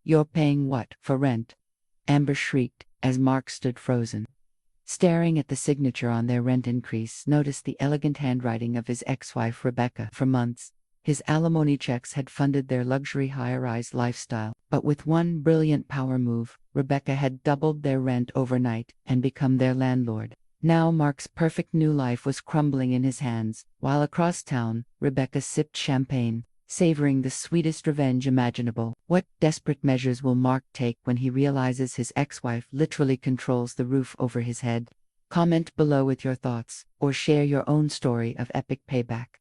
You're paying what for rent? Amber shrieked as Mark stood frozen, staring at the signature on their rent increase. Noticed the elegant handwriting of his ex-wife Rebecca. For months, his alimony checks had funded their luxury high-rise lifestyle, but with one brilliant power move, Rebecca had doubled their rent overnight and become their landlord. Now Mark's perfect new life was crumbling in his hands, while across town, Rebecca sipped champagne, savoring the sweetest revenge imaginable. What desperate measures will Mark take when he realizes his ex-wife literally controls the roof over his head? Comment below with your thoughts, or share your own story of epic payback.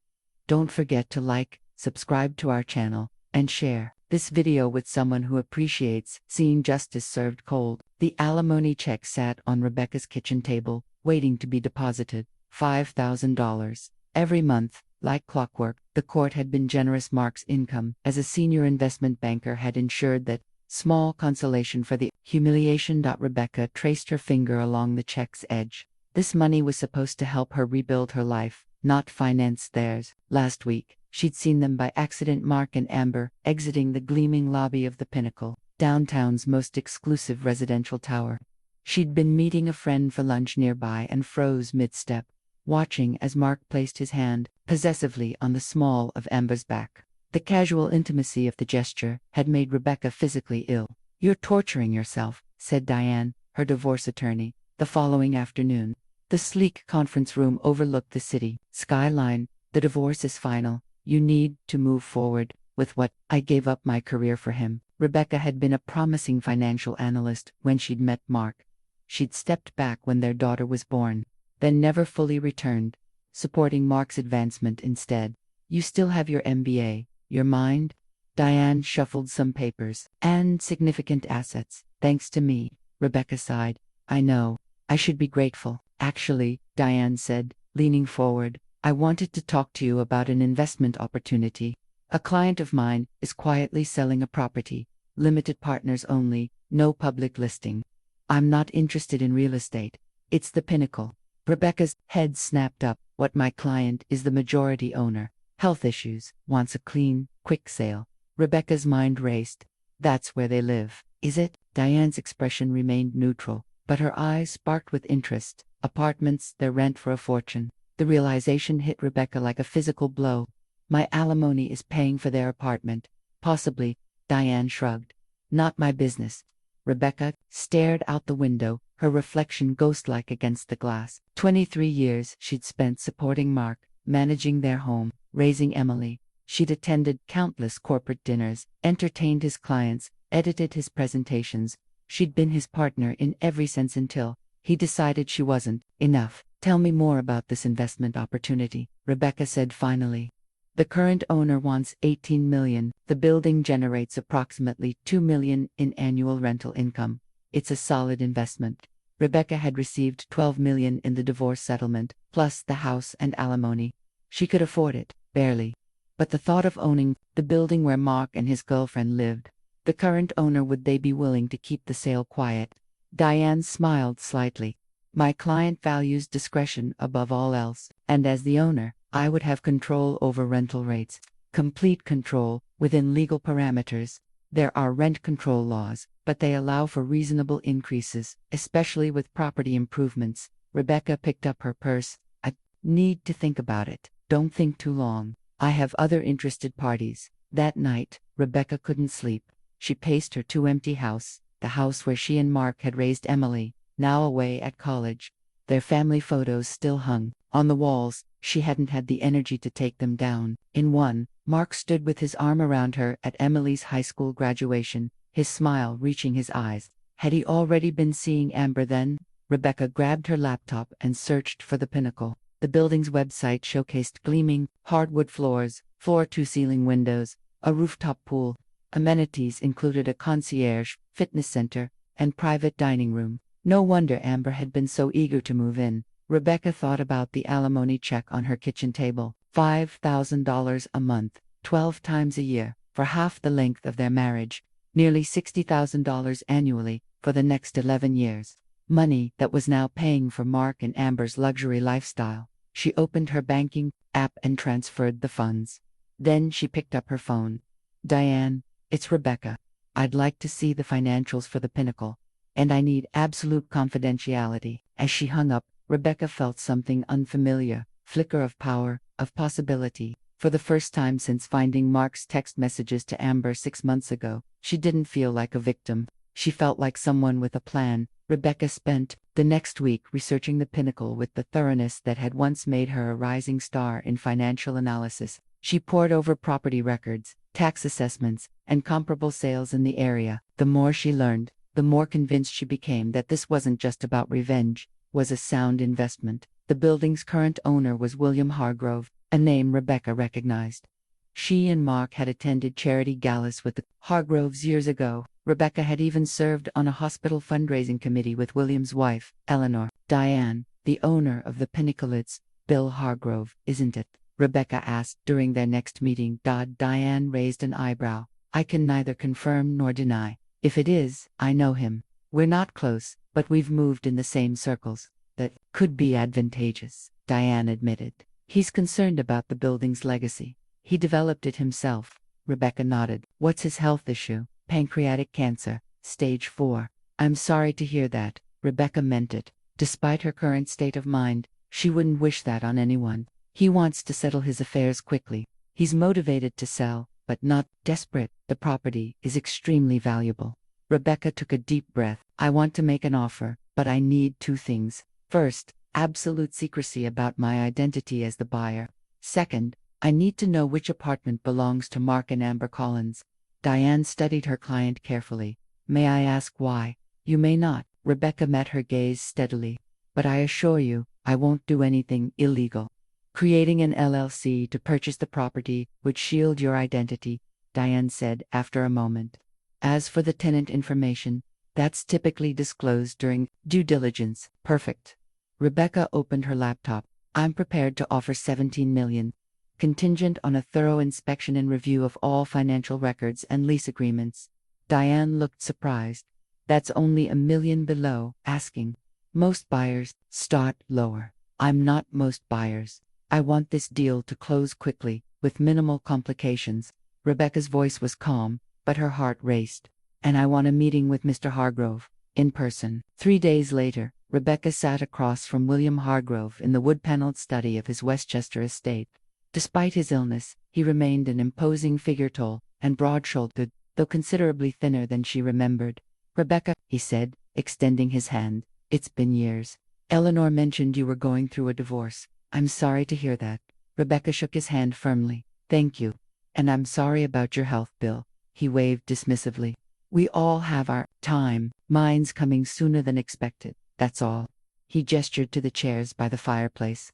Don't forget to like, subscribe to our channel, and share this video with someone who appreciates seeing justice served cold. The alimony check sat on Rebecca's kitchen table, waiting to be deposited. $5,000 every month. Like clockwork, the court had been generous. Mark's income as a senior investment banker had ensured that small consolation for the humiliation. Rebecca traced her finger along the check's edge. This money was supposed to help her rebuild her life, not finance theirs. Last week, she'd seen them by accident. Mark and Amber exiting the gleaming lobby of the Pinnacle, downtown's most exclusive residential tower. She'd been meeting a friend for lunch nearby and froze mid-step, watching as Mark placed his hand possessively on the small of Amber's back. The casual intimacy of the gesture had made Rebecca physically ill. "You're torturing yourself," said Diane, her divorce attorney, the following afternoon. The sleek conference room overlooked the city skyline. "The divorce is final. You need to move forward with what I gave up my career for him." Rebecca had been a promising financial analyst when she'd met Mark. She'd stepped back when their daughter was born, then never fully returned, supporting Mark's advancement instead. "You still have your MBA, your mind?" Diane shuffled some papers. "And significant assets, thanks to me." Rebecca sighed. "I know. I should be grateful." "Actually," Diane said, leaning forward, "I wanted to talk to you about an investment opportunity. A client of mine is quietly selling a property, limited partners only, no public listing. I'm not interested in real estate. It's the Pinnacle." Rebecca's head snapped up. "What? My client is the majority owner. Health issues, wants a clean, quick sale." Rebecca's mind raced. "That's where they live, is it?" Diane's expression remained neutral, but her eyes sparked with interest. "Apartments, their rent for a fortune." The realization hit Rebecca like a physical blow. "My alimony is paying for their apartment." "Possibly," Diane shrugged. "Not my business." Rebecca stared out the window, her reflection ghost-like against the glass. 23 years she'd spent supporting Mark, managing their home, raising Emily. She'd attended countless corporate dinners, entertained his clients, edited his presentations. She'd been his partner in every sense until he decided she wasn't enough. "Tell me more about this investment opportunity," Rebecca said finally. "The current owner wants $18 million. The building generates approximately $2 million in annual rental income. It's a solid investment." Rebecca had received $12 million in the divorce settlement, plus the house and alimony. She could afford it, barely. But the thought of owning the building where Mark and his girlfriend lived, the current owner, would they be willing to keep the sale quiet? Diane smiled slightly. "My client values discretion above all else, and as the owner, I would have control over rental rates. Complete control, within legal parameters. There are rent control laws, but they allow for reasonable increases, especially with property improvements." Rebecca picked up her purse. "I need to think about it." "Don't think too long. I have other interested parties." That night, Rebecca couldn't sleep. She paced her too-empty house, the house where she and Mark had raised Emily, now away at college. Their family photos still hung on the walls. She hadn't had the energy to take them down. In one, Mark stood with his arm around her at Emily's high school graduation, his smile reaching his eyes. Had he already been seeing Amber then? Rebecca grabbed her laptop and searched for the Pinnacle. The building's website showcased gleaming, hardwood floors, floor-to-ceiling windows, a rooftop pool. Amenities included a concierge, fitness center, and private dining room. No wonder Amber had been so eager to move in. Rebecca thought about the alimony check on her kitchen table. $5,000 a month, 12 times a year, for half the length of their marriage. Nearly $60,000 annually, for the next 11 years. Money that was now paying for Mark and Amber's luxury lifestyle. She opened her banking app and transferred the funds. Then she picked up her phone. "Diane, it's Rebecca. I'd like to see the financials for the Pinnacle. And I need absolute confidentiality. As she hung up, Rebecca felt something unfamiliar, flicker of power, of possibility. For the first time since finding Mark's text messages to Amber 6 months ago, she didn't feel like a victim. She felt like someone with a plan. Rebecca spent the next week researching the Pinnacle with the thoroughness that had once made her a rising star in financial analysis. She pored over property records, tax assessments, and comparable sales in the area. The more she learned, the more convinced she became that this wasn't just about revenge, was a sound investment. The building's current owner was William Hargrove, a name Rebecca recognized. She and Mark had attended charity galas with the Hargroves years ago. Rebecca had even served on a hospital fundraising committee with William's wife, Eleanor. Diane, the owner of the Pinnacle, it's Bill Hargrove, isn't it? Rebecca asked during their next meeting. Diane raised an eyebrow. I can neither confirm nor deny. If it is, I know him. We're not close, but we've moved in the same circles. That could be advantageous, Diane admitted. He's concerned about the building's legacy. He developed it himself. Rebecca nodded. What's his health issue? Pancreatic cancer, stage 4. I'm sorry to hear that. Rebecca meant it. Despite her current state of mind, she wouldn't wish that on anyone. He wants to settle his affairs quickly. He's motivated to sell, but not desperate. The property is extremely valuable. Rebecca took a deep breath. I want to make an offer, but I need 2 things. First, absolute secrecy about my identity as the buyer. Second, I need to know which apartment belongs to Mark and Amber Collins. Diane studied her client carefully. May I ask why? You may not. Rebecca met her gaze steadily. But I assure you, I won't do anything illegal. Creating an LLC to purchase the property would shield your identity, Diane said after a moment. As for the tenant information, that's typically disclosed during due diligence. Perfect. Rebecca opened her laptop. I'm prepared to offer $17 million. Contingent on a thorough inspection and review of all financial records and lease agreements. Diane looked surprised. That's only $1 million below asking. Most buyers start lower. I'm not most buyers. I want this deal to close quickly, with minimal complications. Rebecca's voice was calm, but her heart raced. And I want a meeting with Mr. Hargrove, in person. 3 days later, Rebecca sat across from William Hargrove in the wood-paneled study of his Westchester estate. Despite his illness, he remained an imposing figure, tall and broad-shouldered, though considerably thinner than she remembered. Rebecca, he said, extending his hand, it's been years. Eleanor mentioned you were going through a divorce. I'm sorry to hear that. Rebecca shook his hand firmly. Thank you. And I'm sorry about your health, Bill. He waved dismissively. We all have our time. Mine's coming sooner than expected, that's all. He gestured to the chairs by the fireplace.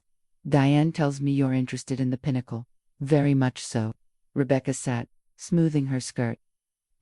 Diane tells me you're interested in the Pinnacle. Very much so. Rebecca sat, smoothing her skirt.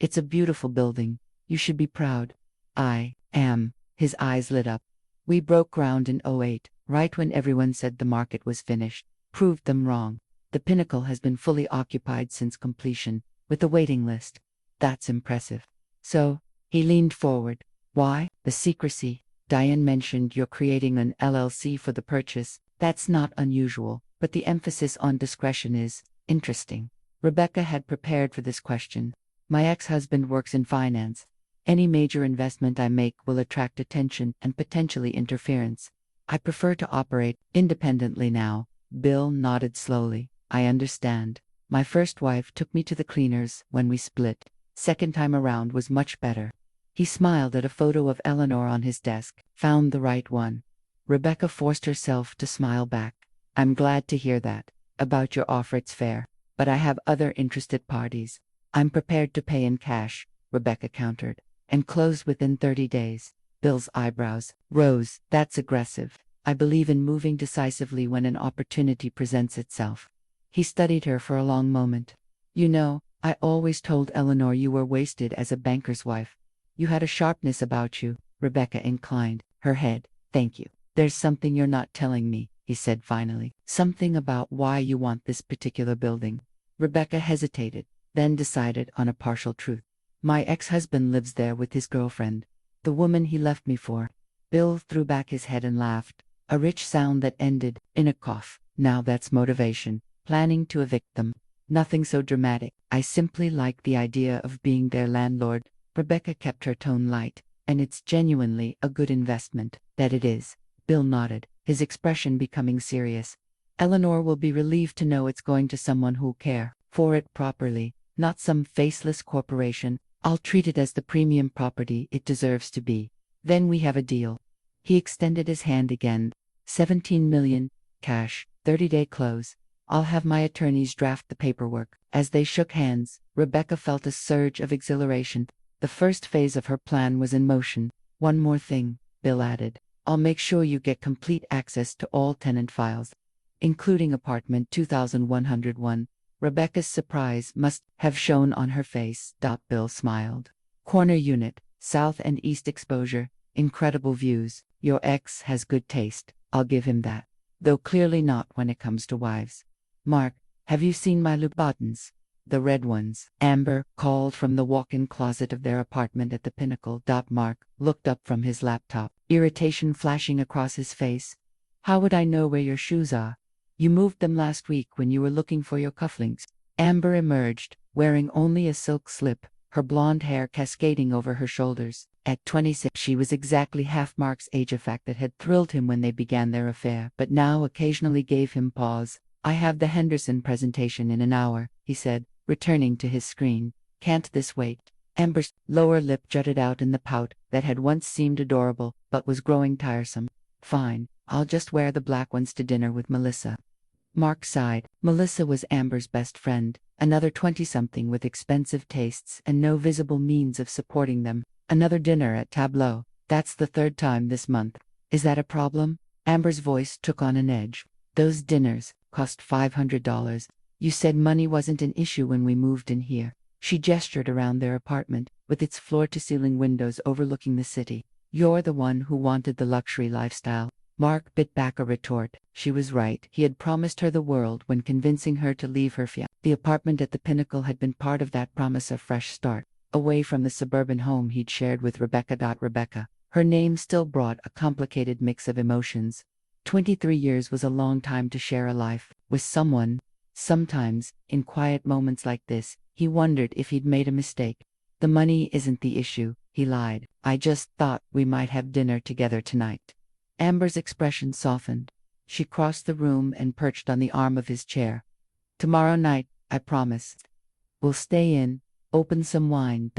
It's a beautiful building. You should be proud. I am. His eyes lit up. We broke ground in '08, right when everyone said the market was finished. Proved them wrong. The Pinnacle has been fully occupied since completion, with a waiting list. That's impressive. So, he leaned forward. Why? The secrecy. Diane mentioned you're creating an LLC for the purchase. That's not unusual, but the emphasis on discretion is interesting. Rebecca had prepared for this question. My ex-husband works in finance. Any major investment I make will attract attention and potentially interference. I prefer to operate independently now. Bill nodded slowly. I understand. My first wife took me to the cleaners when we split. Second time around was much better. He smiled at a photo of Eleanor on his desk. Found the right one. Rebecca forced herself to smile back. I'm glad to hear that. About your offer, it's fair. But I have other interested parties. I'm prepared to pay in cash, Rebecca countered. And close within 30 days. Bill's eyebrows rose. That's aggressive. I believe in moving decisively when an opportunity presents itself. He studied her for a long moment. You know, I always told Eleanor you were wasted as a banker's wife. You had a sharpness about you. Rebecca inclined her head. Thank you. There's something you're not telling me, he said finally. Something about why you want this particular building. Rebecca hesitated, then decided on a partial truth. My ex-husband lives there with his girlfriend, the woman he left me for. Bill threw back his head and laughed, a rich sound that ended in a cough. Now that's motivation. Planning to evict them. Nothing so dramatic. I simply like the idea of being their landlord. Rebecca kept her tone light. And it's genuinely a good investment. That it is. Bill nodded, his expression becoming serious. Eleanor will be relieved to know it's going to someone who'll care for it properly, not some faceless corporation. I'll treat it as the premium property it deserves to be. Then we have a deal. He extended his hand again. 17 million, cash, 30-day close. I'll have my attorneys draft the paperwork. As they shook hands, Rebecca felt a surge of exhilaration. The first phase of her plan was in motion. One more thing, Bill added. I'll make sure you get complete access to all tenant files, including apartment 2101. Rebecca's surprise must have shown on her face. Bill smiled. Corner unit, south and east exposure, incredible views. Your ex has good taste, I'll give him that. Though clearly not when it comes to wives. Mark, have you seen my Louboutins? The red ones, Amber called from the walk-in closet of their apartment at the Pinnacle. Mark looked up from his laptop, irritation flashing across his face. How would I know where your shoes are? You moved them last week when you were looking for your cufflinks. Amber emerged, wearing only a silk slip, her blonde hair cascading over her shoulders. At 26 she was exactly half Mark's age, a fact that had thrilled him when they began their affair, but now occasionally gave him pause. I have the Henderson presentation in an hour, he said, returning to his screen. Can't this wait? Amber's lower lip jutted out in the pout that had once seemed adorable, but was growing tiresome. Fine, I'll just wear the black ones to dinner with Melissa. Mark sighed. Melissa was Amber's best friend, another 20-something with expensive tastes and no visible means of supporting them. Another dinner at Tableau. That's the third time this month. Is that a problem? Amber's voice took on an edge. Those dinners cost $500. You said money wasn't an issue when we moved in here. She gestured around their apartment, with its floor-to-ceiling windows overlooking the city. You're the one who wanted the luxury lifestyle. Mark bit back a retort. She was right. He had promised her the world when convincing her to leave her fiancé. The apartment at the Pinnacle had been part of that promise, a fresh start, away from the suburban home he'd shared with Rebecca. Rebecca. Her name still brought a complicated mix of emotions. 23 years was a long time to share a life with someone. Sometimes, in quiet moments like this, he wondered if he'd made a mistake. The money isn't the issue, he lied. I just thought we might have dinner together tonight. Amber's expression softened. She crossed the room and perched on the arm of his chair. Tomorrow night, I promise. We'll stay in, open some wine.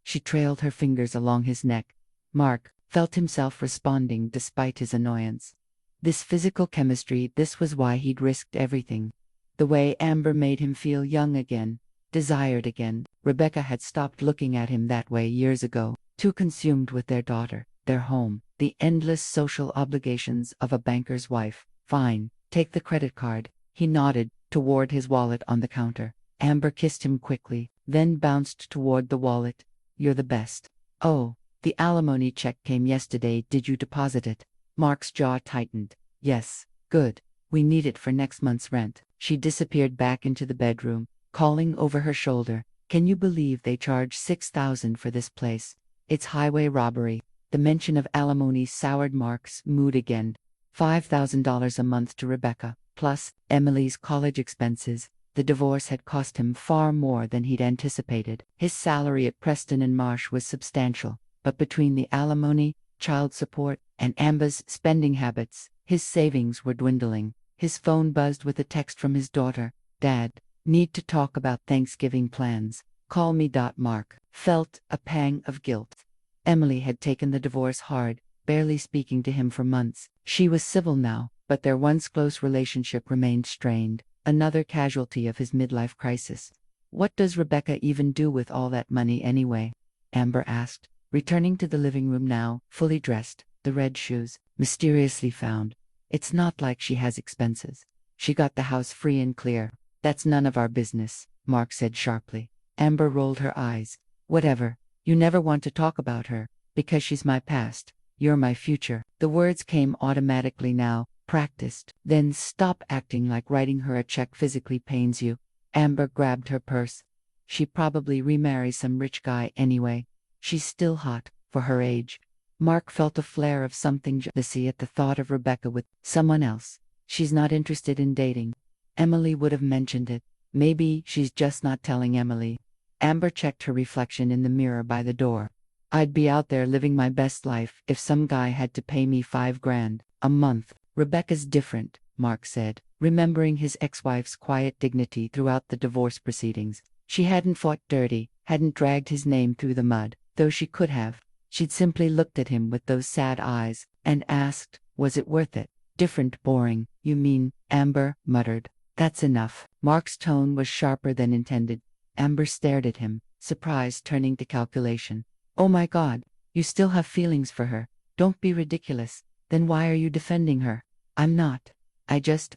She trailed her fingers along his neck. Mark felt himself responding despite his annoyance. This physical chemistry, this was why he'd risked everything. The way Amber made him feel young again, desired again. Rebecca had stopped looking at him that way years ago, too consumed with their daughter, their home, the endless social obligations of a banker's wife. Fine, take the credit card. He nodded toward his wallet on the counter. Amber kissed him quickly, then bounced toward the wallet. You're the best. Oh, the alimony check came yesterday. Did you deposit it? Mark's jaw tightened. Yes, good. We need it for next month's rent. She disappeared back into the bedroom, calling over her shoulder. Can you believe they charge $6,000 for this place? It's highway robbery. The mention of alimony soured Mark's mood again. $5,000 a month to Rebecca, plus Emily's college expenses. The divorce had cost him far more than he'd anticipated. His salary at Preston and Marsh was substantial, but between the alimony, child support, and Amber's spending habits, his savings were dwindling. His phone buzzed with a text from his daughter. Dad, need to talk about Thanksgiving plans. Call me. Mark felt a pang of guilt. Emily had taken the divorce hard, barely speaking to him for months. She was civil now, but their once close relationship remained strained. Another casualty of his midlife crisis. What does Rebecca even do with all that money anyway? Amber asked, returning to the living room now, fully dressed, the red shoes, mysteriously found. It's not like she has expenses. She got the house free and clear. That's none of our business, Mark said sharply. Amber rolled her eyes. Whatever. You never want to talk about her, because she's my past. You're my future. The words came automatically now, practiced. Then stop acting like writing her a check physically pains you. Amber grabbed her purse. She probably remarries some rich guy anyway. She's still hot, for her age. Mark felt a flare of something jealousy at the thought of Rebecca with someone else. She's not interested in dating. Emily would have mentioned it. Maybe she's just not telling Emily. Amber checked her reflection in the mirror by the door. I'd be out there living my best life if some guy had to pay me $5,000 a month. Rebecca's different, Mark said, remembering his ex-wife's quiet dignity throughout the divorce proceedings. She hadn't fought dirty, hadn't dragged his name through the mud, though she could have. She'd simply looked at him with those sad eyes, and asked, was it worth it? Different, boring, you mean, Amber muttered. That's enough. Mark's tone was sharper than intended. Amber stared at him, surprise turning to calculation. Oh my God, you still have feelings for her. Don't be ridiculous. Then why are you defending her? I'm not.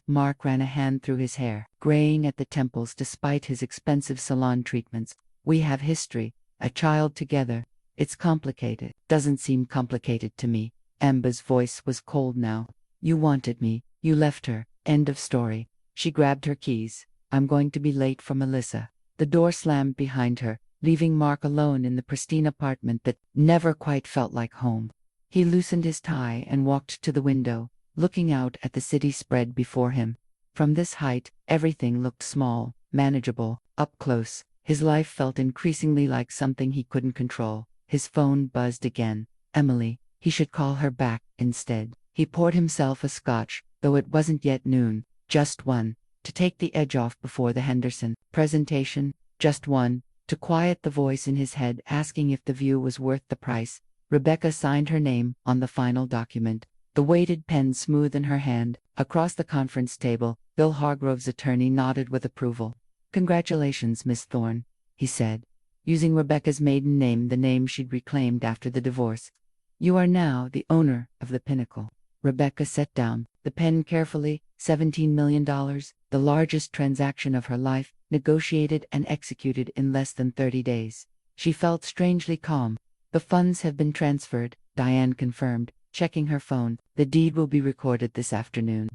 Mark ran a hand through his hair, graying at the temples despite his expensive salon treatments. We have history, a child together. It's complicated. Doesn't seem complicated to me. Amber's voice was cold now. You wanted me, you left her, end of story. She grabbed her keys. I'm going to be late for Melissa. The door slammed behind her, leaving Mark alone in the pristine apartment that never quite felt like home. He loosened his tie and walked to the window, looking out at the city spread before him. From this height, everything looked small, manageable. Up close, his life felt increasingly like something he couldn't control. His phone buzzed again. Emily. He should call her back instead. He poured himself a scotch, though it wasn't yet noon. Just one. To take the edge off before the Henderson presentation. Just one. To quiet the voice in his head asking if the view was worth the price. Rebecca signed her name on the final document, the weighted pen smooth in her hand. Across the conference table, Bill Hargrove's attorney nodded with approval. Congratulations, Miss Thorne, he said, using Rebecca's maiden name, the name she'd reclaimed after the divorce. You are now the owner of the Pinnacle. Rebecca set down the pen carefully. $17 million, the largest transaction of her life, negotiated and executed in less than 30 days. She felt strangely calm. The funds have been transferred, Diane confirmed, checking her phone. The deed will be recorded this afternoon.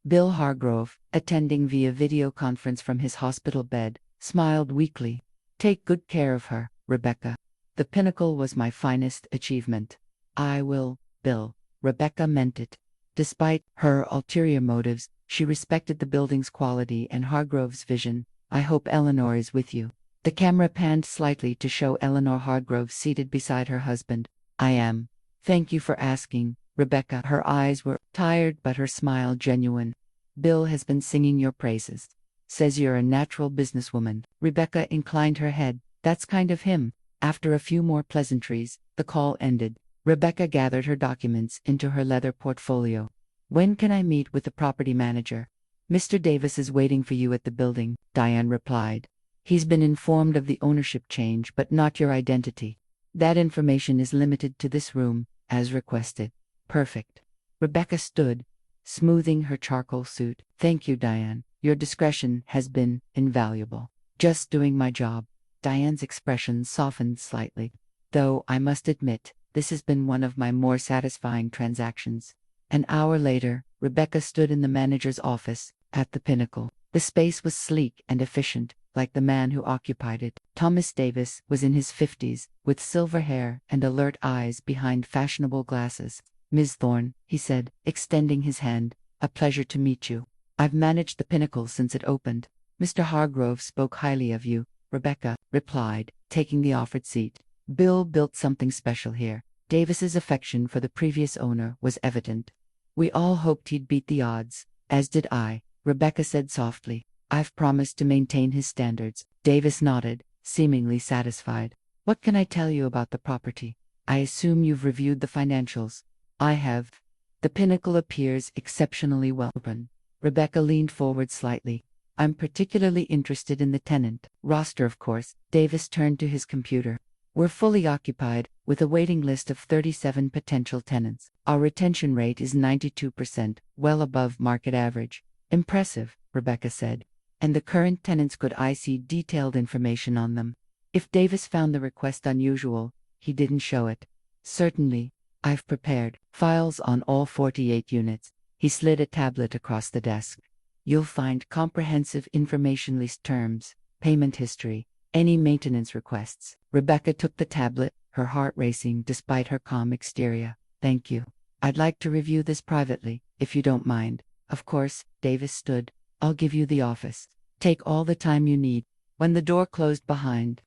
Bill Hargrove, attending via video conference from his hospital bed, smiled weakly. Take good care of her, Rebecca. The Pinnacle was my finest achievement. I will, Bill. Rebecca meant it. Despite her ulterior motives, she respected the building's quality and Hargrove's vision. I hope Eleanor is with you. The camera panned slightly to show Eleanor Hargrove seated beside her husband. I am. Thank you for asking, Rebecca. Her eyes were tired but her smile genuine. Bill has been singing your praises. Says you're a natural businesswoman. Rebecca inclined her head. That's kind of him. After a few more pleasantries, the call ended. Rebecca gathered her documents into her leather portfolio. When can I meet with the property manager? Mr. Davis is waiting for you at the building, Diane replied. He's been informed of the ownership change but not your identity. That information is limited to this room, as requested. Perfect. Rebecca stood, smoothing her charcoal suit. Thank you, Diane. Your discretion has been invaluable. Just doing my job. Diane's expression softened slightly. Though I must admit, this has been one of my more satisfying transactions. An hour later, Rebecca stood in the manager's office, at the Pinnacle. The space was sleek and efficient, like the man who occupied it. Thomas Davis was in his 50s, with silver hair and alert eyes behind fashionable glasses. Ms. Thorne, he said, extending his hand, a pleasure to meet you. I've managed the Pinnacle since it opened. Mr. Hargrove spoke highly of you, Rebecca replied, taking the offered seat. Bill built something special here. Davis's affection for the previous owner was evident. We all hoped he'd beat the odds, as did I, Rebecca said softly. I've promised to maintain his standards. Davis nodded, seemingly satisfied. What can I tell you about the property? I assume you've reviewed the financials. I have. The Pinnacle appears exceptionally well run. Rebecca leaned forward slightly. I'm particularly interested in the tenant roster, of course. Davis turned to his computer. We're fully occupied, with a waiting list of 37 potential tenants. Our retention rate is 92%, well above market average. Impressive, Rebecca said. And the current tenants, could I see detailed information on them? If Davis found the request unusual, he didn't show it. Certainly. I've prepared files on all 48 units. He slid a tablet across the desk. You'll find comprehensive information, lease terms, payment history, any maintenance requests. Rebecca took the tablet, her heart racing despite her calm exterior. Thank you. I'd like to review this privately, if you don't mind. Of course, Davis stood. I'll give you the office. Take all the time you need. When the door closed behind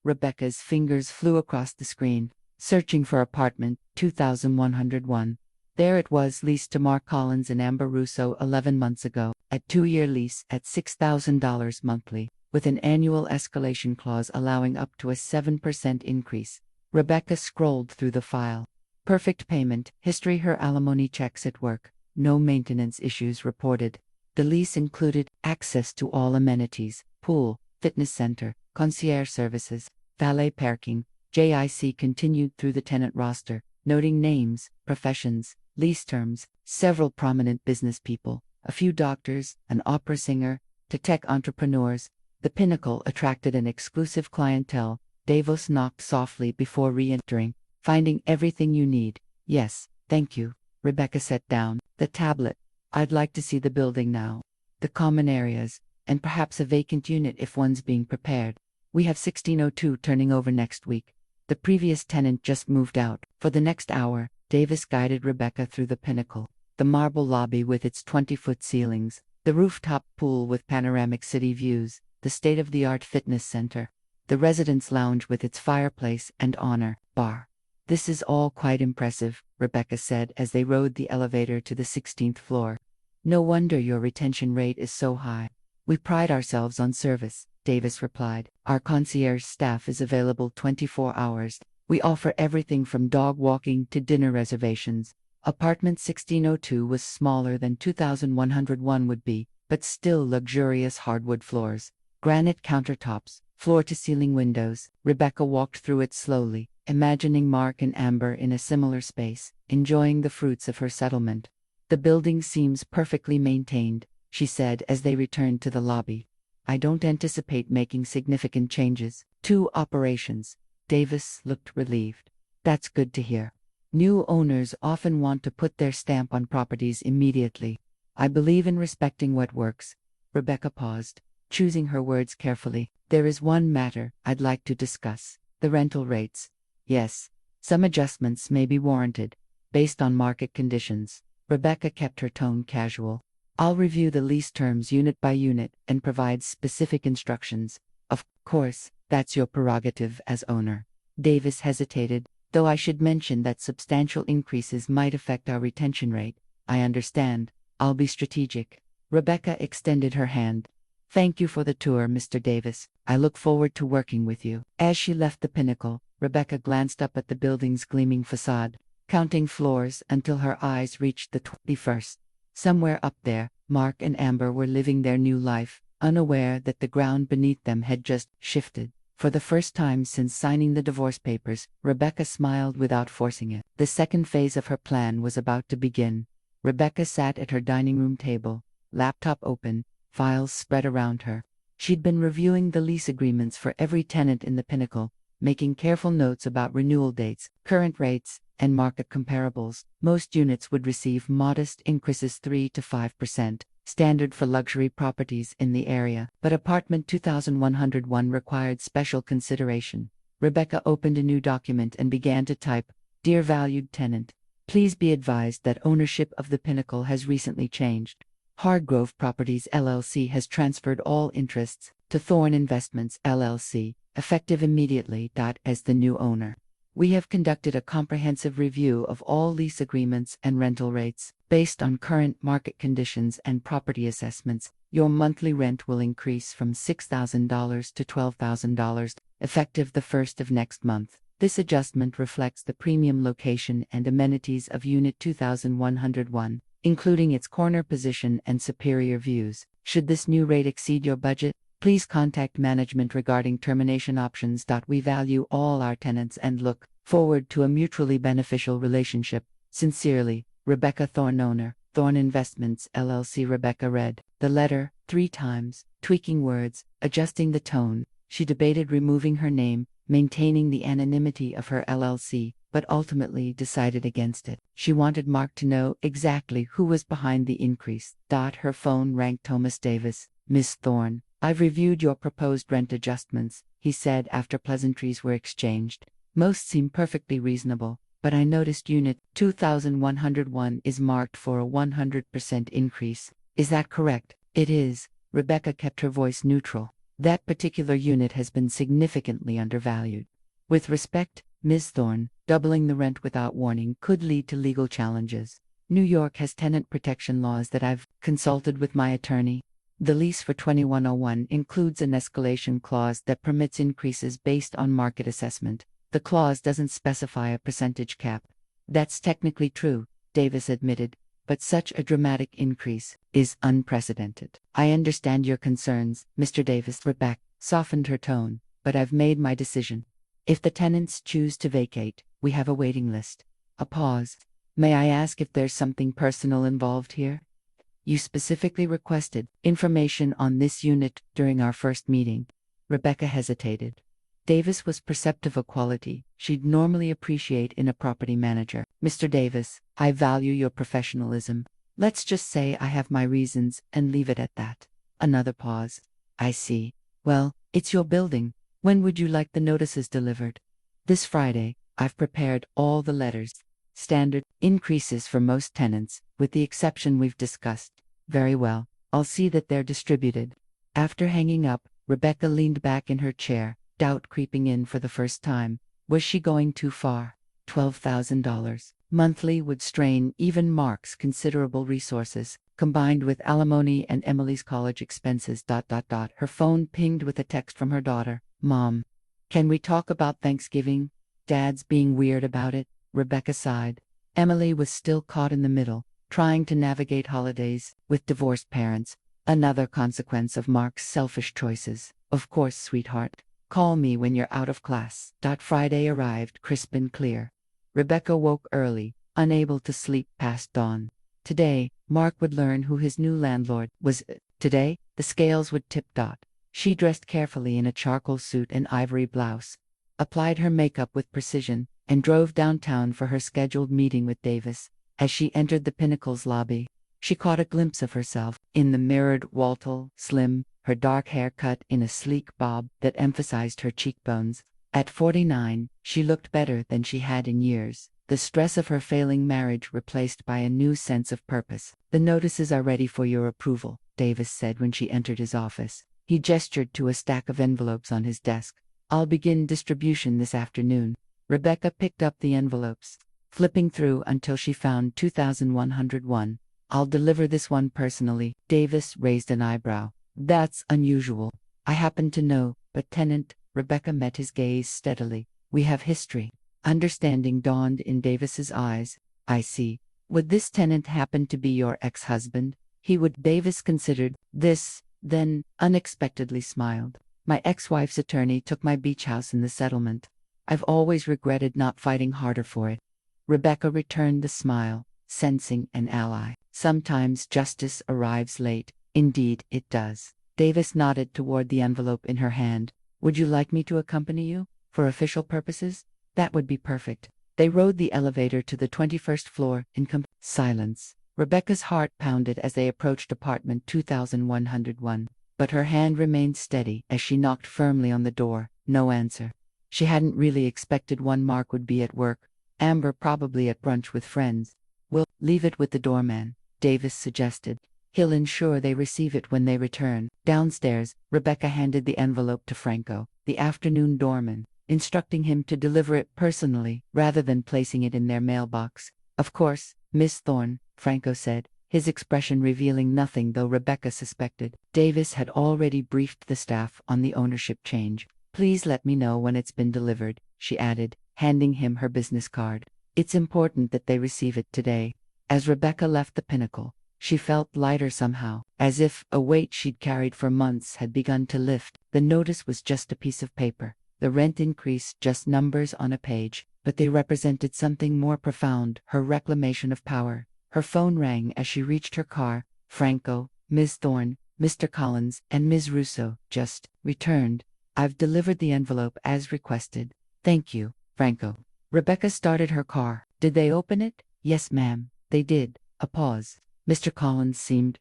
Rebecca's fingers flew across the screen, searching for apartment 2101. There it was, leased to Mark Collins and Amber Russo 11 months ago, at 2-year lease at $6,000 monthly, with an annual escalation clause allowing up to a 7% increase. Rebecca scrolled through the file. Perfect payment history, her alimony checks at work, no maintenance issues reported. The lease included access to all amenities, pool, fitness center, concierge services, valet parking. JIC continued through the tenant roster, noting names, professions, lease terms, several prominent business people, a few doctors, an opera singer, to tech entrepreneurs. The Pinnacle attracted an exclusive clientele. Davos knocked softly before re-entering, finding everything you need. Yes, thank you. Rebecca set down the tablet. I'd like to see the building now. The common areas, and perhaps a vacant unit if one's being prepared. We have 1602 turning over next week. The previous tenant just moved out. For the next hour, Davis guided Rebecca through the Pinnacle, the marble lobby with its 20-foot ceilings, the rooftop pool with panoramic city views, the state-of-the-art fitness center, the residence lounge with its fireplace and honor bar. This is all quite impressive, Rebecca said as they rode the elevator to the 16th floor. No wonder your retention rate is so high. We pride ourselves on service, Davis replied. Our concierge staff is available 24 hours. We offer everything from dog walking to dinner reservations. Apartment 1602 was smaller than 2101 would be, but still luxurious hardwood floors, granite countertops, floor-to-ceiling windows. Rebecca walked through it slowly, imagining Mark and Amber in a similar space, enjoying the fruits of her settlement. The building seems perfectly maintained, she said as they returned to the lobby. I don't anticipate making significant changes. 2 operations. Davis looked relieved. That's good to hear. New owners often want to put their stamp on properties immediately. I believe in respecting what works. Rebecca paused, choosing her words carefully. There is one matter I'd like to discuss. The rental rates. Yes, some adjustments may be warranted, based on market conditions. Rebecca kept her tone casual. I'll review the lease terms unit by unit and provide specific instructions. Of course, that's your prerogative as owner. Davis hesitated, though I should mention that substantial increases might affect our retention rate. I understand. I'll be strategic. Rebecca extended her hand. Thank you for the tour, Mr. Davis. I look forward to working with you. As she left the Pinnacle, Rebecca glanced up at the building's gleaming facade, counting floors until her eyes reached the 21st. Somewhere up there, Mark and Amber were living their new life, unaware that the ground beneath them had just shifted. For the first time since signing the divorce papers, Rebecca smiled without forcing it. The second phase of her plan was about to begin. Rebecca sat at her dining room table, laptop open, files spread around her. She'd been reviewing the lease agreements for every tenant in the Pinnacle, making careful notes about renewal dates, current rates, and market comparables. Most units would receive modest increases 3 to 5%, standard for luxury properties in the area, but apartment 2101 required special consideration. Rebecca opened a new document and began to type, Dear valued tenant, please be advised that ownership of the Pinnacle has recently changed. Hardgrove Properties LLC has transferred all interests to Thorn Investments LLC, effective immediately. As the new owner, we have conducted a comprehensive review of all lease agreements and rental rates. Based on current market conditions and property assessments, your monthly rent will increase from $6,000 to $12,000, effective the 1st of next month. This adjustment reflects the premium location and amenities of Unit 2101, including its corner position and superior views. Should this new rate exceed your budget, please contact management regarding termination options. We value all our tenants and look forward to a mutually beneficial relationship. Sincerely, Rebecca Thorn, owner, Thorn Investments LLC. Rebecca read the letter 3 times, tweaking words, adjusting the tone. She debated removing her name, maintaining the anonymity of her LLC, but ultimately decided against it. She wanted Mark to know exactly who was behind the increase. Her phone rang. Thomas Davis. Miss Thorn, I've reviewed your proposed rent adjustments, he said after pleasantries were exchanged. Most seem perfectly reasonable, but I noticed Unit 2101 is marked for a 100% increase. Is that correct? It is. Rebecca kept her voice neutral. That particular unit has been significantly undervalued. With respect, Ms. Thorne, doubling the rent without warning could lead to legal challenges. New York has tenant protection laws that I've consulted with my attorney. The lease for 2101 includes an escalation clause that permits increases based on market assessment. The clause doesn't specify a percentage cap. That's technically true, Davis admitted, but such a dramatic increase is unprecedented. I understand your concerns, Mr. Davis. Rebecca softened her tone, but I've made my decision. If the tenants choose to vacate, we have a waiting list. A pause. May I ask if there's something personal involved here? You specifically requested information on this unit during our first meeting. Rebecca hesitated. Davis was perceptive of quality she'd normally appreciate in a property manager. Mr. Davis, I value your professionalism. Let's just say I have my reasons and leave it at that. Another pause. I see. Well, it's your building. When would you like the notices delivered? This Friday. I've prepared all the letters. Standard increases for most tenants, with the exception we've discussed. Very well. I'll see that they're distributed. After hanging up, Rebecca leaned back in her chair, doubt creeping in for the first time. Was she going too far? $12,000 monthly would strain even Mark's considerable resources, combined with alimony and Emily's college expenses. Her phone pinged with a text from her daughter. Mom, can we talk about Thanksgiving? Dad's being weird about it. Rebecca sighed. Emily was still caught in the middle, trying to navigate holidays with divorced parents, another consequence of Mark's selfish choices. Of course, sweetheart. Call me when you're out of class. Friday arrived crisp and clear. Rebecca woke early, unable to sleep past dawn. Today, Mark would learn who his new landlord was. Today, the scales would tip. She dressed carefully in a charcoal suit and ivory blouse, applied her makeup with precision, and drove downtown for her scheduled meeting with Davis. As she entered the Pinnacle's lobby, she caught a glimpse of herself in the mirrored wall, slim, her dark hair cut in a sleek bob that emphasized her cheekbones. At 49, she looked better than she had in years, the stress of her failing marriage replaced by a new sense of purpose. The notices are ready for your approval, Davis said when she entered his office. He gestured to a stack of envelopes on his desk. I'll begin distribution this afternoon. Rebecca picked up the envelopes, flipping through until she found 2101. I'll deliver this one personally. Davis raised an eyebrow. That's unusual. I happen to know, but tenant. Rebecca met his gaze steadily. We have history. Understanding dawned in Davis's eyes. I see. Would this tenant happen to be your ex-husband? He would. Davis considered this, then unexpectedly smiled. My ex-wife's attorney took my beach house in the settlement. I've always regretted not fighting harder for it. Rebecca returned the smile, sensing an ally. Sometimes justice arrives late. Indeed, it does. Davis nodded toward the envelope in her hand. Would you like me to accompany you? For official purposes? That would be perfect. They rode the elevator to the 21st floor in silence. Rebecca's heart pounded as they approached apartment 2101, but her hand remained steady as she knocked firmly on the door. No answer. She hadn't really expected one. Mark would be at work. Amber probably at brunch with friends. We'll leave it with the doorman, Davis suggested. He'll ensure they receive it when they return. Downstairs, Rebecca handed the envelope to Franco, the afternoon doorman, instructing him to deliver it personally rather than placing it in their mailbox. Of course, Miss Thorne, Franco said, his expression revealing nothing though Rebecca suspected. Davis had already briefed the staff on the ownership change. Please let me know when it's been delivered, she added, handing him her business card. It's important that they receive it today. As Rebecca left the Pinnacle, she felt lighter somehow, as if a weight she'd carried for months had begun to lift. The notice was just a piece of paper, the rent increase just numbers on a page, but they represented something more profound, her reclamation of power. Her phone rang as she reached her car. Franco, Ms. Thorne, Mr. Collins, and Ms. Russo just returned. I've delivered the envelope as requested. Thank you, Franco. Rebecca started her car. Did they open it? Yes, ma'am, they did. A pause. Mr. Collins seemed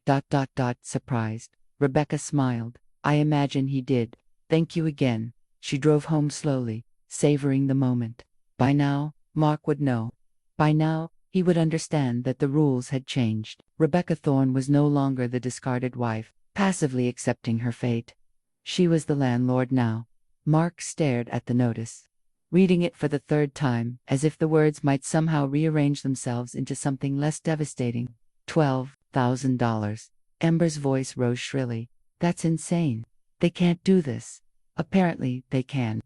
surprised. Rebecca smiled. I imagine he did. Thank you again. She drove home slowly, savoring the moment. By now, Mark would know. By now, he would understand that the rules had changed. Rebecca Thorne was no longer the discarded wife, passively accepting her fate. She was the landlord now. Mark stared at the notice, reading it for the third time, as if the words might somehow rearrange themselves into something less devastating. $12,000. Ember's voice rose shrilly. That's insane. They can't do this. Apparently, they can.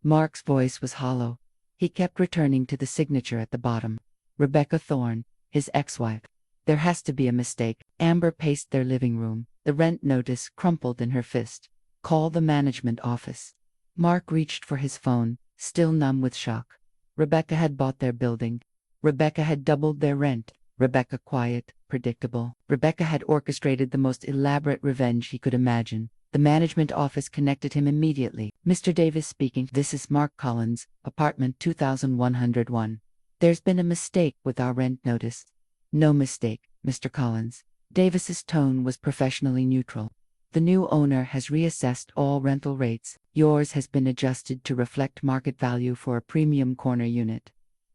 Mark's voice was hollow. He kept returning to the signature at the bottom. Rebecca Thorne, his ex-wife. There has to be a mistake. Amber paced their living room, the rent notice crumpled in her fist. Call the management office. Mark reached for his phone, still numb with shock. Rebecca had bought their building. Rebecca had doubled their rent. Rebecca quiet, predictable. Rebecca had orchestrated the most elaborate revenge he could imagine. The management office connected him immediately. Mr. Davis speaking. This is Mark Collins, apartment 2101. There's been a mistake with our rent notice. No mistake, Mr. Collins. Davis's tone was professionally neutral. The new owner has reassessed all rental rates. Yours has been adjusted to reflect market value for a premium corner unit.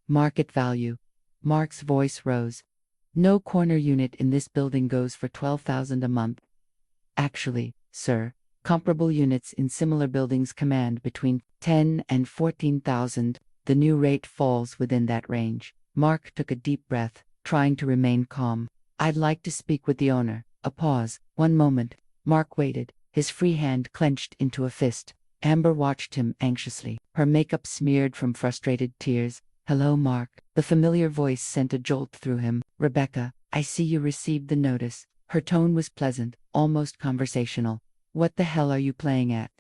Market value. Mark's voice rose. No corner unit in this building goes for $12,000 a month. Actually, sir, comparable units in similar buildings command between $10,000 and $14,000. The new rate falls within that range. Mark took a deep breath, trying to remain calm. I'd like to speak with the owner. A pause. One moment. Mark waited, his free hand clenched into a fist. Amber watched him anxiously, her makeup smeared from frustrated tears. Hello, Mark. The familiar voice sent a jolt through him. Rebecca, I see you received the notice. Her tone was pleasant, almost conversational. What the hell are you playing at?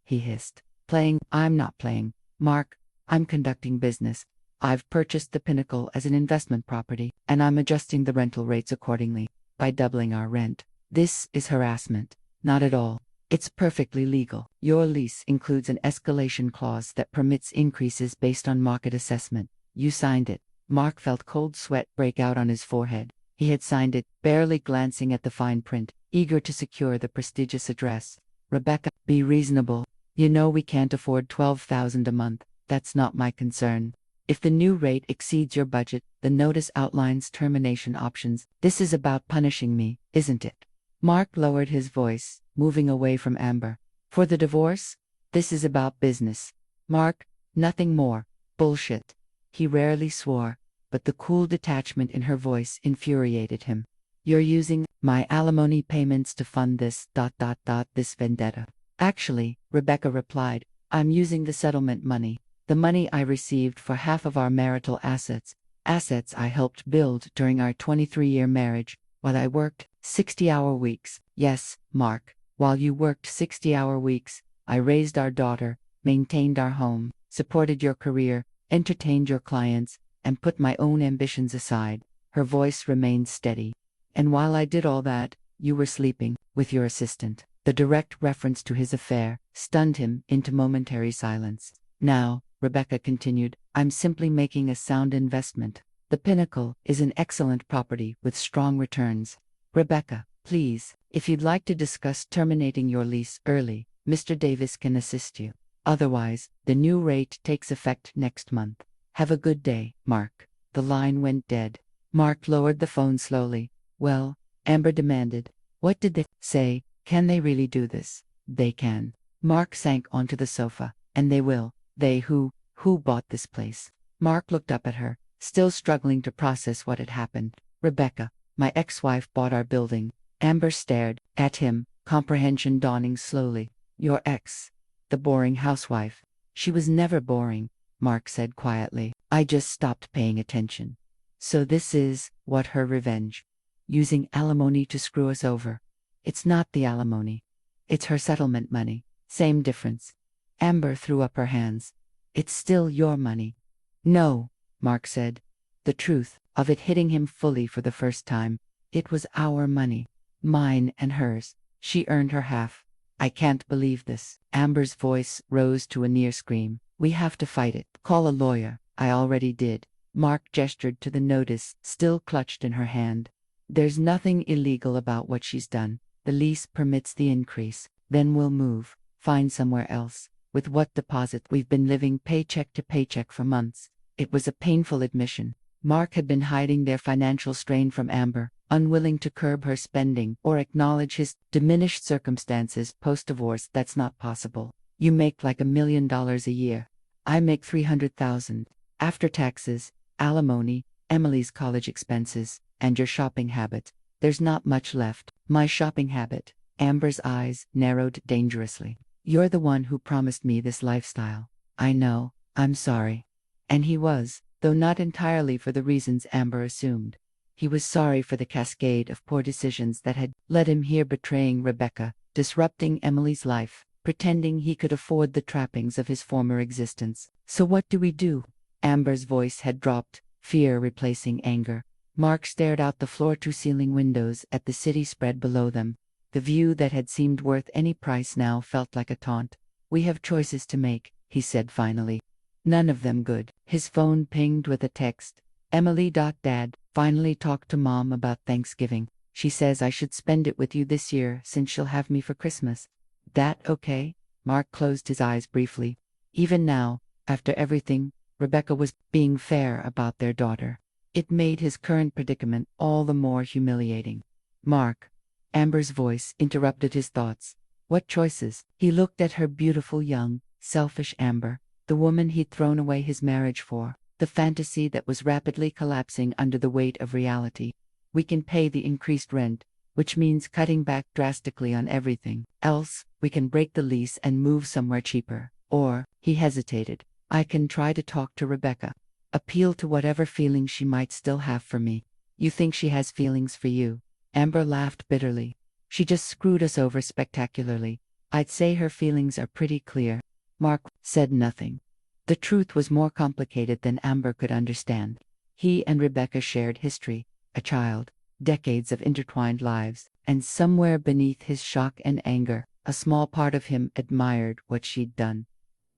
He hissed. Playing? I'm not playing. Mark, I'm conducting business. I've purchased the Pinnacle as an investment property, and I'm adjusting the rental rates accordingly, by doubling our rent. This is harassment. Not at all. It's perfectly legal. Your lease includes an escalation clause that permits increases based on market assessment. You signed it. Mark felt cold sweat break out on his forehead. He had signed it, barely glancing at the fine print, eager to secure the prestigious address. Rebecca, be reasonable. You know we can't afford $12,000 a month. That's not my concern. If the new rate exceeds your budget, the notice outlines termination options. This is about punishing me, isn't it? Mark lowered his voice, moving away from Amber. For the divorce? This is about business. Mark, nothing more. Bullshit. He rarely swore, but the cool detachment in her voice infuriated him. You're using my alimony payments to fund this vendetta. Actually, Rebecca replied, I'm using the settlement money. The money I received for half of our marital assets I helped build during our 23-year marriage, while I worked 60-hour weeks. Yes, Mark, while you worked 60-hour weeks, I raised our daughter, maintained our home, supported your career, entertained your clients, and put my own ambitions aside. Her voice remained steady. And while I did all that, you were sleeping with your assistant. The direct reference to his affair stunned him into momentary silence. Now, Rebecca continued, I'm simply making a sound investment. The Pinnacle is an excellent property with strong returns. Rebecca, please, if you'd like to discuss terminating your lease early, Mr. Davis can assist you. Otherwise, the new rate takes effect next month. Have a good day, Mark. The line went dead. Mark lowered the phone slowly. Well, Amber demanded. What did they say? Can they really do this? They can. Mark sank onto the sofa. And they will. They who bought this place? Mark looked up at her, still struggling to process what had happened. Rebecca, my ex-wife bought our building. Amber stared at him, comprehension dawning slowly. Your ex. The boring housewife. She was never boring, Mark said quietly. I just stopped paying attention. So this is what her revenge. Using alimony to screw us over. It's not the alimony. It's her settlement money. Same difference. Amber threw up her hands. It's still your money. No, Mark said. The truth of it hitting him fully for the first time. It was our money. Mine and hers. She earned her half. I can't believe this. Amber's voice rose to a near scream. We have to fight it. Call a lawyer. I already did. Mark gestured to the notice, still clutched in her hand. There's nothing illegal about what she's done. The lease permits the increase. Then we'll move. Find somewhere else. With what deposit? We've been living paycheck to paycheck for months. It was a painful admission. Mark had been hiding their financial strain from Amber, unwilling to curb her spending or acknowledge his diminished circumstances post-divorce. That's not possible. You make like $1 million a year. I make 300,000. After taxes, alimony, Emily's college expenses, and your shopping habit, there's not much left. My shopping habit. Amber's eyes narrowed dangerously. You're the one who promised me this lifestyle. I know, I'm sorry. And he was, though not entirely for the reasons Amber assumed. He was sorry for the cascade of poor decisions that had led him here, betraying Rebecca, disrupting Emily's life, pretending he could afford the trappings of his former existence. So what do we do? Amber's voice had dropped, fear replacing anger. Mark stared out the floor-to-ceiling windows at the city spread below them. The view that had seemed worth any price now felt like a taunt. We have choices to make, he said finally. None of them good. His phone pinged with a text. Emily. Dad finally talked to Mom about Thanksgiving. She says I should spend it with you this year since she'll have me for Christmas. That okay? Mark closed his eyes briefly. Even now, after everything, Rebecca was being fair about their daughter. It made his current predicament all the more humiliating. Mark. Amber's voice interrupted his thoughts. What choices? He looked at her beautiful young, selfish Amber, the woman he'd thrown away his marriage for, the fantasy that was rapidly collapsing under the weight of reality. We can pay the increased rent, which means cutting back drastically on everything. Else, we can break the lease and move somewhere cheaper. Or, he hesitated, I can try to talk to Rebecca. Appeal to whatever feelings she might still have for me. You think she has feelings for you? Amber laughed bitterly. She just screwed us over spectacularly. I'd say her feelings are pretty clear. Mark said nothing. The truth was more complicated than Amber could understand. He and Rebecca shared history, a child, decades of intertwined lives, and somewhere beneath his shock and anger, a small part of him admired what she'd done.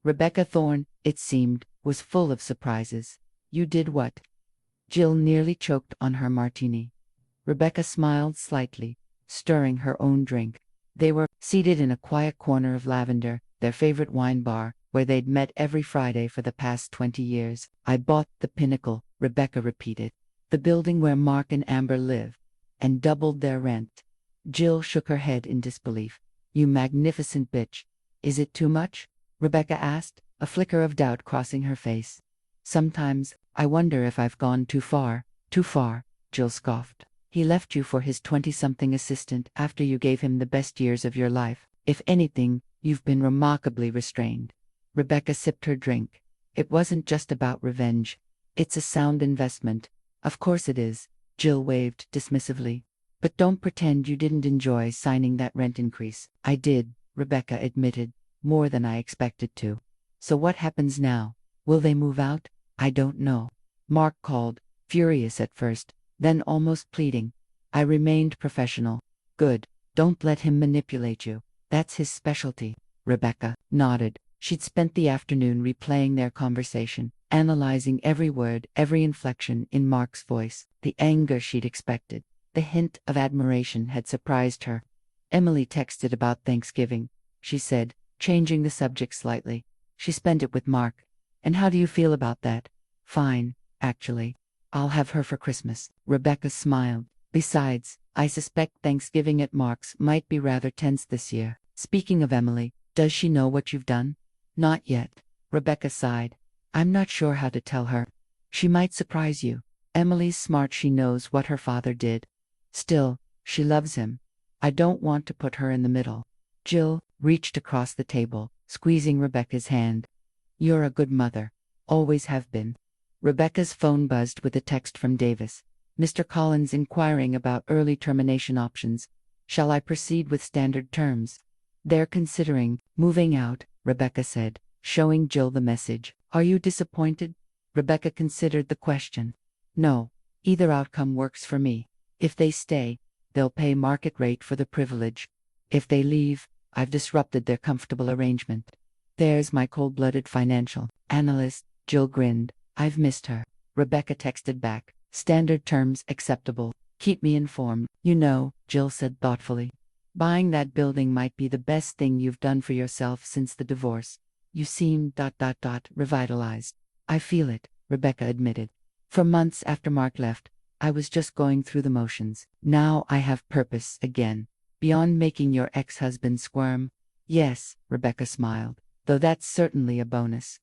Rebecca Thorne, it seemed, was full of surprises. You did what? Jill nearly choked on her martini. Rebecca smiled slightly, stirring her own drink. They were seated in a quiet corner of Lavender, their favorite wine bar, where they'd met every Friday for the past 20 years. I bought the Pinnacle, Rebecca repeated. The building where Mark and Amber live. And doubled their rent. Jill shook her head in disbelief. You magnificent bitch. Is it too much? Rebecca asked, a flicker of doubt crossing her face. Sometimes, I wonder if I've gone too far. Too far, Jill scoffed. He left you for his 20-something assistant after you gave him the best years of your life. If anything, you've been remarkably restrained. Rebecca sipped her drink. It wasn't just about revenge. It's a sound investment. Of course it is, Jill waved dismissively. But don't pretend you didn't enjoy signing that rent increase. I did, Rebecca admitted, more than I expected to. So what happens now? Will they move out? I don't know. Mark called, furious at first, then almost pleading. I remained professional. Good. Don't let him manipulate you. That's his specialty. Rebecca nodded. She'd spent the afternoon replaying their conversation, analyzing every word, every inflection in Mark's voice. The anger she'd expected, the hint of admiration had surprised her. Emily texted about Thanksgiving, she said, changing the subject slightly. She spent it with Mark. And how do you feel about that? Fine, actually. I'll have her for Christmas. Rebecca smiled. Besides, I suspect Thanksgiving at Mark's might be rather tense this year. Speaking of Emily, does she know what you've done? Not yet. Rebecca sighed. I'm not sure how to tell her. She might surprise you. Emily's smart. She knows what her father did. Still, she loves him. I don't want to put her in the middle. Jill reached across the table, squeezing Rebecca's hand. You're a good mother. Always have been. Rebecca's phone buzzed with a text from Davis. Mr. Collins inquiring about early termination options. Shall I proceed with standard terms? They're considering moving out, Rebecca said, showing Jill the message. Are you disappointed? Rebecca considered the question. No. Either outcome works for me. If they stay, they'll pay market rate for the privilege. If they leave, I've disrupted their comfortable arrangement. There's my cold-blooded financial analyst. Jill grinned. I've missed her. Rebecca texted back. Standard terms acceptable. Keep me informed. You know, Jill said thoughtfully. Buying that building might be the best thing you've done for yourself since the divorce. You seem ... revitalized. I feel it, Rebecca admitted. For months after Mark left, I was just going through the motions. Now I have purpose again. Beyond making your ex-husband squirm. Yes, Rebecca smiled. Though that's certainly a bonus.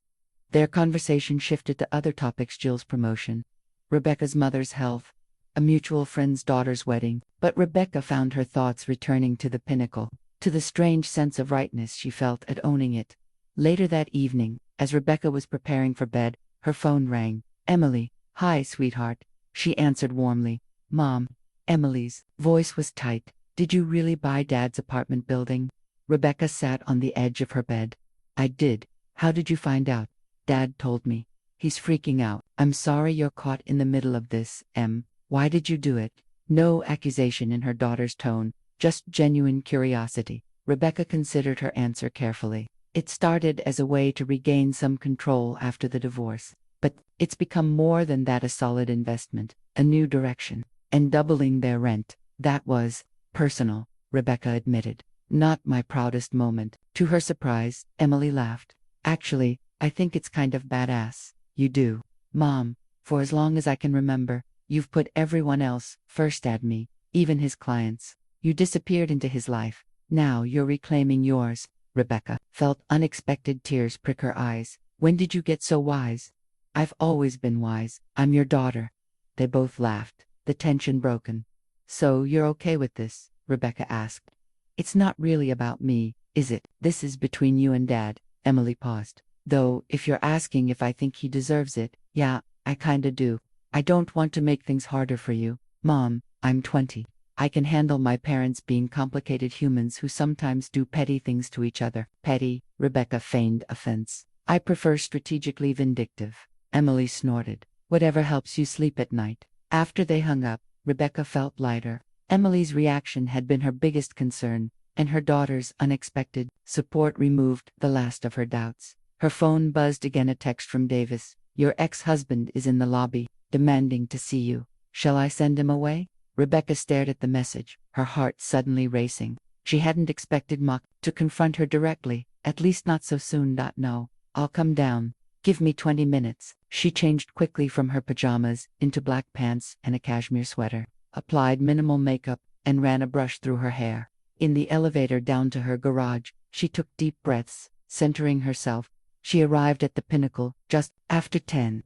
Their conversation shifted to other topics: Jill's promotion, Rebecca's mother's health, a mutual friend's daughter's wedding, but Rebecca found her thoughts returning to the pinnacle, to the strange sense of rightness she felt at owning it. Later that evening, as Rebecca was preparing for bed, her phone rang. Emily. Hi, sweetheart. She answered warmly. Mom. Emily's voice was tight. Did you really buy Dad's apartment building? Rebecca sat on the edge of her bed. I did. How did you find out? Dad told me. He's freaking out. I'm sorry you're caught in the middle of this, Em. Why did you do it? No accusation in her daughter's tone, just genuine curiosity. Rebecca considered her answer carefully. It started as a way to regain some control after the divorce. But it's become more than that: a solid investment, a new direction, and doubling their rent. That was personal, Rebecca admitted. Not my proudest moment. To her surprise, Emily laughed. Actually, I think it's kind of badass. You do. Mom, for as long as I can remember, you've put everyone else first at me, even his clients. You disappeared into his life. Now you're reclaiming yours. Rebecca felt unexpected tears prick her eyes. When did you get so wise? I've always been wise. I'm your daughter. They both laughed, the tension broken. So you're okay with this? Rebecca asked. It's not really about me, is it? This is between you and Dad. Emily paused. Though, if you're asking if I think he deserves it, yeah, I kinda do. I don't want to make things harder for you. Mom, I'm 20. I can handle my parents being complicated humans who sometimes do petty things to each other. Petty? Rebecca feigned offense. I prefer strategically vindictive. Emily snorted. Whatever helps you sleep at night. After they hung up, Rebecca felt lighter. Emily's reaction had been her biggest concern, and her daughter's unexpected support removed the last of her doubts. Her phone buzzed again, a text from Davis. Your ex-husband is in the lobby, demanding to see you. Shall I send him away? Rebecca stared at the message, her heart suddenly racing. She hadn't expected Mark to confront her directly, at least not so soon. No, I'll come down. Give me 20 minutes. She changed quickly from her pajamas into black pants and a cashmere sweater, applied minimal makeup, and ran a brush through her hair. In the elevator down to her garage, she took deep breaths, centering herself. She arrived at the pinnacle just after 10.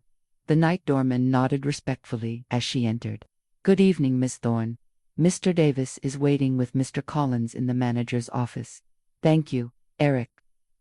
The night doorman nodded respectfully as she entered. Good evening, Miss Thorne. Mr. Davis is waiting with Mr. Collins in the manager's office. Thank you, Eric.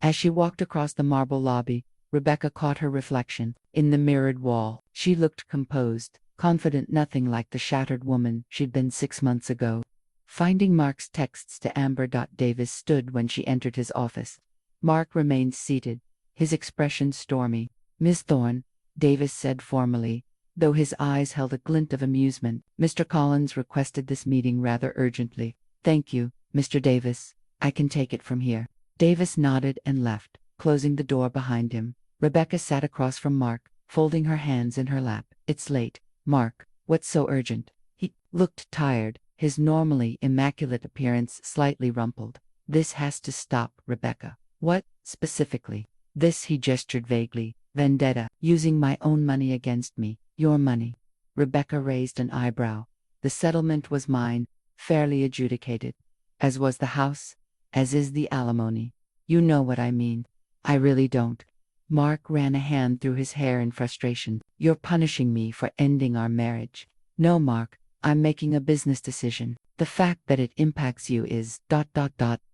As she walked across the marble lobby, Rebecca caught her reflection in the mirrored wall. She looked composed, confident, nothing like the shattered woman she'd been 6 months ago. Finding Mark's texts to Amber. Davis stood when she entered his office. Mark remained seated, his expression stormy. Miss Thorne, Davis said formally, though his eyes held a glint of amusement. Mr. Collins requested this meeting rather urgently. Thank you, Mr. Davis. I can take it from here. Davis nodded and left, closing the door behind him. Rebecca sat across from Mark, folding her hands in her lap. It's late. Mark, what's so urgent? He looked tired, his normally immaculate appearance slightly rumpled. This has to stop, Rebecca. What, specifically? This, he gestured vaguely. Vendetta. Using my own money against me. Your money. Rebecca raised an eyebrow. The settlement was mine, fairly adjudicated. As was the house, as is the alimony. You know what I mean. I really don't. Mark ran a hand through his hair in frustration. You're punishing me for ending our marriage. No, Mark, I'm making a business decision. The fact that it impacts you is ...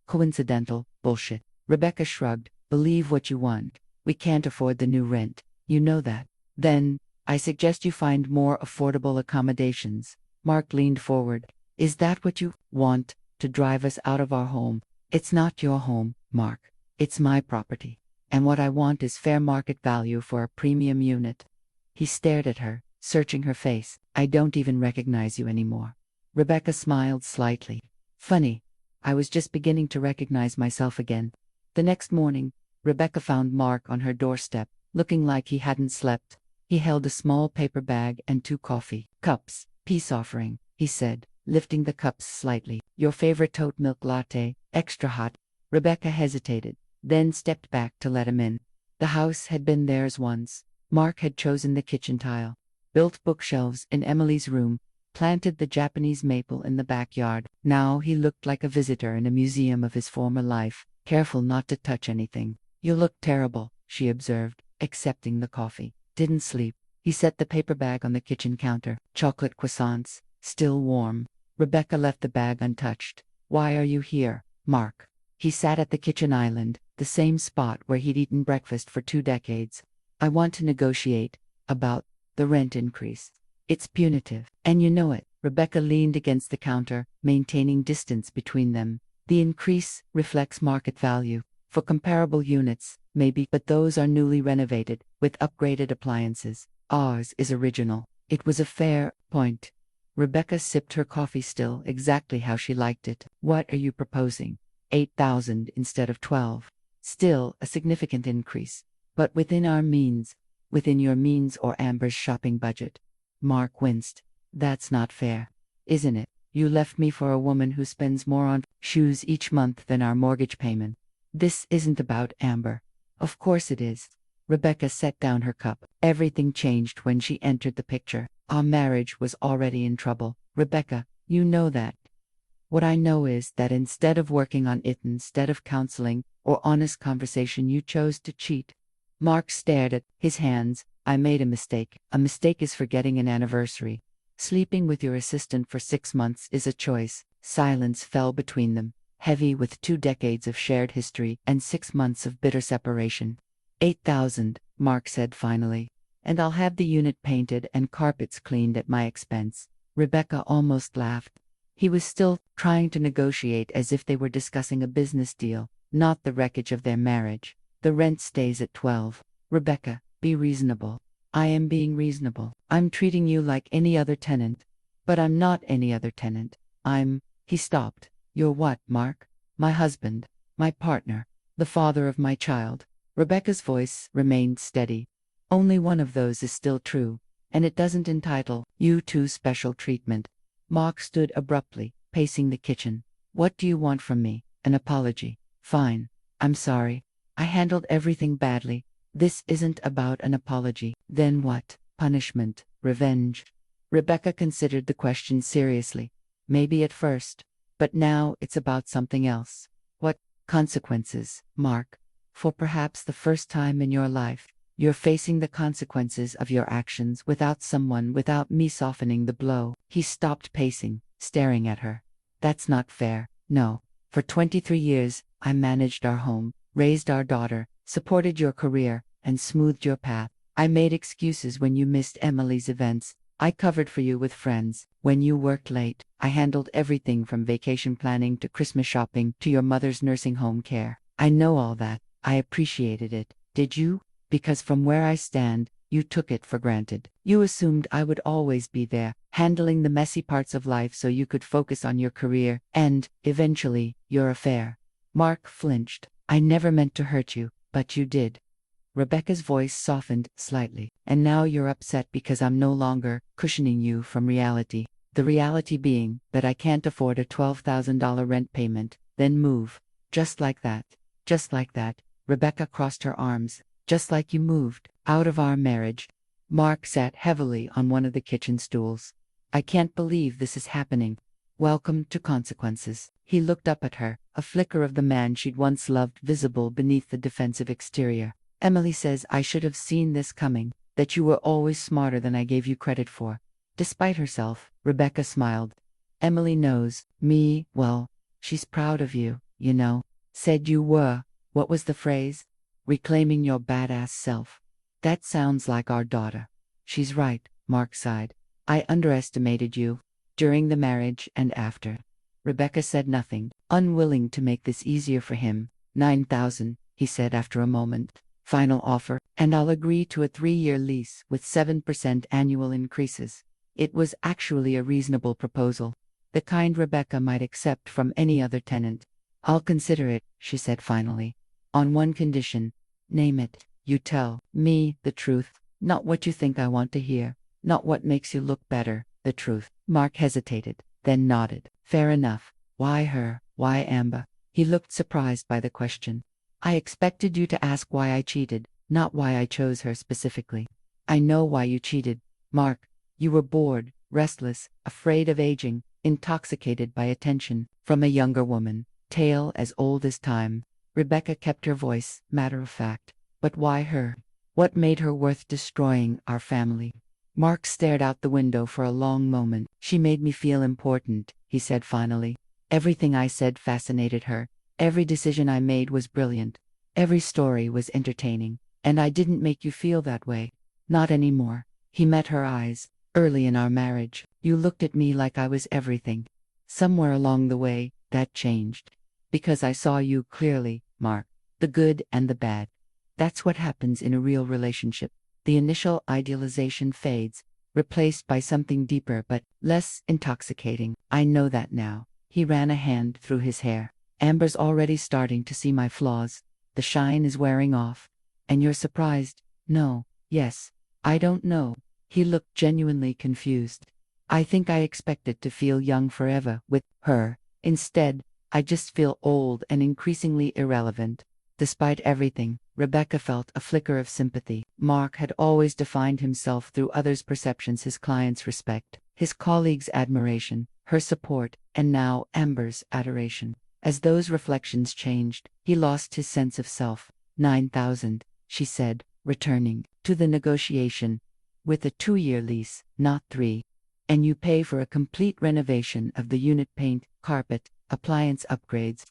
coincidental, bullshit. Rebecca shrugged. Believe what you want. We can't afford the new rent. You know that. Then, I suggest you find more affordable accommodations. Mark leaned forward. Is that what you want? To drive us out of our home? It's not your home, Mark. It's my property. And what I want is fair market value for a premium unit. He stared at her, searching her face. I don't even recognize you anymore. Rebecca smiled slightly. Funny. I was just beginning to recognize myself again. The next morning, Rebecca found Mark on her doorstep, looking like he hadn't slept. He held a small paper bag and 2 coffee cups. Peace offering, he said, lifting the cups slightly. Your favorite oat milk latte, extra hot. Rebecca hesitated, then stepped back to let him in. The house had been theirs once. Mark had chosen the kitchen tile, built bookshelves in Emily's room, planted the Japanese maple in the backyard. Now he looked like a visitor in a museum of his former life, careful not to touch anything. You look terrible, she observed, accepting the coffee. Didn't sleep. He set the paper bag on the kitchen counter. Chocolate croissants, still warm. Rebecca left the bag untouched. Why are you here, Mark? He sat at the kitchen island, the same spot where he'd eaten breakfast for 2 decades. I want to negotiate about the rent increase. It's punitive, and you know it. Rebecca leaned against the counter, maintaining distance between them. The increase reflects market value. For comparable units, maybe, but those are newly renovated, with upgraded appliances. Ours is original. It was a fair point. Rebecca sipped her coffee, still exactly how she liked it. What are you proposing? 8,000 instead of 12. Still a significant increase. But within our means. Within your means or Amber's shopping budget. Mark winced. That's not fair. Isn't it? You left me for a woman who spends more on shoes each month than our mortgage payment. This isn't about Amber. Of course it is. Rebecca set down her cup. Everything changed when she entered the picture. Our marriage was already in trouble. Rebecca, you know that. What I know is that instead of working on it, instead of counseling or honest conversation, you chose to cheat. Mark stared at his hands. I made a mistake. A mistake is forgetting an anniversary. Sleeping with your assistant for 6 months is a choice. Silence fell between them, heavy with 2 decades of shared history and 6 months of bitter separation. 8,000, Mark said finally. And I'll have the unit painted and carpets cleaned at my expense. Rebecca almost laughed. He was still trying to negotiate, as if they were discussing a business deal, not the wreckage of their marriage. The rent stays at 12. Rebecca, be reasonable. I am being reasonable. I'm treating you like any other tenant. But I'm not any other tenant. He stopped. You're what, Mark? My husband. My partner. The father of my child. Rebecca's voice remained steady. Only one of those is still true, and it doesn't entitle you to special treatment. Mark stood abruptly, pacing the kitchen. What do you want from me? An apology. Fine. I'm sorry. I handled everything badly. This isn't about an apology. Then what? Punishment? Revenge? Rebecca considered the question seriously. Maybe at first. But now it's about something else. What consequences, Mark? For perhaps the first time in your life, you're facing the consequences of your actions without me softening the blow. He stopped pacing, staring at her. That's not fair. No. For 23 years, I managed our home, raised our daughter, supported your career, and smoothed your path. I made excuses when you missed Emily's events. I covered for you with friends. When you worked late, I handled everything from vacation planning to Christmas shopping to your mother's nursing home care. I know all that. I appreciated it. Did you? Because from where I stand, you took it for granted. You assumed I would always be there, handling the messy parts of life so you could focus on your career and, eventually, your affair. Mark flinched. I never meant to hurt you, but you did. Rebecca's voice softened slightly. And now you're upset because I'm no longer cushioning you from reality. The reality being that I can't afford a $12,000 rent payment, then move. Just like that. Just like that. Rebecca crossed her arms. Just like you moved out of our marriage. Mark sat heavily on one of the kitchen stools. I can't believe this is happening. Welcome to consequences. He looked up at her, a flicker of the man she'd once loved visible beneath the defensive exterior. Emily says I should have seen this coming, that you were always smarter than I gave you credit for. Despite herself, Rebecca smiled. Emily knows me well. She's proud of you, you know. Said you were, what was the phrase? Reclaiming your badass self. That sounds like our daughter. She's right, Mark sighed. I underestimated you, during the marriage and after. Rebecca said nothing, unwilling to make this easier for him. 9,000, he said after a moment. Final offer, and I'll agree to a 3-year lease with 7% annual increases. It was actually a reasonable proposal, the kind Rebecca might accept from any other tenant. I'll consider it, she said finally. On one condition. Name it. You tell me the truth, not what you think I want to hear, not what makes you look better, the truth. Mark hesitated, then nodded. Fair enough. Why her? Why Amber? He looked surprised by the question. I expected you to ask why I cheated, not why I chose her specifically. I know why you cheated, Mark. You were bored, restless, afraid of aging, intoxicated by attention from a younger woman, tale as old as time. Rebecca kept her voice matter of fact. But why her? What made her worth destroying our family? Mark stared out the window for a long moment. She made me feel important, he said finally. Everything I said fascinated her. Every decision I made was brilliant. Every story was entertaining. And I didn't make you feel that way. Not anymore. He met her eyes. Early in our marriage, you looked at me like I was everything. Somewhere along the way, that changed. Because I saw you clearly, Mark. The good and the bad. That's what happens in a real relationship. The initial idealization fades, replaced by something deeper but less intoxicating. I know that now. He ran a hand through his hair. Amber's already starting to see my flaws. The shine is wearing off. And you're surprised? No. Yes. I don't know. He looked genuinely confused. I think I expected to feel young forever with her. Instead, I just feel old and increasingly irrelevant. Despite everything, Rebecca felt a flicker of sympathy. Mark had always defined himself through others' perceptions, his clients' respect, his colleagues' admiration, her support, and now Amber's adoration. As those reflections changed, he lost his sense of self. 9,000, she said, returning to the negotiation. With a 2-year lease, not 3. And you pay for a complete renovation of the unit, paint, carpet, appliance upgrades.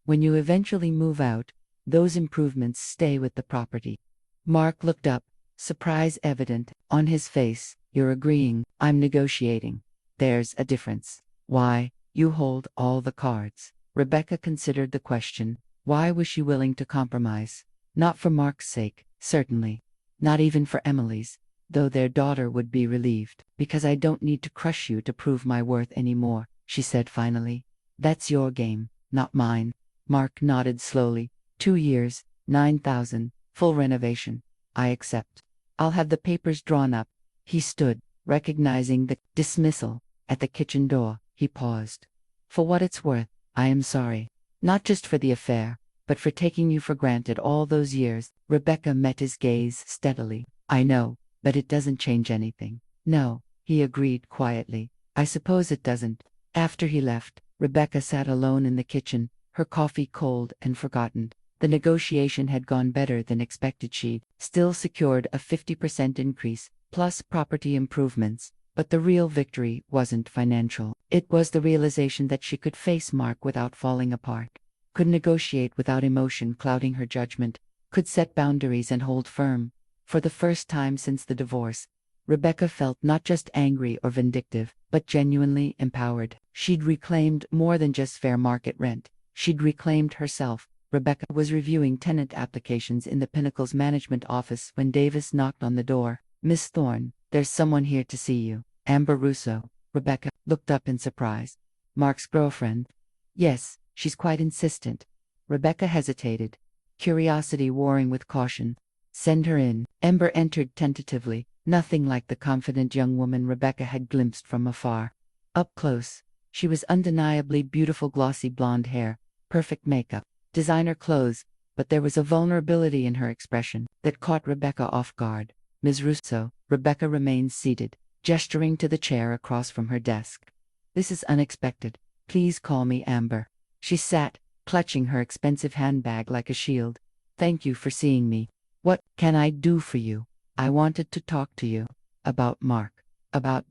When you eventually move out, those improvements stay with the property. Mark looked up, surprise evident on his face. You're agreeing, I'm negotiating. There's a difference. Why? You hold all the cards. Rebecca considered the question. Why was she willing to compromise? Not for Mark's sake, certainly. Not even for Emily's, though their daughter would be relieved. Because I don't need to crush you to prove my worth anymore, she said finally. That's your game, not mine. Mark nodded slowly. 2 years, 9,000, full renovation. I accept. I'll have the papers drawn up. He stood, recognizing the dismissal. At the kitchen door, he paused. For what it's worth, I am sorry. Not just for the affair, but for taking you for granted all those years. Rebecca met his gaze steadily. I know, but it doesn't change anything. No, he agreed quietly. I suppose it doesn't. After he left, Rebecca sat alone in the kitchen, her coffee cold and forgotten. The negotiation had gone better than expected. She'd still secured a 50% increase, plus property improvements. But the real victory wasn't financial. It was the realization that she could face Mark without falling apart, could negotiate without emotion clouding her judgment, could set boundaries and hold firm. For the first time since the divorce, Rebecca felt not just angry or vindictive, but genuinely empowered. She'd reclaimed more than just fair market rent. She'd reclaimed herself. Rebecca was reviewing tenant applications in the Pinnacle's management office when Davis knocked on the door. Miss Thorne, there's someone here to see you. Amber Russo. Rebecca looked up in surprise. Mark's girlfriend? Yes, she's quite insistent. Rebecca hesitated, curiosity warring with caution. Send her in. Amber entered tentatively, nothing like the confident young woman Rebecca had glimpsed from afar. Up close, she was undeniably beautiful, glossy blonde hair, perfect makeup, designer clothes, but there was a vulnerability in her expression that caught Rebecca off guard. Ms. Russo. Rebecca remained seated, gesturing to the chair across from her desk. This is unexpected. Please call me Amber. She sat, clutching her expensive handbag like a shield. Thank you for seeing me. What can I do for you? I wanted to talk to you. About Mark. About ...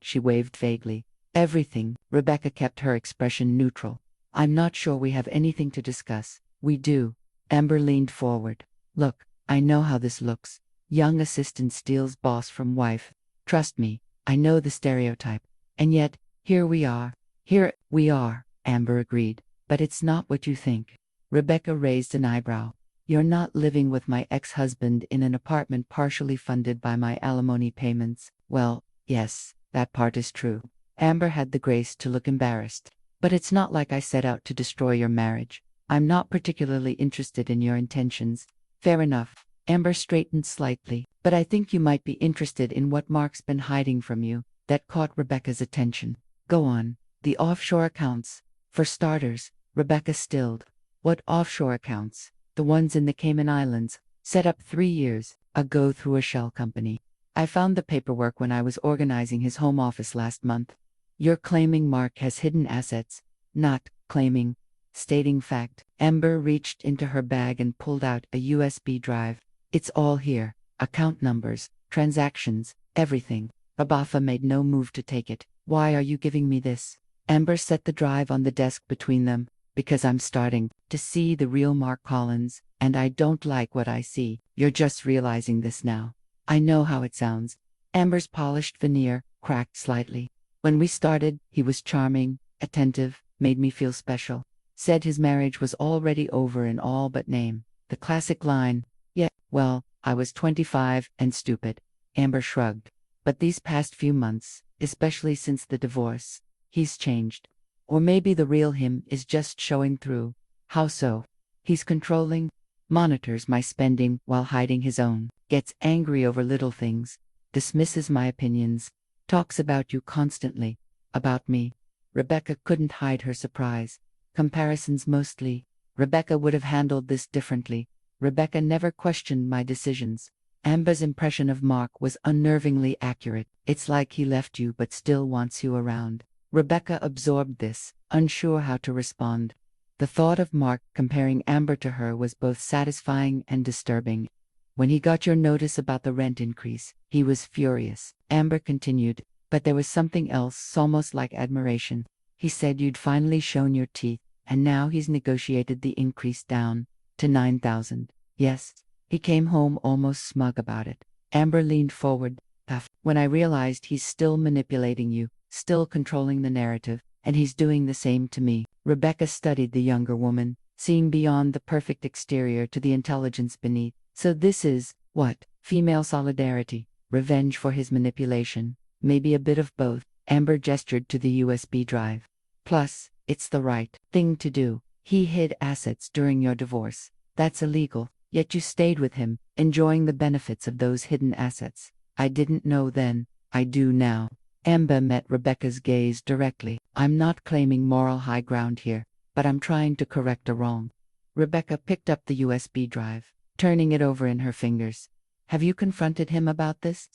She waved vaguely. Everything. Rebecca kept her expression neutral. I'm not sure we have anything to discuss. We do. Amber leaned forward. Look, I know how this looks. Young assistant steals boss from wife. Trust me, I know the stereotype. And yet, here we are. Here we are, Amber agreed. But it's not what you think. Rebecca raised an eyebrow. You're not living with my ex-husband in an apartment partially funded by my alimony payments. Well, yes, that part is true. Amber had the grace to look embarrassed. But it's not like I set out to destroy your marriage. I'm not particularly interested in your intentions. Fair enough. Amber straightened slightly. But I think you might be interested in what Mark's been hiding from you. That caught Rebecca's attention. Go on. The offshore accounts. For starters, Rebecca stilled. What offshore accounts? The ones in the Cayman Islands, set up 3 years ago through a shell company. I found the paperwork when I was organizing his home office last month. You're claiming Mark has hidden assets. Not claiming. Stating fact. Amber reached into her bag and pulled out a USB drive. It's all here. Account numbers, transactions, everything. Babafa made no move to take it. Why are you giving me this? Amber set the drive on the desk between them. Because I'm starting to see the real Mark Collins, and I don't like what I see. You're just realizing this now. I know how it sounds. Amber's polished veneer cracked slightly. When we started, he was charming, attentive, made me feel special. Said his marriage was already over in all but name. The classic line, yeah, well, I was 25 and stupid. Amber shrugged. But these past few months, especially since the divorce, he's changed. Or maybe the real him is just showing through. How so? He's controlling, monitors my spending while hiding his own, gets angry over little things, dismisses my opinions, talks about you constantly, about me. Rebecca couldn't hide her surprise. Comparisons mostly. Rebecca would have handled this differently. Rebecca never questioned my decisions. Amber's impression of Mark was unnervingly accurate. It's like he left you but still wants you around. Rebecca absorbed this, unsure how to respond. The thought of Mark comparing Amber to her was both satisfying and disturbing. When he got your notice about the rent increase, he was furious. Amber continued, but there was something else, almost like admiration. He said you'd finally shown your teeth, and now he's negotiated the increase down to 9,000. Yes. He came home almost smug about it. Amber leaned forward, puffed. When I realized he's still manipulating you, still controlling the narrative, and he's doing the same to me. Rebecca studied the younger woman, seeing beyond the perfect exterior to the intelligence beneath. So this is, what? Female solidarity, revenge for his manipulation, maybe a bit of both. Amber gestured to the USB drive. Plus, it's the right thing to do. He hid assets during your divorce. That's illegal. Yet you stayed with him, enjoying the benefits of those hidden assets. I didn't know then. I do now. Amber met Rebecca's gaze directly. I'm not claiming moral high ground here, but I'm trying to correct a wrong. Rebecca picked up the USB drive, turning it over in her fingers. Have you confronted him about this?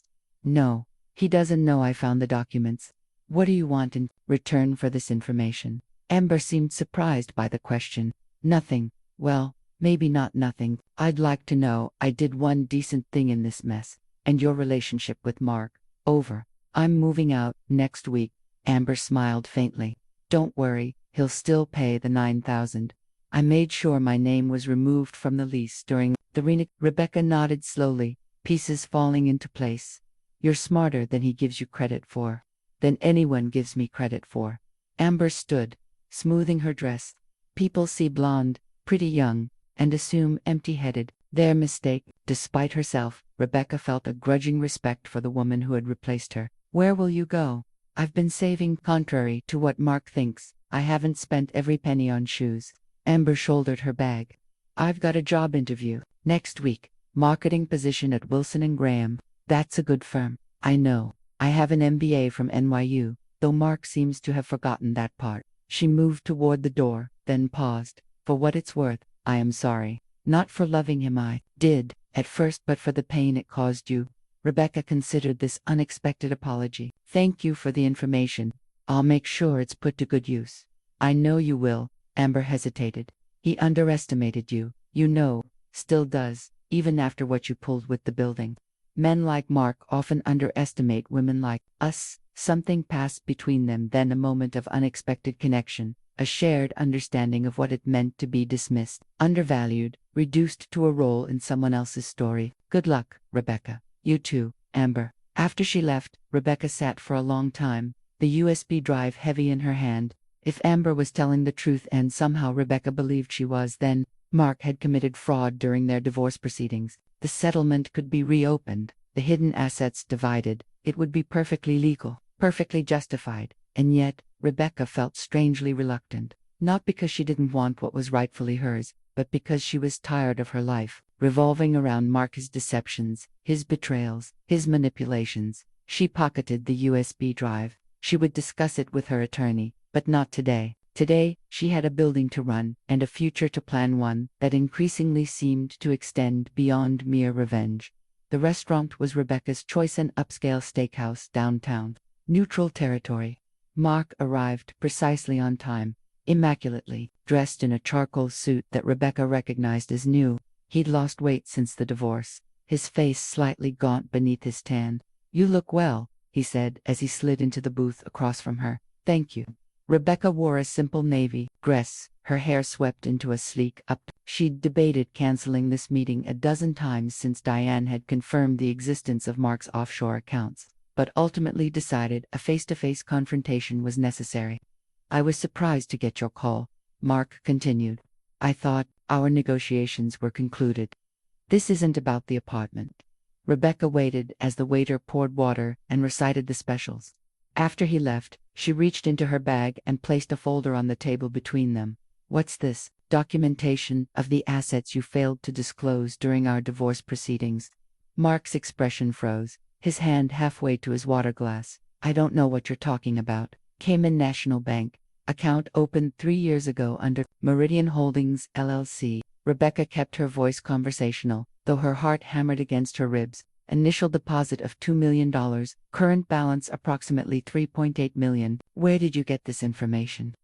No. He doesn't know I found the documents. What do you want in return for this information? Amber seemed surprised by the question. Nothing. Well, maybe not nothing. I'd like to know I did one decent thing in this mess. And your relationship with Mark. Over. I'm moving out next week. Amber smiled faintly. Don't worry, he'll still pay the 9,000. I made sure my name was removed from the lease during the Rebecca nodded slowly, pieces falling into place. You're smarter than he gives you credit for. Than anyone gives me credit for. Amber stood, smoothing her dress. People see blonde, pretty young, and assume empty-headed. Their mistake. Despite herself, Rebecca felt a grudging respect for the woman who had replaced her. Where will you go? I've been saving. Contrary to what Mark thinks, I haven't spent every penny on shoes. Amber shouldered her bag. I've got a job interview next week. Marketing position at Wilson & Graham. That's a good firm. I know. I have an MBA from NYU, though Mark seems to have forgotten that part. She moved toward the door, then paused. For what it's worth, I am sorry. Not for loving him. I did, at first, but for the pain it caused you. Rebecca considered this unexpected apology. Thank you for the information. I'll make sure it's put to good use. I know you will. Amber hesitated. He underestimated you, you know, still does, even after what you pulled with the building. Men like Mark often underestimate women like us. Something passed between them, then a moment of unexpected connection, a shared understanding of what it meant to be dismissed, undervalued, reduced to a role in someone else's story. Good luck, Rebecca. You too, Amber. After she left, Rebecca sat for a long time, the USB drive heavy in her hand. If Amber was telling the truth, and somehow Rebecca believed she was, then Mark had committed fraud during their divorce proceedings. The settlement could be reopened, the hidden assets divided. It would be perfectly legal, perfectly justified. And yet, Rebecca felt strangely reluctant. Not because she didn't want what was rightfully hers, but because she was tired of her life, revolving around Mark's deceptions, his betrayals, his manipulations. She pocketed the USB drive. She would discuss it with her attorney, but not today. Today, she had a building to run, and a future to plan, one that increasingly seemed to extend beyond mere revenge. The restaurant was Rebecca's choice, an upscale steakhouse downtown. Neutral territory. Mark arrived precisely on time, immaculately dressed in a charcoal suit that Rebecca recognized as new. He'd lost weight since the divorce, his face slightly gaunt beneath his tan. "You look well," he said as he slid into the booth across from her. "Thank you." Rebecca wore a simple navy dress, her hair swept into a sleek up. She'd debated canceling this meeting a dozen times since Diane had confirmed the existence of Mark's offshore accounts, but ultimately decided a face-to-face confrontation was necessary. "I was surprised to get your call," Mark continued. "I thought our negotiations were concluded. This isn't about the apartment." Rebecca waited as the waiter poured water and recited the specials. After he left, she reached into her bag and placed a folder on the table between them. "What's this?" "Documentation of the assets you failed to disclose during our divorce proceedings." Mark's expression froze, his hand halfway to his water glass. "I don't know what you're talking about." "Cayman National Bank. Account opened 3 years ago under Meridian Holdings, LLC. Rebecca kept her voice conversational, though her heart hammered against her ribs. "Initial deposit of $2 million, current balance approximately $3.8 million. Where did you get this information?"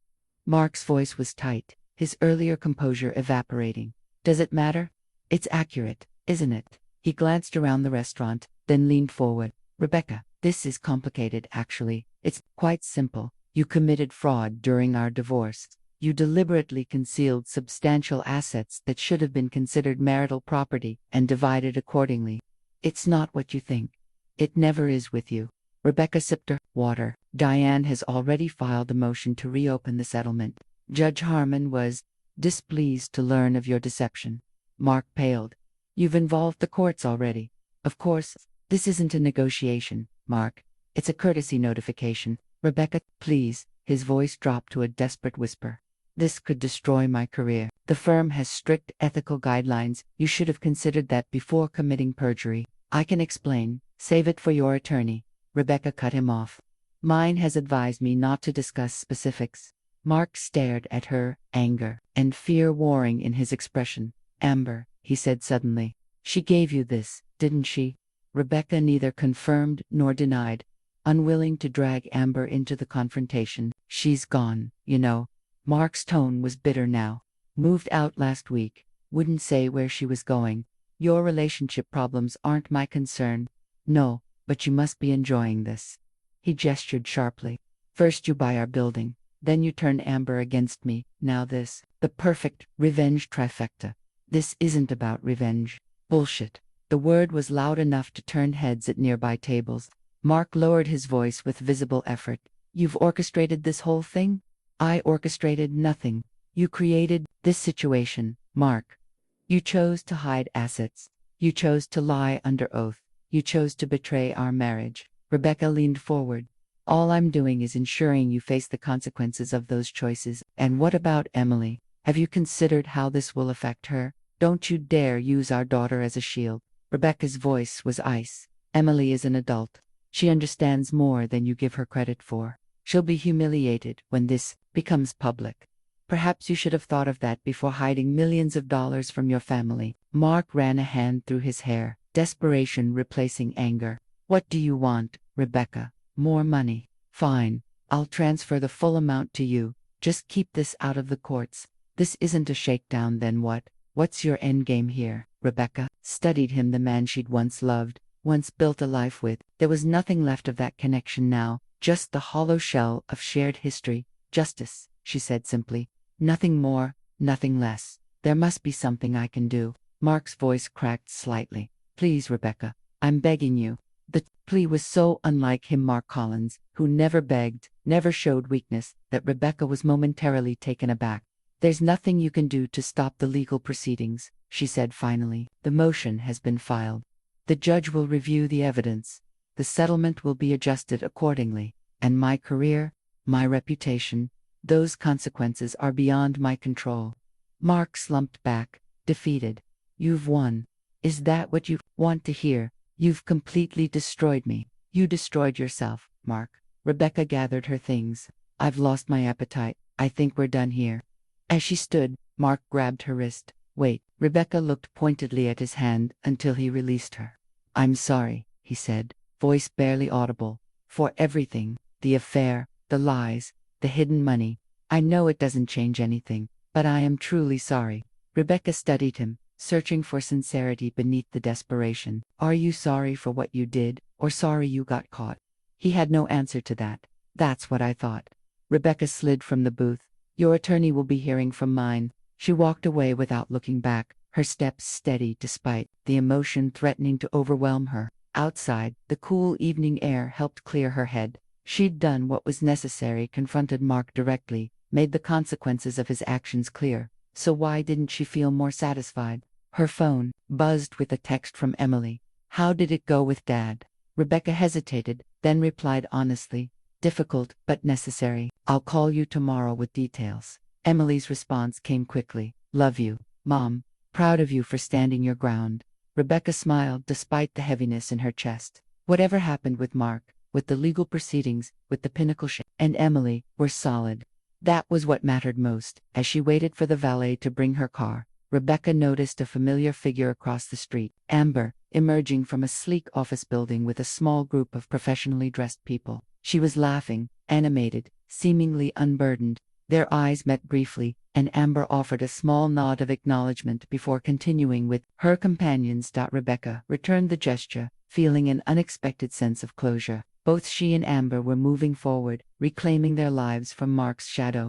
Mark's voice was tight, his earlier composure evaporating. "Does it matter? It's accurate, isn't it?" He glanced around the restaurant, then leaned forward. "Rebecca, this is complicated actually. It's quite simple. You committed fraud during our divorce. You deliberately concealed substantial assets that should have been considered marital property and divided accordingly. It's not what you think. It never is with you." Rebecca sipped her water. "Diane has already filed a motion to reopen the settlement. Judge Harmon was displeased to learn of your deception." Mark paled. "You've involved the courts already." "Of course, this isn't a negotiation, Mark. It's a courtesy notification." "Rebecca, please." His voice dropped to a desperate whisper. "This could destroy my career. The firm has strict ethical guidelines. You should have considered that before committing perjury." "I can explain. Save it for your attorney." Rebecca cut him off. "Mine has advised me not to discuss specifics." Mark stared at her, anger and fear warring in his expression. "Amber," he said suddenly. "She gave you this, didn't she?" Rebecca neither confirmed nor denied, unwilling to drag Amber into the confrontation. "She's gone, you know." Mark's tone was bitter now. "Moved out last week. Wouldn't say where she was going. Your relationship problems aren't my concern." "No, but you must be enjoying this." He gestured sharply. "First you buy our building, then you turn Amber against me, now this. The perfect revenge trifecta." "This isn't about revenge." "Bullshit." The word was loud enough to turn heads at nearby tables. Mark lowered his voice with visible effort. "You've orchestrated this whole thing?" "I orchestrated nothing. You created this situation, Mark. You chose to hide assets. You chose to lie under oath. You chose to betray our marriage." Rebecca leaned forward. "All I'm doing is ensuring you face the consequences of those choices." "And what about Emily? Have you considered how this will affect her? Don't you dare use our daughter as a shield." Rebecca's voice was ice. "Emily is an adult. She understands more than you give her credit for. She'll be humiliated when this becomes public. Perhaps you should have thought of that before hiding millions of dollars from your family." Mark ran a hand through his hair, desperation replacing anger. "What do you want, Rebecca? More money? Fine. I'll transfer the full amount to you. Just keep this out of the courts. This isn't a shakedown, then what? What's your endgame here?" Rebecca studied him, the man she'd once loved, once built a life with. There was nothing left of that connection now, just the hollow shell of shared history. "Justice," she said simply. "Nothing more, nothing less. There must be something I can do." Mark's voice cracked slightly. "Please, Rebecca, I'm begging you." The plea was so unlike him, Mark Collins, who never begged, never showed weakness, that Rebecca was momentarily taken aback. "There's nothing you can do to stop the legal proceedings," she said finally. "The motion has been filed. The judge will review the evidence. The settlement will be adjusted accordingly. And my career, my reputation, those consequences are beyond my control." Mark slumped back, defeated. "You've won. Is that what you want to hear? You've completely destroyed me." "You destroyed yourself, Mark." Rebecca gathered her things. "I've lost my appetite. I think we're done here." As she stood, Mark grabbed her wrist. "Wait." Rebecca looked pointedly at his hand until he released her. I'm sorry, he said, voice barely audible, for everything, the affair, the lies, the hidden money. I know it doesn't change anything, but I am truly sorry. Rebecca studied him, searching for sincerity beneath the desperation. Are you sorry for what you did, or sorry you got caught? He had no answer to that. That's what I thought. Rebecca slid from the booth. Your attorney will be hearing from mine. She walked away without looking back, her steps steady despite the emotion threatening to overwhelm her. Outside, the cool evening air helped clear her head. She'd done what was necessary, confronted Mark directly, made the consequences of his actions clear. So why didn't she feel more satisfied? Her phone buzzed with a text from Emily. How did it go with Dad? Rebecca hesitated, then replied honestly. Difficult, but necessary. I'll call you tomorrow with details. Emily's response came quickly. Love you, Mom. Proud of you for standing your ground. Rebecca smiled despite the heaviness in her chest. Whatever happened with Mark, with the legal proceedings, with the Pinnacle and Emily, were solid. That was what mattered most. As she waited for the valet to bring her car, Rebecca noticed a familiar figure across the street. Amber, emerging from a sleek office building with a small group of professionally dressed people. She was laughing, animated, seemingly unburdened. Their eyes met briefly, and Amber offered a small nod of acknowledgement before continuing with her companions. Rebecca returned the gesture, feeling an unexpected sense of closure. Both she and Amber were moving forward, reclaiming their lives from Mark's shadow.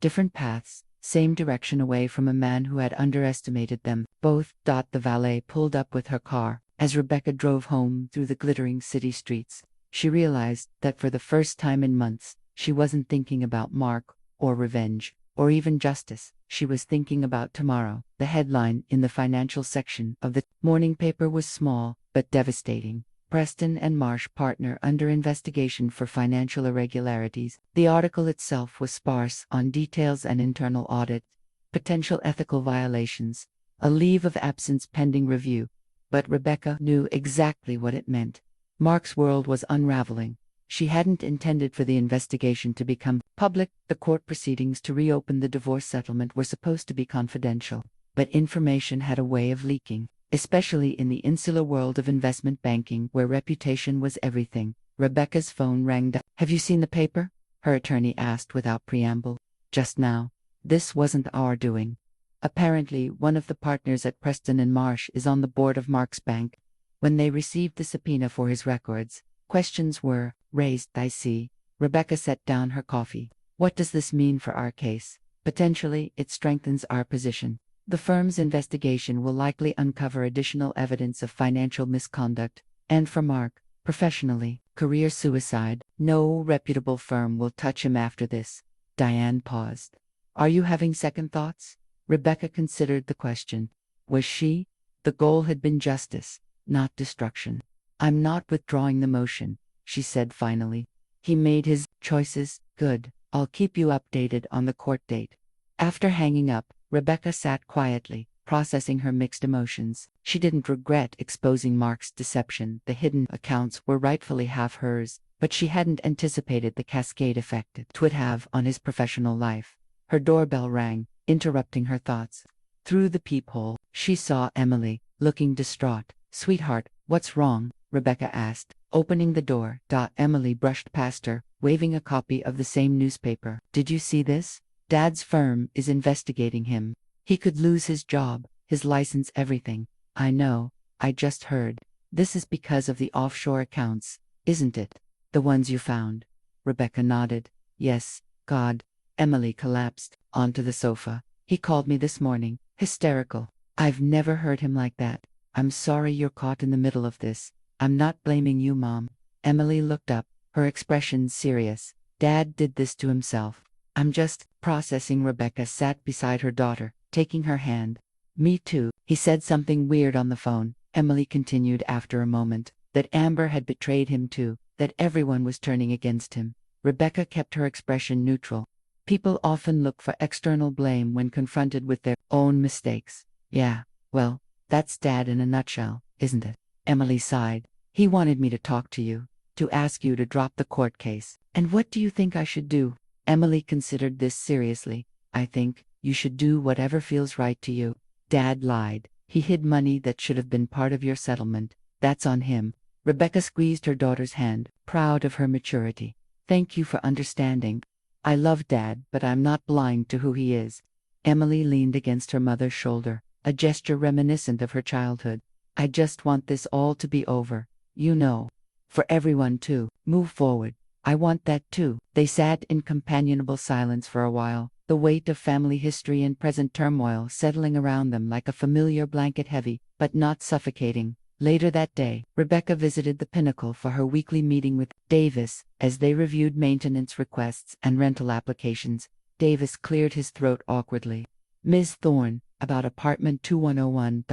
Different paths, same direction away from a man who had underestimated them. Both. The valet pulled up with her car. As Rebecca drove home through the glittering city streets, she realized that for the first time in months, she wasn't thinking about Mark, or revenge, or even justice. She was thinking about tomorrow. The headline in the financial section of the morning paper was small, but devastating. Preston and Marsh partner under investigation for financial irregularities. The article itself was sparse on details: an internal audit, potential ethical violations, a leave of absence pending review. But Rebecca knew exactly what it meant. Mark's world was unraveling. She hadn't intended for the investigation to become public. The court proceedings to reopen the divorce settlement were supposed to be confidential, but information had a way of leaking, especially in the insular world of investment banking where reputation was everything. Rebecca's phone rang. Have you seen the paper? Her attorney asked without preamble. Just now. This wasn't our doing. Apparently, one of the partners at Preston and Marsh is on the board of Mark's bank. When they received the subpoena for his records, questions were raised. I see. Rebecca set down her coffee. What does this mean for our case? Potentially, it strengthens our position. The firm's investigation will likely uncover additional evidence of financial misconduct, and for Mark, professionally, career suicide. No reputable firm will touch him after this. Diane paused. Are you having second thoughts? Rebecca considered the question. Was she? The goal had been justice, not destruction. I'm not withdrawing the motion, she said finally. He made his choices. Good. I'll keep you updated on the court date. After hanging up, Rebecca sat quietly, processing her mixed emotions. She didn't regret exposing Mark's deception. The hidden accounts were rightfully half hers, but she hadn't anticipated the cascade effect it would have on his professional life. Her doorbell rang, interrupting her thoughts. Through the peephole, she saw Emily, looking distraught. Sweetheart, what's wrong? Rebecca asked, opening the door. Emily brushed past her, waving a copy of the same newspaper. Did you see this? Dad's firm is investigating him. He could lose his job, his license, everything. I know, I just heard. This is because of the offshore accounts, isn't it? The ones you found. Rebecca nodded. Yes, God. Emily collapsed onto the sofa. He called me this morning, hysterical. I've never heard him like that. I'm sorry you're caught in the middle of this. I'm not blaming you, Mom. Emily looked up, her expression serious. Dad did this to himself. I'm just processing. Rebecca sat beside her daughter, taking her hand. Me too. He said something weird on the phone. Emily continued after a moment. That Amber had betrayed him too, that everyone was turning against him. Rebecca kept her expression neutral. People often look for external blame when confronted with their own mistakes. Yeah, well, that's Dad in a nutshell, isn't it? Emily sighed. He wanted me to talk to you, to ask you to drop the court case. And what do you think I should do? Emily considered this seriously. I think you should do whatever feels right to you. Dad lied. He hid money that should have been part of your settlement. That's on him. Rebecca squeezed her daughter's hand, proud of her maturity. Thank you for understanding. I love Dad, but I'm not blind to who he is. Emily leaned against her mother's shoulder, a gesture reminiscent of her childhood. I just want this all to be over. You know. For everyone to move forward. I want that too. They sat in companionable silence for a while, the weight of family history and present turmoil settling around them like a familiar blanket, heavy, but not suffocating. Later that day, Rebecca visited the Pinnacle for her weekly meeting with Davis. As they reviewed maintenance requests and rental applications, Davis cleared his throat awkwardly. Ms. Thorne, about apartment 2101...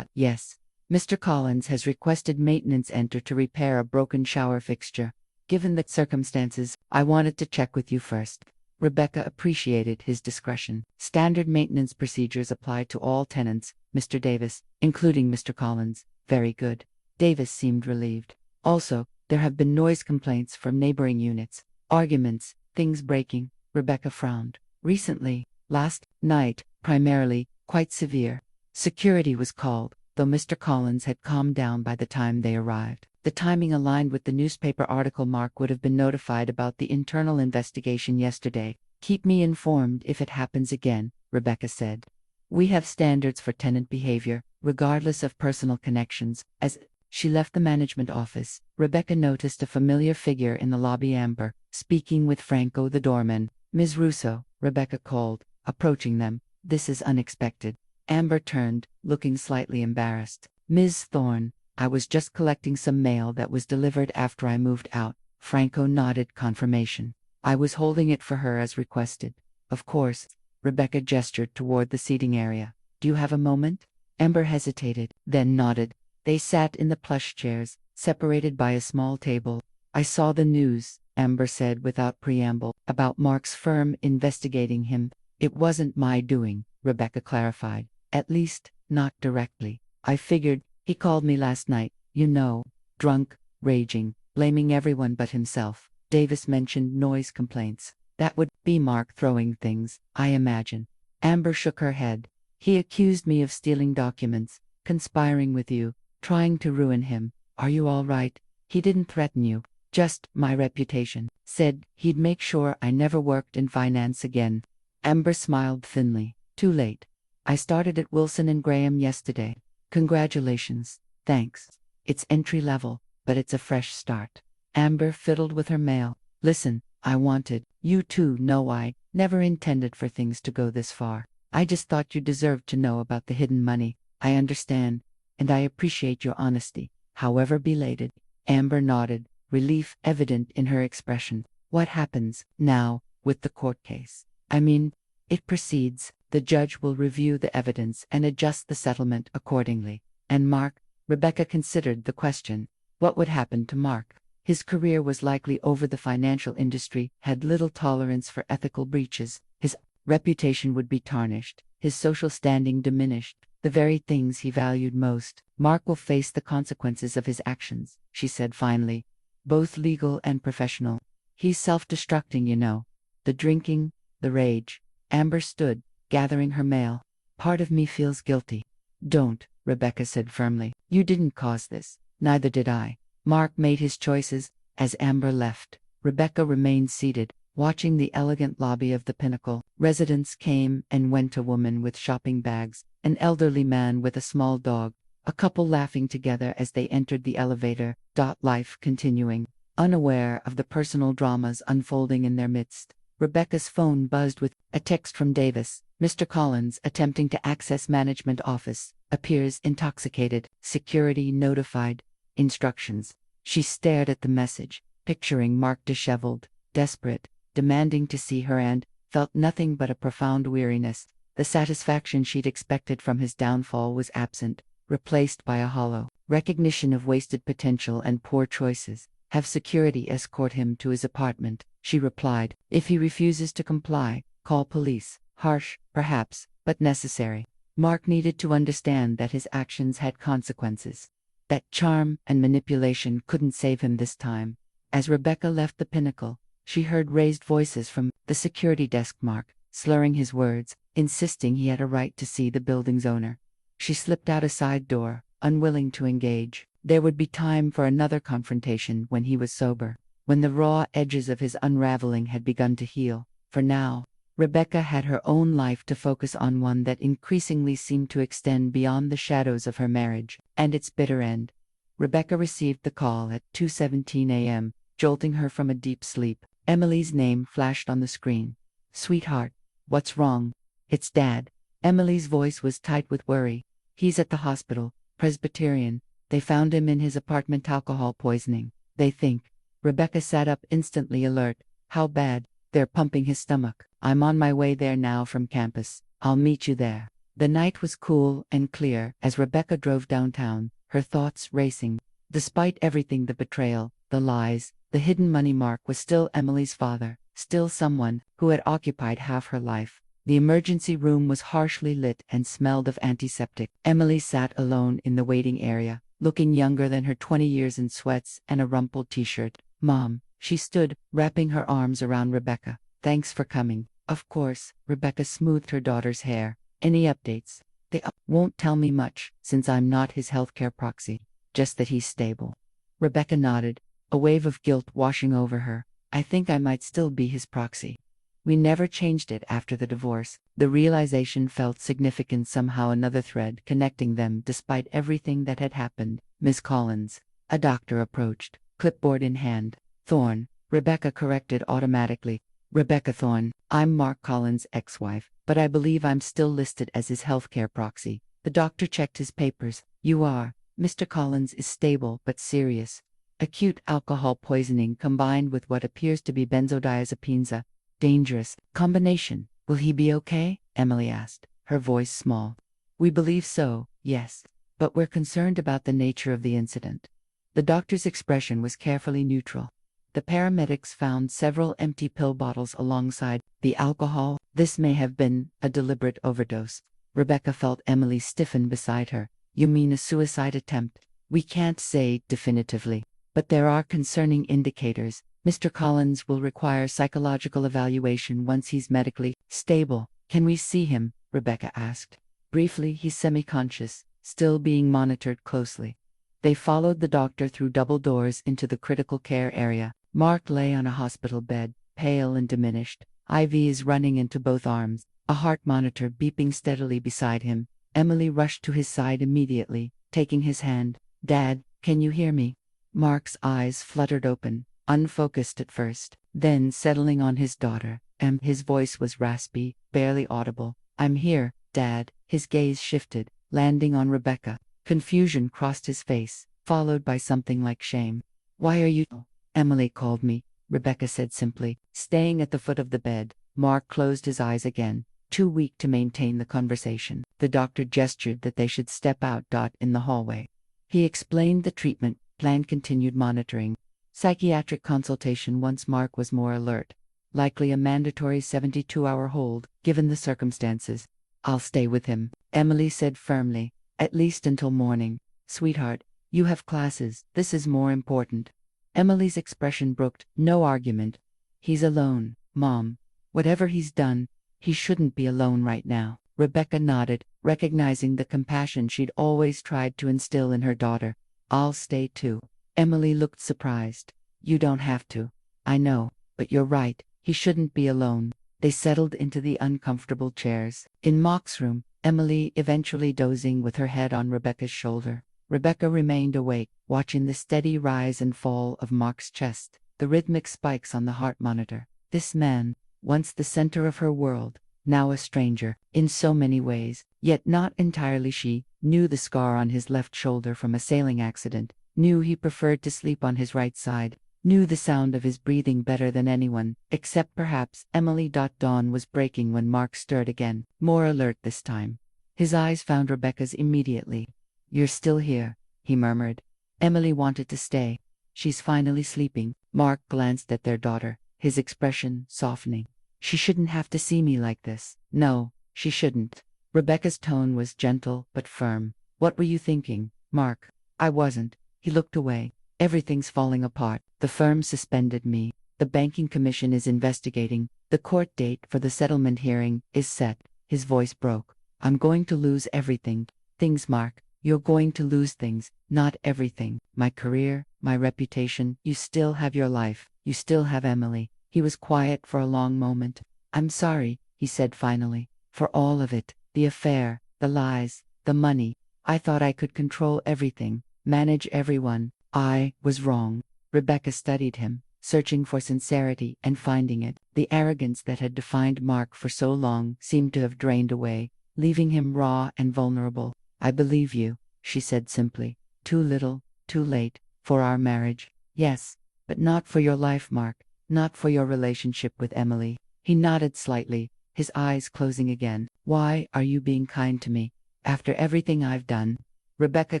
Yes. Mr. Collins has requested maintenance enter to repair a broken shower fixture. Given the circumstances, I wanted to check with you first. Rebecca appreciated his discretion. Standard maintenance procedures apply to all tenants, Mr. Davis, including Mr. Collins. Very good. Davis seemed relieved. Also, there have been noise complaints from neighboring units. Arguments, things breaking. Rebecca frowned. Recently, last night, primarily, quite severe. Security was called, though Mr. Collins had calmed down by the time they arrived. The timing aligned with the newspaper article. Mark would have been notified about the internal investigation yesterday. Keep me informed if it happens again, Rebecca said. We have standards for tenant behavior, regardless of personal connections. As she left the management office, Rebecca noticed a familiar figure in the lobby. Amber, speaking with Franco the doorman. Ms. Russo, Rebecca called, approaching them. This is unexpected. Amber turned, looking slightly embarrassed. Ms. Thorne, I was just collecting some mail that was delivered after I moved out. Franco nodded confirmation. I was holding it for her as requested. Of course. Rebecca gestured toward the seating area. Do you have a moment? Amber hesitated, then nodded. They sat in the plush chairs, separated by a small table. I saw the news, Amber said without preamble, about Mark's firm investigating him. It wasn't my doing, Rebecca clarified. At least, not directly. I figured, he called me last night, you know, drunk, raging, blaming everyone but himself. Davis mentioned noise complaints. That would be Mark throwing things, I imagine. Amber shook her head. He accused me of stealing documents, conspiring with you, trying to ruin him. Are you all right? He didn't threaten you, just my reputation. Said he'd make sure I never worked in finance again. Amber smiled thinly. Too late. I started at Wilson & Graham yesterday. Congratulations. Thanks. It's entry level, but it's a fresh start. Amber fiddled with her mail. Listen, I wanted you to know I never intended for things to go this far. I just thought you deserved to know about the hidden money. I understand, and I appreciate your honesty, however belated. Amber nodded, relief evident in her expression. What happens now with the court case? I mean, it proceeds. The judge will review the evidence and adjust the settlement accordingly. And Mark? Rebecca considered the question. What would happen to Mark? His career was likely over. The financial industry had little tolerance for ethical breaches. His reputation would be tarnished, his social standing diminished, the very things he valued most. Mark will face the consequences of his actions, she said finally, both legal and professional. He's self-destructing, you know. The drinking, the rage. Amber stood, gathering her mail. Part of me feels guilty. Don't, Rebecca said firmly. You didn't cause this. Neither did I. Mark made his choices. As Amber left, Rebecca remained seated, watching the elegant lobby of the Pinnacle. Residents came and went. A woman with shopping bags, an elderly man with a small dog, a couple laughing together as they entered the elevator. Life continuing, unaware of the personal dramas unfolding in their midst. Rebecca's phone buzzed with a text from Davis. Mr. Collins, attempting to access management office, appears intoxicated. Security notified. Instructions. She stared at the message, picturing Mark disheveled, desperate, demanding to see her, and felt nothing but a profound weariness. The satisfaction she'd expected from his downfall was absent, replaced by a hollow recognition of wasted potential and poor choices. Have security escort him to his apartment, she replied. If he refuses to comply, call police. Harsh, perhaps, but necessary. Mark needed to understand that his actions had consequences. That charm and manipulation couldn't save him this time. As Rebecca left the Pinnacle, she heard raised voices from the security desk. Mark, slurring his words, insisting he had a right to see the building's owner. She slipped out a side door, unwilling to engage. There would be time for another confrontation when he was sober, when the raw edges of his unraveling had begun to heal. For now, Rebecca had her own life to focus on, one that increasingly seemed to extend beyond the shadows of her marriage and its bitter end. Rebecca received the call at 2:17 a.m., jolting her from a deep sleep. Emily's name flashed on the screen. "Sweetheart, what's wrong?" "It's Dad." Emily's voice was tight with worry. "He's at the hospital, Presbyterian. They found him in his apartment, alcohol poisoning, they think." Rebecca sat up, instantly alert. "How bad?" "They're pumping his stomach. I'm on my way there now from campus. I'll meet you there." The night was cool and clear as Rebecca drove downtown, her thoughts racing. Despite everything, the betrayal, the lies, the hidden money, Mark was still Emily's father, still someone who had occupied half her life. The emergency room was harshly lit and smelled of antiseptic. Emily sat alone in the waiting area, looking younger than her 20 years, in sweats and a rumpled t-shirt. "Mom," she stood, wrapping her arms around Rebecca. "Thanks for coming." "Of course." Rebecca smoothed her daughter's hair. "Any updates?" "They won't tell me much, since I'm not his healthcare proxy. Just that he's stable." Rebecca nodded, a wave of guilt washing over her. "I think I might still be his proxy. We never changed it after the divorce." The realization felt significant, somehow another thread connecting them despite everything that had happened. "Miss Collins." A doctor approached, clipboard in hand. "Thorne," Rebecca corrected automatically. "Rebecca Thorne. I'm Mark Collins' ex-wife, but I believe I'm still listed as his healthcare proxy." The doctor checked his papers. "You are. Mr. Collins is stable but serious. Acute alcohol poisoning combined with what appears to be benzodiazepines. Dangerous combination. Will he be okay?" Emily asked, her voice small. "We believe so, yes. But we're concerned about the nature of the incident." The doctor's expression was carefully neutral. "The paramedics found several empty pill bottles alongside the alcohol. This may have been a deliberate overdose." Rebecca felt Emily stiffen beside her. "You mean a suicide attempt?" "We can't say definitively, but there are concerning indicators. Mr. Collins will require psychological evaluation once he's medically stable." "Can we see him?" Rebecca asked. "Briefly, he's semi-conscious, still being monitored closely." They followed the doctor through double doors into the critical care area. Mark lay on a hospital bed, pale and diminished, IVs running into both arms, a heart monitor beeping steadily beside him. Emily rushed to his side immediately, taking his hand. "Dad, can you hear me?" Mark's eyes fluttered open, unfocused at first, then settling on his daughter. His voice was raspy, barely audible. "I'm here, Dad." His gaze shifted, landing on Rebecca. Confusion crossed his face, followed by something like shame. "Why are you—" "Emily called me," Rebecca said simply, staying at the foot of the bed. Mark closed his eyes again, too weak to maintain the conversation. The doctor gestured that they should step out. In the hallway, he explained the treatment plan, continued monitoring. Psychiatric consultation once Mark was more alert. Likely a mandatory 72-hour hold, given the circumstances. "I'll stay with him," Emily said firmly, "at least until morning." "Sweetheart, you have classes. This is more important." Emily's expression brooked no argument. "He's alone, Mom. Whatever he's done, he shouldn't be alone right now." Rebecca nodded, recognizing the compassion she'd always tried to instill in her daughter. "I'll stay too." Emily looked surprised. "You don't have to. I know, but you're right. He shouldn't be alone." They settled into the uncomfortable chairs. In Mark's room, Emily eventually dozing with her head on Rebecca's shoulder. Rebecca remained awake, watching the steady rise and fall of Mark's chest, the rhythmic spikes on the heart monitor. This man, once the center of her world, now a stranger, in so many ways, yet not entirely. She knew the scar on his left shoulder from a sailing accident, knew he preferred to sleep on his right side, knew the sound of his breathing better than anyone, except perhaps Emily. Dawn was breaking when Mark stirred again, more alert this time. His eyes found Rebecca's immediately. "You're still here," he murmured. Emily wanted to stay. "She's finally sleeping." Mark glanced at their daughter, his expression softening. "She shouldn't have to see me like this." "No, she shouldn't." Rebecca's tone was gentle but firm. "What were you thinking, Mark?" "I wasn't." He looked away. "Everything's falling apart. The firm suspended me. The banking commission is investigating. The court date for the settlement hearing is set." His voice broke. "I'm going to lose everything." "Things, Mark." You're going to lose things, not everything. My career, my reputation. You still have your life. You still have Emily. He was quiet for a long moment. I'm sorry, he said finally, for all of it. The affair, the lies, the money. I thought I could control everything, manage everyone. I was wrong. Rebecca studied him, searching for sincerity and finding it. The arrogance that had defined Mark for so long seemed to have drained away, leaving him raw and vulnerable. I believe you, she said simply. Too little, too late, for our marriage. Yes, but not for your life, Mark, not for your relationship with Emily. He nodded slightly, his eyes closing again. Why are you being kind to me, after everything I've done? Rebecca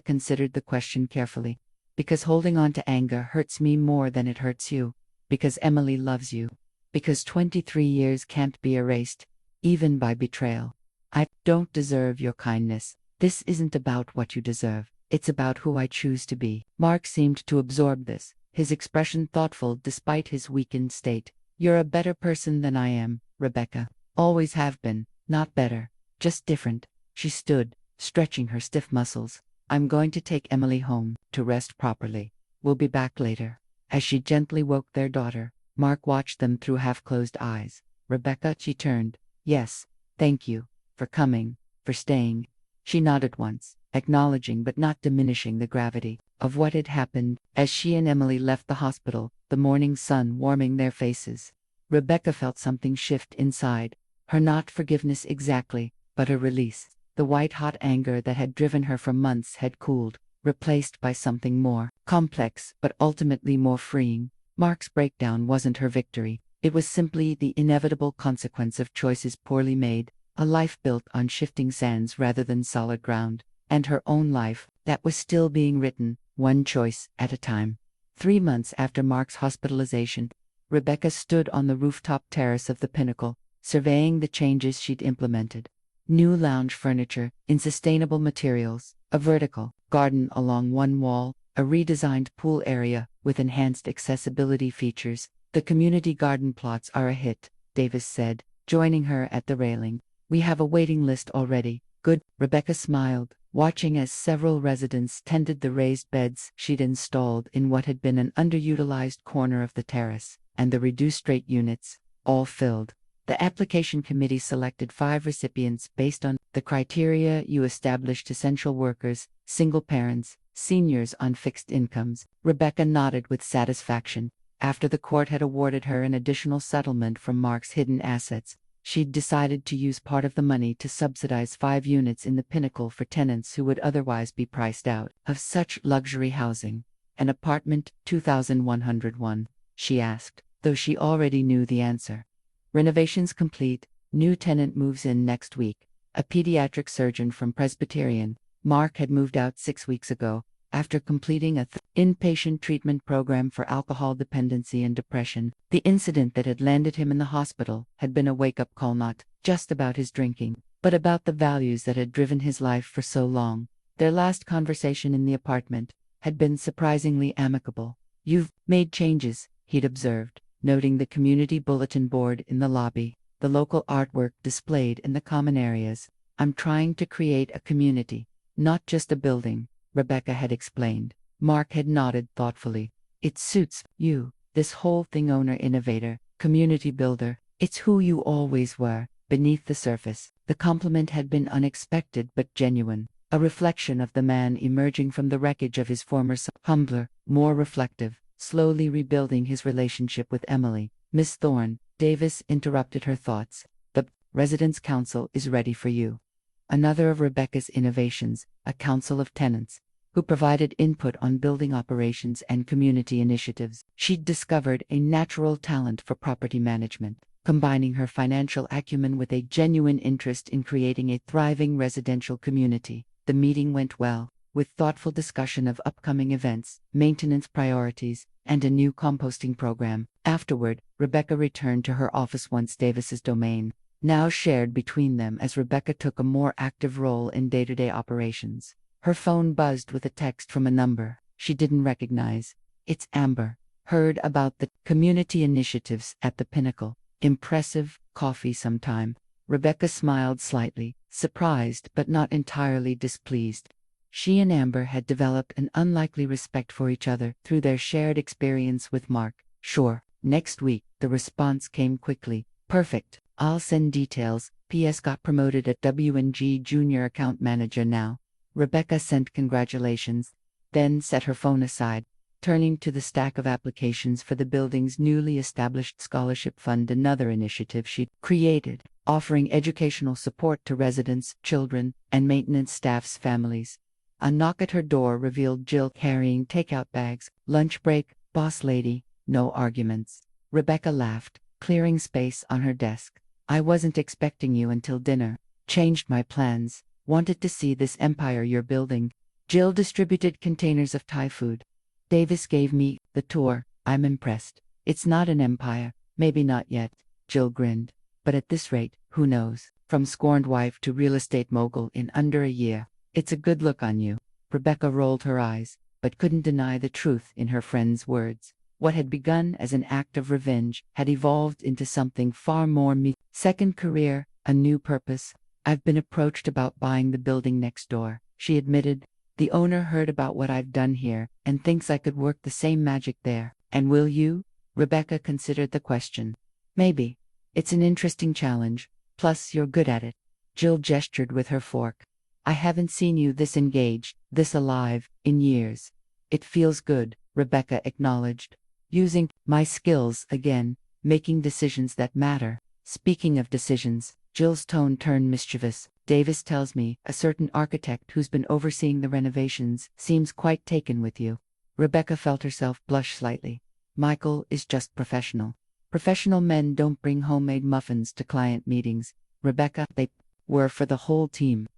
considered the question carefully. Because holding on to anger hurts me more than it hurts you. Because Emily loves you. Because 23 years can't be erased, even by betrayal. I don't deserve your kindness. This isn't about what you deserve. It's about who I choose to be. Mark seemed to absorb this, his expression thoughtful despite his weakened state. You're a better person than I am, Rebecca. Always have been, not better, just different. She stood, stretching her stiff muscles. I'm going to take Emily home, to rest properly. We'll be back later. As she gently woke their daughter, Mark watched them through half-closed eyes. Rebecca, she turned. Yes, thank you, for coming, for staying. She nodded once, acknowledging but not diminishing the gravity of what had happened. As she and Emily left the hospital, the morning sun warming their faces, Rebecca felt something shift inside, her not forgiveness exactly, but a release. The white-hot anger that had driven her for months had cooled, replaced by something more complex but ultimately more freeing. Mark's breakdown wasn't her victory. It was simply the inevitable consequence of choices poorly made, a life built on shifting sands rather than solid ground, and her own life that was still being written, one choice at a time. 3 months after Mark's hospitalization, Rebecca stood on the rooftop terrace of the Pinnacle, surveying the changes she'd implemented. New lounge furniture in sustainable materials, a vertical garden along one wall, a redesigned pool area with enhanced accessibility features. The community garden plots are a hit, Davis said, joining her at the railing. We have a waiting list already. Good, Rebecca smiled, watching as several residents tended the raised beds she'd installed in what had been an underutilized corner of the terrace, and the reduced-rate units, all filled. The application committee selected 5 recipients based on the criteria you established: essential workers, single parents, seniors on fixed incomes. Rebecca nodded with satisfaction. After the court had awarded her an additional settlement from Mark's hidden assets, she'd decided to use part of the money to subsidize 5 units in the Pinnacle for tenants who would otherwise be priced out of such luxury housing. An apartment, 2101, she asked, though she already knew the answer. Renovations complete, new tenant moves in next week, a pediatric surgeon from Presbyterian. Mark had moved out 6 weeks ago, after completing a inpatient treatment program for alcohol dependency and depression. The incident that had landed him in the hospital had been a wake-up call, not just about his drinking, but about the values that had driven his life for so long. Their last conversation in the apartment had been surprisingly amicable. You've made changes, he'd observed, noting the community bulletin board in the lobby, the local artwork displayed in the common areas. I'm trying to create a community, not just a building, Rebecca had explained. Mark had nodded thoughtfully. It suits you, this whole thing: owner, innovator, community builder. It's who you always were. Beneath the surface, the compliment had been unexpected but genuine, a reflection of the man emerging from the wreckage of his former self, humbler, more reflective, slowly rebuilding his relationship with Emily. Miss Thorne, Davis interrupted her thoughts. The Residence Council is ready for you. Another of Rebecca's innovations, a council of tenants, who provided input on building operations and community initiatives. She'd discovered a natural talent for property management, combining her financial acumen with a genuine interest in creating a thriving residential community. The meeting went well, with thoughtful discussion of upcoming events, maintenance priorities, and a new composting program. Afterward, Rebecca returned to her office once Davis's domain, now shared between them, as Rebecca took a more active role in day-to-day operations. Her phone buzzed with a text from a number she didn't recognize. It's Amber. Heard about the community initiatives at the Pinnacle. Impressive. Coffee sometime. Rebecca smiled slightly, surprised but not entirely displeased. She and Amber had developed an unlikely respect for each other through their shared experience with Mark. Sure. Next week, the response came quickly. Perfect. I'll send details. P.S. Got promoted at W&G Junior Account Manager now. Rebecca sent congratulations, then set her phone aside, turning to the stack of applications for the building's newly established scholarship fund, another initiative she'd created, offering educational support to residents, children, and maintenance staff's families. A knock at her door revealed Jill carrying takeout bags. Lunch break, boss lady, no arguments. Rebecca laughed, clearing space on her desk. I wasn't expecting you until dinner. Changed my plans. Wanted to see this empire you're building. Jill distributed containers of Thai food. Davis gave me the tour. I'm impressed. It's not an empire. Maybe not yet. Jill grinned. But at this rate, who knows? From scorned wife to real estate mogul in under a year. It's a good look on you. Rebecca rolled her eyes, but couldn't deny the truth in her friend's words. What had begun as an act of revenge had evolved into something far more second career, a new purpose. I've been approached about buying the building next door, she admitted. The owner heard about what I've done here and thinks I could work the same magic there. And will you? Rebecca considered the question. Maybe. It's an interesting challenge. Plus, you're good at it. Jill gestured with her fork. I haven't seen you this engaged, this alive, in years. It feels good, Rebecca acknowledged. Using my skills again, making decisions that matter. Speaking of decisions, Jill's tone turned mischievous. Davis tells me a certain architect who's been overseeing the renovations seems quite taken with you. Rebecca felt herself blush slightly. Michael is just professional. Professional men don't bring homemade muffins to client meetings. Rebecca, they were for the whole team.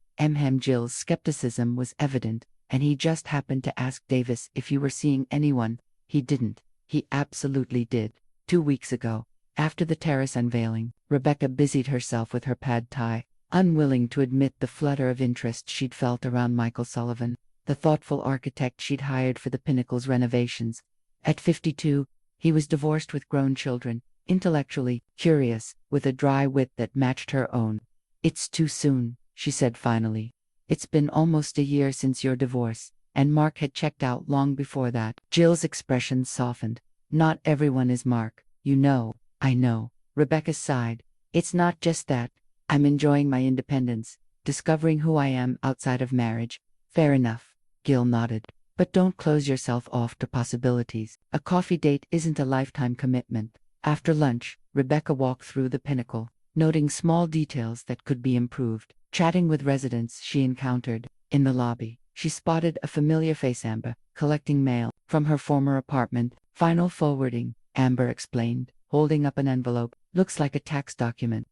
Jill's skepticism was evident, and he just happened to ask Davis if you were seeing anyone. He didn't. He absolutely did. 2 weeks ago, after the terrace unveiling, Rebecca busied herself with her pad thai, unwilling to admit the flutter of interest she'd felt around Michael Sullivan, the thoughtful architect she'd hired for the Pinnacle's renovations. At 52, he was divorced with grown children, intellectually curious, with a dry wit that matched her own. It's too soon, she said finally. It's been almost a year since your divorce, and Mark had checked out long before that. Jill's expression softened. Not everyone is Mark, you know. I know. Rebecca sighed. It's not just that. I'm enjoying my independence, discovering who I am outside of marriage. Fair enough. Gil nodded. But don't close yourself off to possibilities. A coffee date isn't a lifetime commitment. After lunch, Rebecca walked through the Pinnacle, noting small details that could be improved. Chatting with residents she encountered in the lobby, she spotted a familiar face. Amber, collecting mail from her former apartment. Final forwarding, Amber explained, holding up an envelope. Looks like a tax document.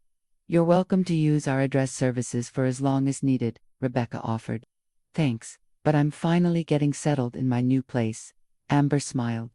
You're welcome to use our address services for as long as needed, Rebecca offered. Thanks, but I'm finally getting settled in my new place. Amber smiled.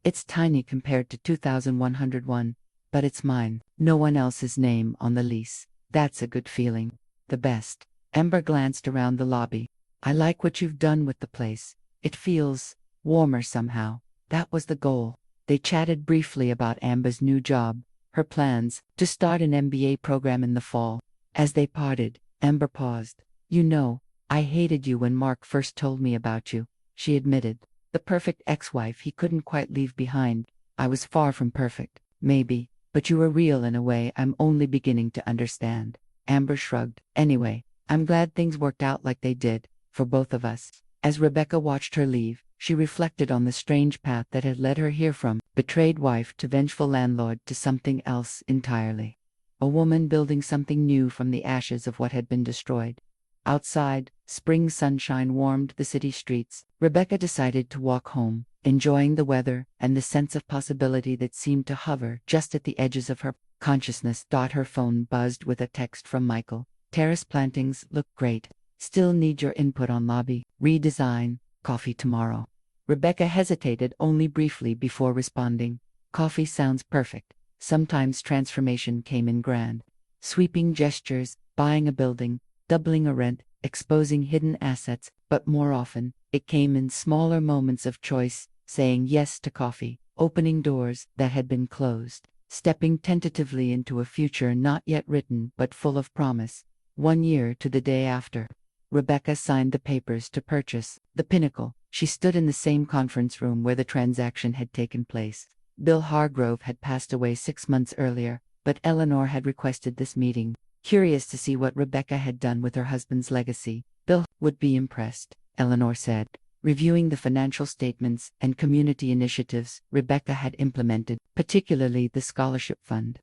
It's tiny compared to 2101, but it's mine. No one else's name on the lease. That's a good feeling. The best. Amber glanced around the lobby. I like what you've done with the place. It feels warmer somehow. That was the goal. They chatted briefly about Amber's new job, her plans to start an MBA program in the fall. As they parted, Amber paused. You know, I hated you when Mark first told me about you, she admitted. The perfect ex-wife he couldn't quite leave behind. I was far from perfect, maybe, but you were real in a way I'm only beginning to understand. Amber shrugged. Anyway, I'm glad things worked out like they did, for both of us. As Rebecca watched her leave, she reflected on the strange path that had led her here, from betrayed wife to vengeful landlord to something else entirely. A woman building something new from the ashes of what had been destroyed. Outside, spring sunshine warmed the city streets. Rebecca decided to walk home, enjoying the weather and the sense of possibility that seemed to hover just at the edges of her consciousness. Her phone buzzed with a text from Michael. Terrace plantings look great. Still need your input on lobby redesign. Coffee tomorrow. Rebecca hesitated only briefly before responding. Coffee sounds perfect. Sometimes transformation came in grand, sweeping gestures, buying a building, doubling a rent, exposing hidden assets, but more often, it came in smaller moments of choice, saying yes to coffee, opening doors that had been closed, stepping tentatively into a future not yet written but full of promise. 1 year to the day after. Rebecca signed the papers to purchase the Pinnacle. She stood in the same conference room where the transaction had taken place. Bill Hargrove had passed away 6 months earlier, but Eleanor had requested this meeting, curious to see what Rebecca had done with her husband's legacy. Bill would be impressed, Eleanor said, reviewing the financial statements and community initiatives Rebecca had implemented, particularly the scholarship fund.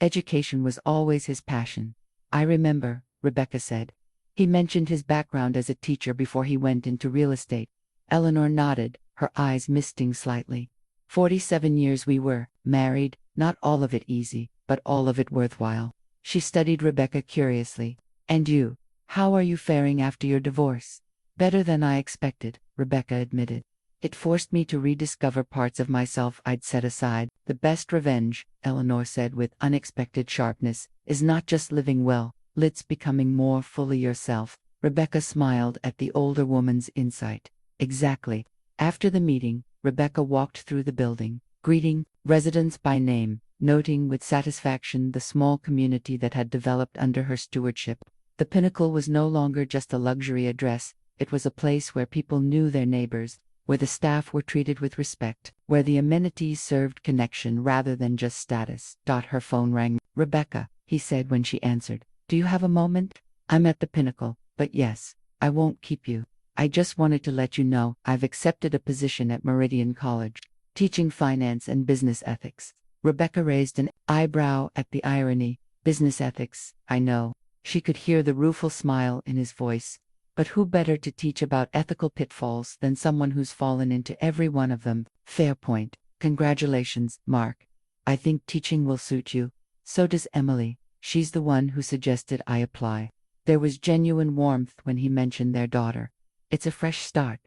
Education was always his passion. I remember, Rebecca said. He mentioned his background as a teacher before he went into real estate. Eleanor nodded, her eyes misting slightly. 47 years we were married, not all of it easy, but all of it worthwhile. She studied Rebecca curiously. And you, how are you faring after your divorce? Better than I expected, Rebecca admitted. It forced me to rediscover parts of myself I'd set aside. The best revenge, Eleanor said with unexpected sharpness, is not just living well, it's becoming more fully yourself. Rebecca smiled at the older woman's insight. Exactly. After the meeting, Rebecca walked through the building, greeting residents by name, noting with satisfaction the small community that had developed under her stewardship. The Pinnacle was no longer just a luxury address, it was a place where people knew their neighbors, where the staff were treated with respect, where the amenities served connection rather than just status. Her phone rang. Rebecca, he said when she answered. Do you have a moment? I'm at the Pinnacle, but yes, I won't keep you. I just wanted to let you know I've accepted a position at Meridian College, teaching finance and business ethics. Rebecca raised an eyebrow at the irony. Business ethics, I know. She could hear the rueful smile in his voice. But who better to teach about ethical pitfalls than someone who's fallen into every one of them? Fair point. Congratulations, Mark. I think teaching will suit you. So does Emily. She's the one who suggested I apply. There was genuine warmth when he mentioned their daughter. It's a fresh start.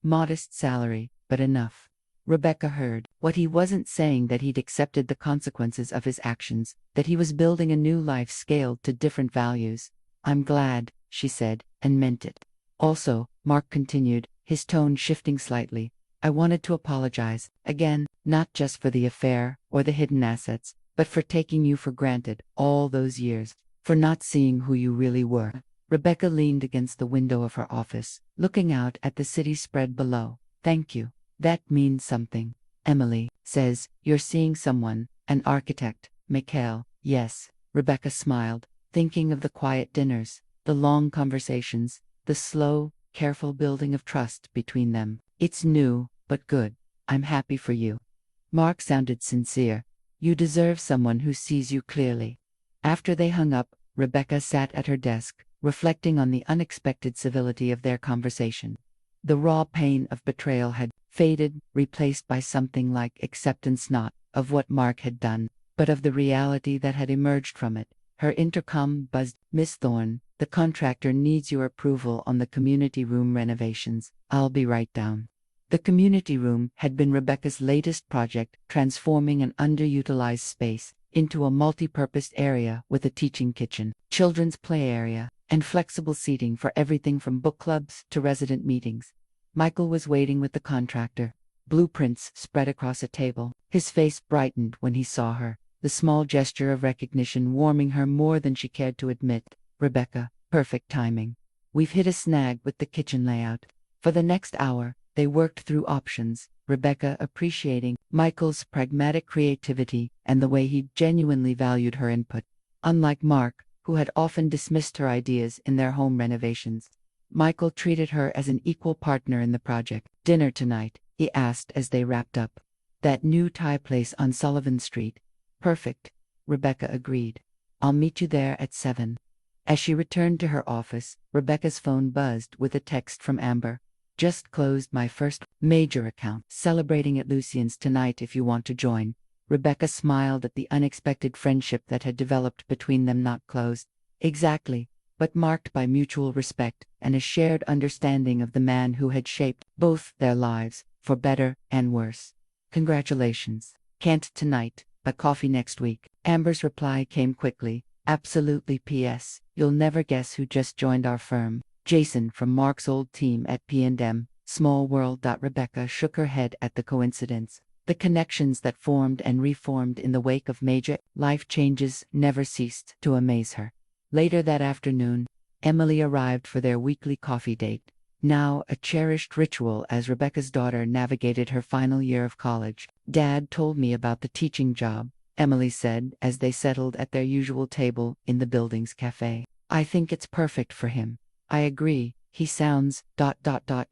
Modest salary, but enough. Rebecca heard. What he wasn't saying that he'd accepted the consequences of his actions, that he was building a new life scaled to different values. I'm glad, she said, and meant it. Also, Mark continued, his tone shifting slightly, I wanted to apologize, again, not just for the affair or the hidden assets, but for taking you for granted all those years, for not seeing who you really were. Rebecca leaned against the window of her office, looking out at the city spread below. Thank you. That means something. Emily says, you're seeing someone, an architect. Mikhail, yes. Rebecca smiled, thinking of the quiet dinners, the long conversations, the slow, careful building of trust between them. It's new, but good. I'm happy for you. Mark sounded sincere. You deserve someone who sees you clearly. After they hung up, Rebecca sat at her desk, reflecting on the unexpected civility of their conversation. The raw pain of betrayal had faded, replaced by something like acceptance not of what Mark had done, but of the reality that had emerged from it. Her intercom buzzed, Miss Thorne, the contractor needs your approval on the community room renovations. I'll be right down. The community room had been Rebecca's latest project, transforming an underutilized space into a multi-purpose area with a teaching kitchen, children's play area, and flexible seating for everything from book clubs to resident meetings. Michael was waiting with the contractor. Blueprints spread across a table. His face brightened when he saw her, the small gesture of recognition warming her more than she cared to admit. Rebecca, perfect timing. We've hit a snag with the kitchen layout. For the next hour, they worked through options, Rebecca appreciating Michael's pragmatic creativity and the way he genuinely valued her input. Unlike Mark, who had often dismissed her ideas in their home renovations, Michael treated her as an equal partner in the project. Dinner tonight, he asked as they wrapped up. That new Thai place on Sullivan Street. Perfect, Rebecca agreed. I'll meet you there at 7. As she returned to her office, Rebecca's phone buzzed with a text from Amber. Just closed my first major account. Celebrating at Lucian's tonight if you want to join. Rebecca smiled at the unexpected friendship that had developed between them, not closed. Exactly, but marked by mutual respect and a shared understanding of the man who had shaped both their lives, for better and worse. Congratulations. Can't tonight, but coffee next week. Amber's reply came quickly. Absolutely. P.S. You'll never guess who just joined our firm. Jason from Mark's old team at P&M. Small world. Rebecca shook her head at the coincidence. The connections that formed and reformed in the wake of major life changes never ceased to amaze her. Later that afternoon, Emily arrived for their weekly coffee date, now a cherished ritual as Rebecca's daughter navigated her final year of college. "Dad told me about the teaching job," Emily said as they settled at their usual table in the building's cafe. "I think it's perfect for him." "I agree, he sounds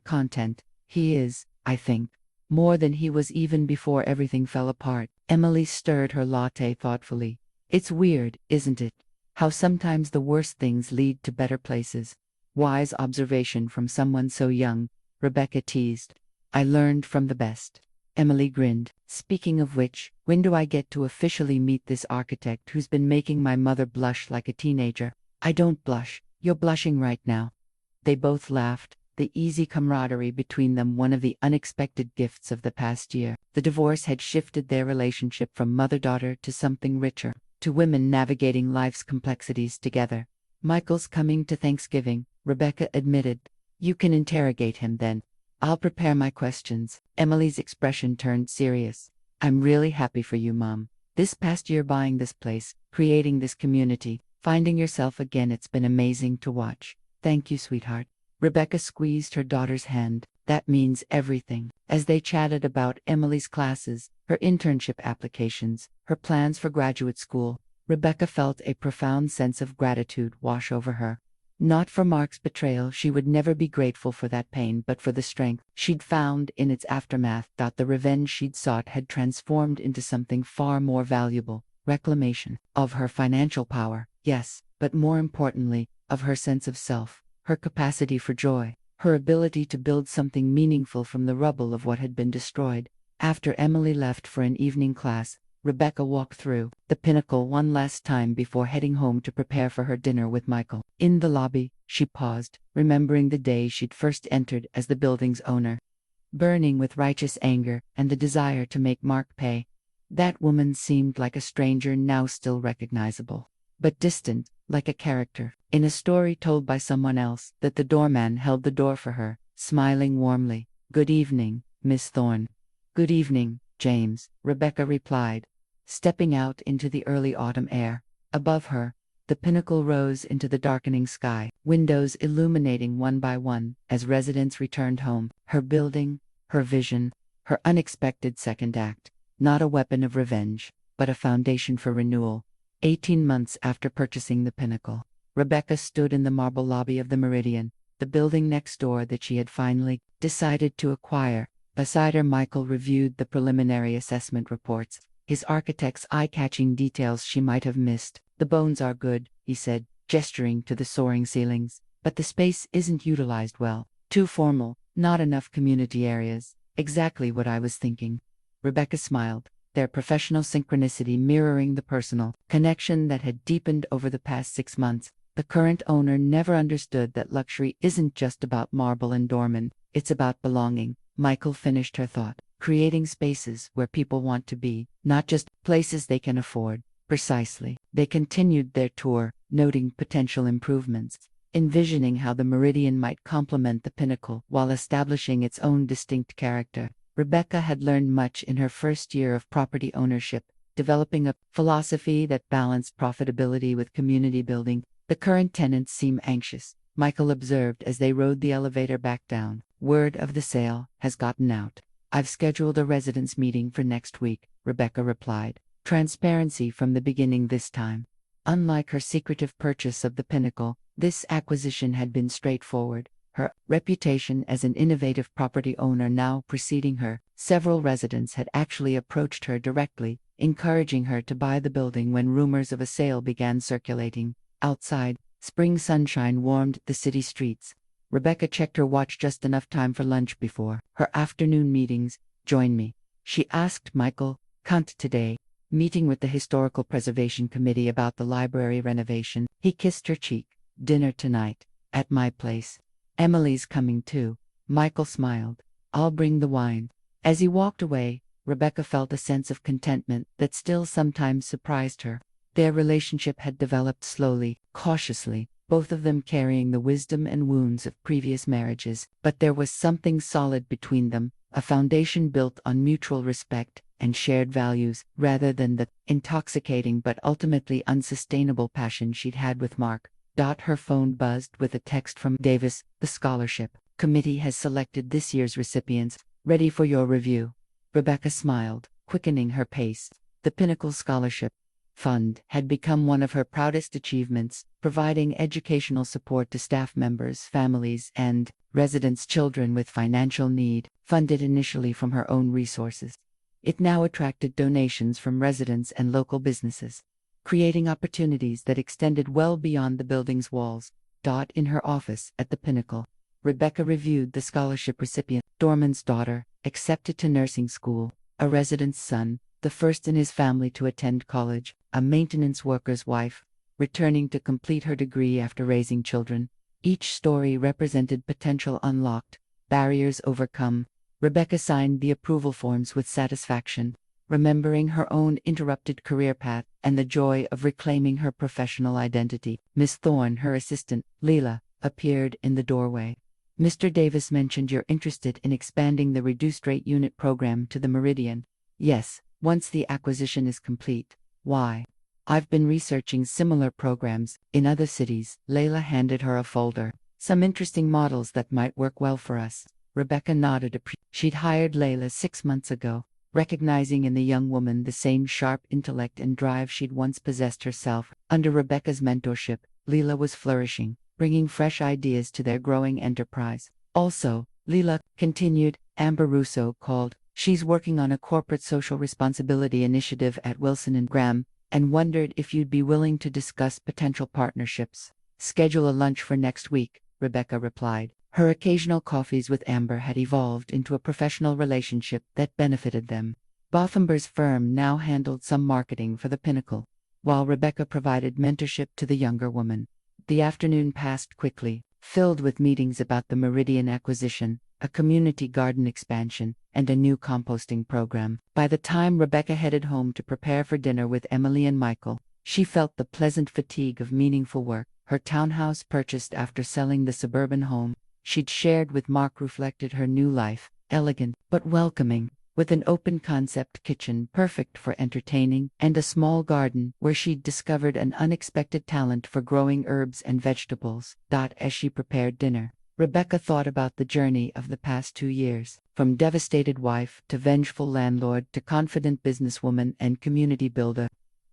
content. He is, I think, more than he was even before everything fell apart." Emily stirred her latte thoughtfully. "It's weird, isn't it? How sometimes the worst things lead to better places." "Wise observation from someone so young," Rebecca teased. "I learned from the best." Emily grinned. "Speaking of which, when do I get to officially meet this architect who's been making my mother blush like a teenager?" "I don't blush, you're blushing right now." They both laughed, the easy camaraderie between them one of the unexpected gifts of the past year. The divorce had shifted their relationship from mother-daughter to something richer, to women navigating life's complexities together. "Michael's coming to Thanksgiving," Rebecca admitted. "You can interrogate him then. I'll prepare my questions." Emily's expression turned serious. "I'm really happy for you, Mom. This past year buying this place, creating this community, finding yourself again, it's been amazing to watch." "Thank you, sweetheart." Rebecca squeezed her daughter's hand. "That means everything." As they chatted about Emily's classes, her internship applications, her plans for graduate school, Rebecca felt a profound sense of gratitude wash over her. Not for Mark's betrayal, she would never be grateful for that pain, but for the strength she'd found in its aftermath. The revenge she'd sought had transformed into something far more valuable: reclamation of her financial power, yes, but more importantly, of her sense of self, her capacity for joy, her ability to build something meaningful from the rubble of what had been destroyed. After Emily left for an evening class, Rebecca walked through the Pinnacle one last time before heading home to prepare for her dinner with Michael. In the lobby, she paused, remembering the day she'd first entered as the building's owner. Burning with righteous anger and the desire to make Mark pay, that woman seemed like a stranger now, still recognizable, but distant, like a character in a story told by someone else. That the doorman held the door for her, smiling warmly. "Good evening, Miss Thorne." "Good evening, James," Rebecca replied, stepping out into the early autumn air. Above her, the Pinnacle rose into the darkening sky, windows illuminating one by one as residents returned home. Her building, her vision, her unexpected second act, not a weapon of revenge, but a foundation for renewal. 18 months after purchasing the Pinnacle, Rebecca stood in the marble lobby of the Meridian, the building next door that she had finally decided to acquire. Beside her, Michael reviewed the preliminary assessment reports, his architect's eye-catching details she might have missed. "The bones are good," he said, gesturing to the soaring ceilings, "but the space isn't utilized well. Too formal, not enough community areas." "Exactly what I was thinking." Rebecca smiled, their professional synchronicity mirroring the personal connection that had deepened over the past 6 months. The current owner never understood that luxury isn't just about marble and doormen, it's about belonging. Michael finished her thought. "Creating spaces where people want to be, not just places they can afford." "Precisely." They continued their tour, noting potential improvements, envisioning how the Meridian might complement the Pinnacle while establishing its own distinct character. Rebecca had learned much in her first year of property ownership, developing a philosophy that balanced profitability with community building. "The current tenants seem anxious," Michael observed as they rode the elevator back down. "Word of the sale has gotten out." "I've scheduled a residents' meeting for next week," Rebecca replied. Transparency from the beginning this time. Unlike her secretive purchase of the Pinnacle, this acquisition had been straightforward, her reputation as an innovative property owner now preceding her. Several residents had actually approached her directly, encouraging her to buy the building when rumors of a sale began circulating. Outside, spring sunshine warmed the city streets. Rebecca checked her watch, just enough time for lunch before her afternoon meetings. "Join me," she asked Michael. "Can't today. Meeting with the Historical Preservation Committee about the library renovation." He kissed her cheek. "Dinner tonight, at my place." "Emily's coming too." Michael smiled. "I'll bring the wine." As he walked away, Rebecca felt a sense of contentment that still sometimes surprised her. Their relationship had developed slowly, cautiously, both of them carrying the wisdom and wounds of previous marriages, but there was something solid between them, a foundation built on mutual respect and shared values, rather than the intoxicating but ultimately unsustainable passion she'd had with Mark. Her phone buzzed with a text from Davis. The scholarship committee has selected this year's recipients. Ready for your review. Rebecca smiled, quickening her pace. The Pinnacle Scholarship Fund had become one of her proudest achievements, providing educational support to staff members, families, and residents' children with financial need, funded initially from her own resources. It now attracted donations from residents and local businesses, creating opportunities that extended well beyond the building's walls. In her office at the Pinnacle, Rebecca reviewed the scholarship recipient, Dorman's daughter, accepted to nursing school, a resident's son, the first in his family to attend college, a maintenance worker's wife, returning to complete her degree after raising children. Each story represented potential unlocked, barriers overcome. Rebecca signed the approval forms with satisfaction, remembering her own interrupted career path and the joy of reclaiming her professional identity. Miss Thorne, her assistant, Leela, appeared in the doorway. Mr. Davis mentioned you're interested in expanding the reduced-rate unit program to the Meridian. Yes, once the acquisition is complete. Why? I've been researching similar programs in other cities. Leila handed her a folder. Some interesting models that might work well for us. Rebecca nodded. She'd hired Leila 6 months ago, recognizing in the young woman the same sharp intellect and drive she'd once possessed herself. Under Rebecca's mentorship, Leila was flourishing, bringing fresh ideas to their growing enterprise. Also, Leila continued, Amber Russo called. She's working on a corporate social responsibility initiative at Wilson and Graham, and wondered if you'd be willing to discuss potential partnerships. Schedule a lunch for next week, Rebecca replied. Her occasional coffees with Amber had evolved into a professional relationship that benefited them. Bothamber's firm now handled some marketing for the Pinnacle, while Rebecca provided mentorship to the younger woman. The afternoon passed quickly, filled with meetings about the Meridian acquisition, a community garden expansion, and a new composting program. By the time Rebecca headed home to prepare for dinner with Emily and Michael, she felt the pleasant fatigue of meaningful work. Her townhouse, purchased after selling the suburban home she'd shared with Mark, reflected her new life, elegant but welcoming, with an open-concept kitchen perfect for entertaining, and a small garden where she'd discovered an unexpected talent for growing herbs and vegetables. As she prepared dinner, Rebecca thought about the journey of the past 2 years, from devastated wife to vengeful landlord to confident businesswoman and community builder.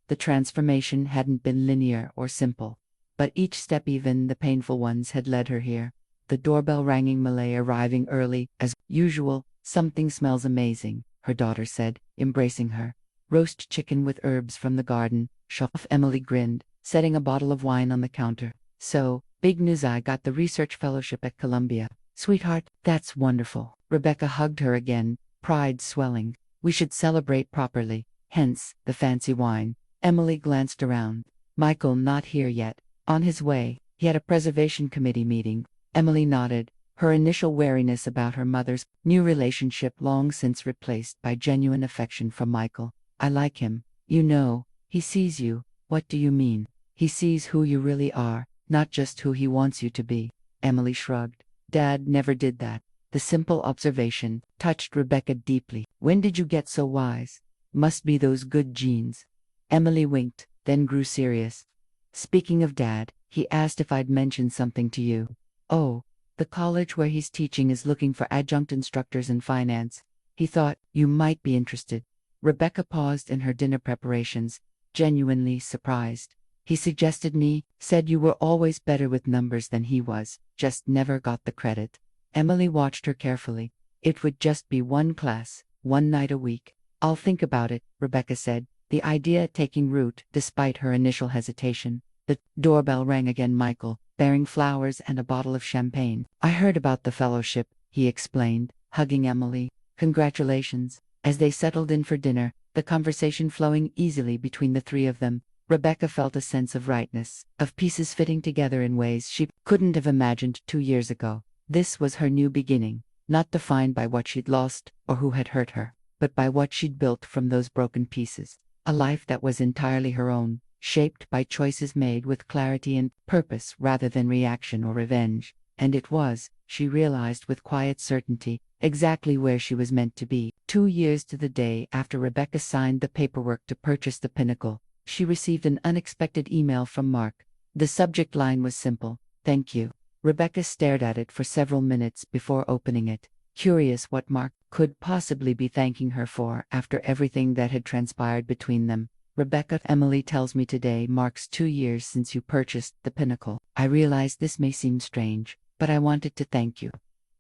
The transformation hadn't been linear or simple, but each step, even the painful ones, had led her here. The doorbell rang. Malay arriving early, as usual. Something smells amazing, her daughter said, embracing her. Roast chicken with herbs from the garden. Chef Emily grinned, setting a bottle of wine on the counter. So, big news, I got the research fellowship at Columbia. Sweetheart, that's wonderful. Rebecca hugged her again, pride swelling. We should celebrate properly, hence, the fancy wine. Emily glanced around. Michael not here yet. On his way. He had a preservation committee meeting. Emily nodded, her initial wariness about her mother's new relationship long since replaced by genuine affection from Michael. I like him. You know, he sees you. What do you mean? He sees who you really are, not just who he wants you to be. Emily shrugged. Dad never did that. The simple observation touched Rebecca deeply. When did you get so wise? Must be those good genes. Emily winked, then grew serious. Speaking of Dad, he asked if I'd mentioned something to you. Oh, the college where he's teaching is looking for adjunct instructors in finance. He thought you might be interested. Rebecca paused in her dinner preparations, genuinely surprised. He suggested me, said you were always better with numbers than he was, just never got the credit. Emily watched her carefully. It would just be one class, one night a week. I'll think about it, Rebecca said, the idea taking root despite her initial hesitation. The doorbell rang again. Michael, bearing flowers and a bottle of champagne. I heard about the fellowship, he explained, hugging Emily. Congratulations. As they settled in for dinner, the conversation flowing easily between the three of them, Rebecca felt a sense of rightness, of pieces fitting together in ways she couldn't have imagined 2 years ago. This was her new beginning, not defined by what she'd lost or who had hurt her, but by what she'd built from those broken pieces. A life that was entirely her own, shaped by choices made with clarity and purpose rather than reaction or revenge. And it was, she realized with quiet certainty, exactly where she was meant to be. 2 years to the day after Rebecca signed the paperwork to purchase the Pinnacle, she received an unexpected email from Mark. The subject line was simple: "Thank you." Rebecca stared at it for several minutes before opening it, curious what Mark could possibly be thanking her for after everything that had transpired between them. "Rebecca, Emily tells me today marks 2 years since you purchased the Pinnacle. I realize this may seem strange, but I wanted to thank you.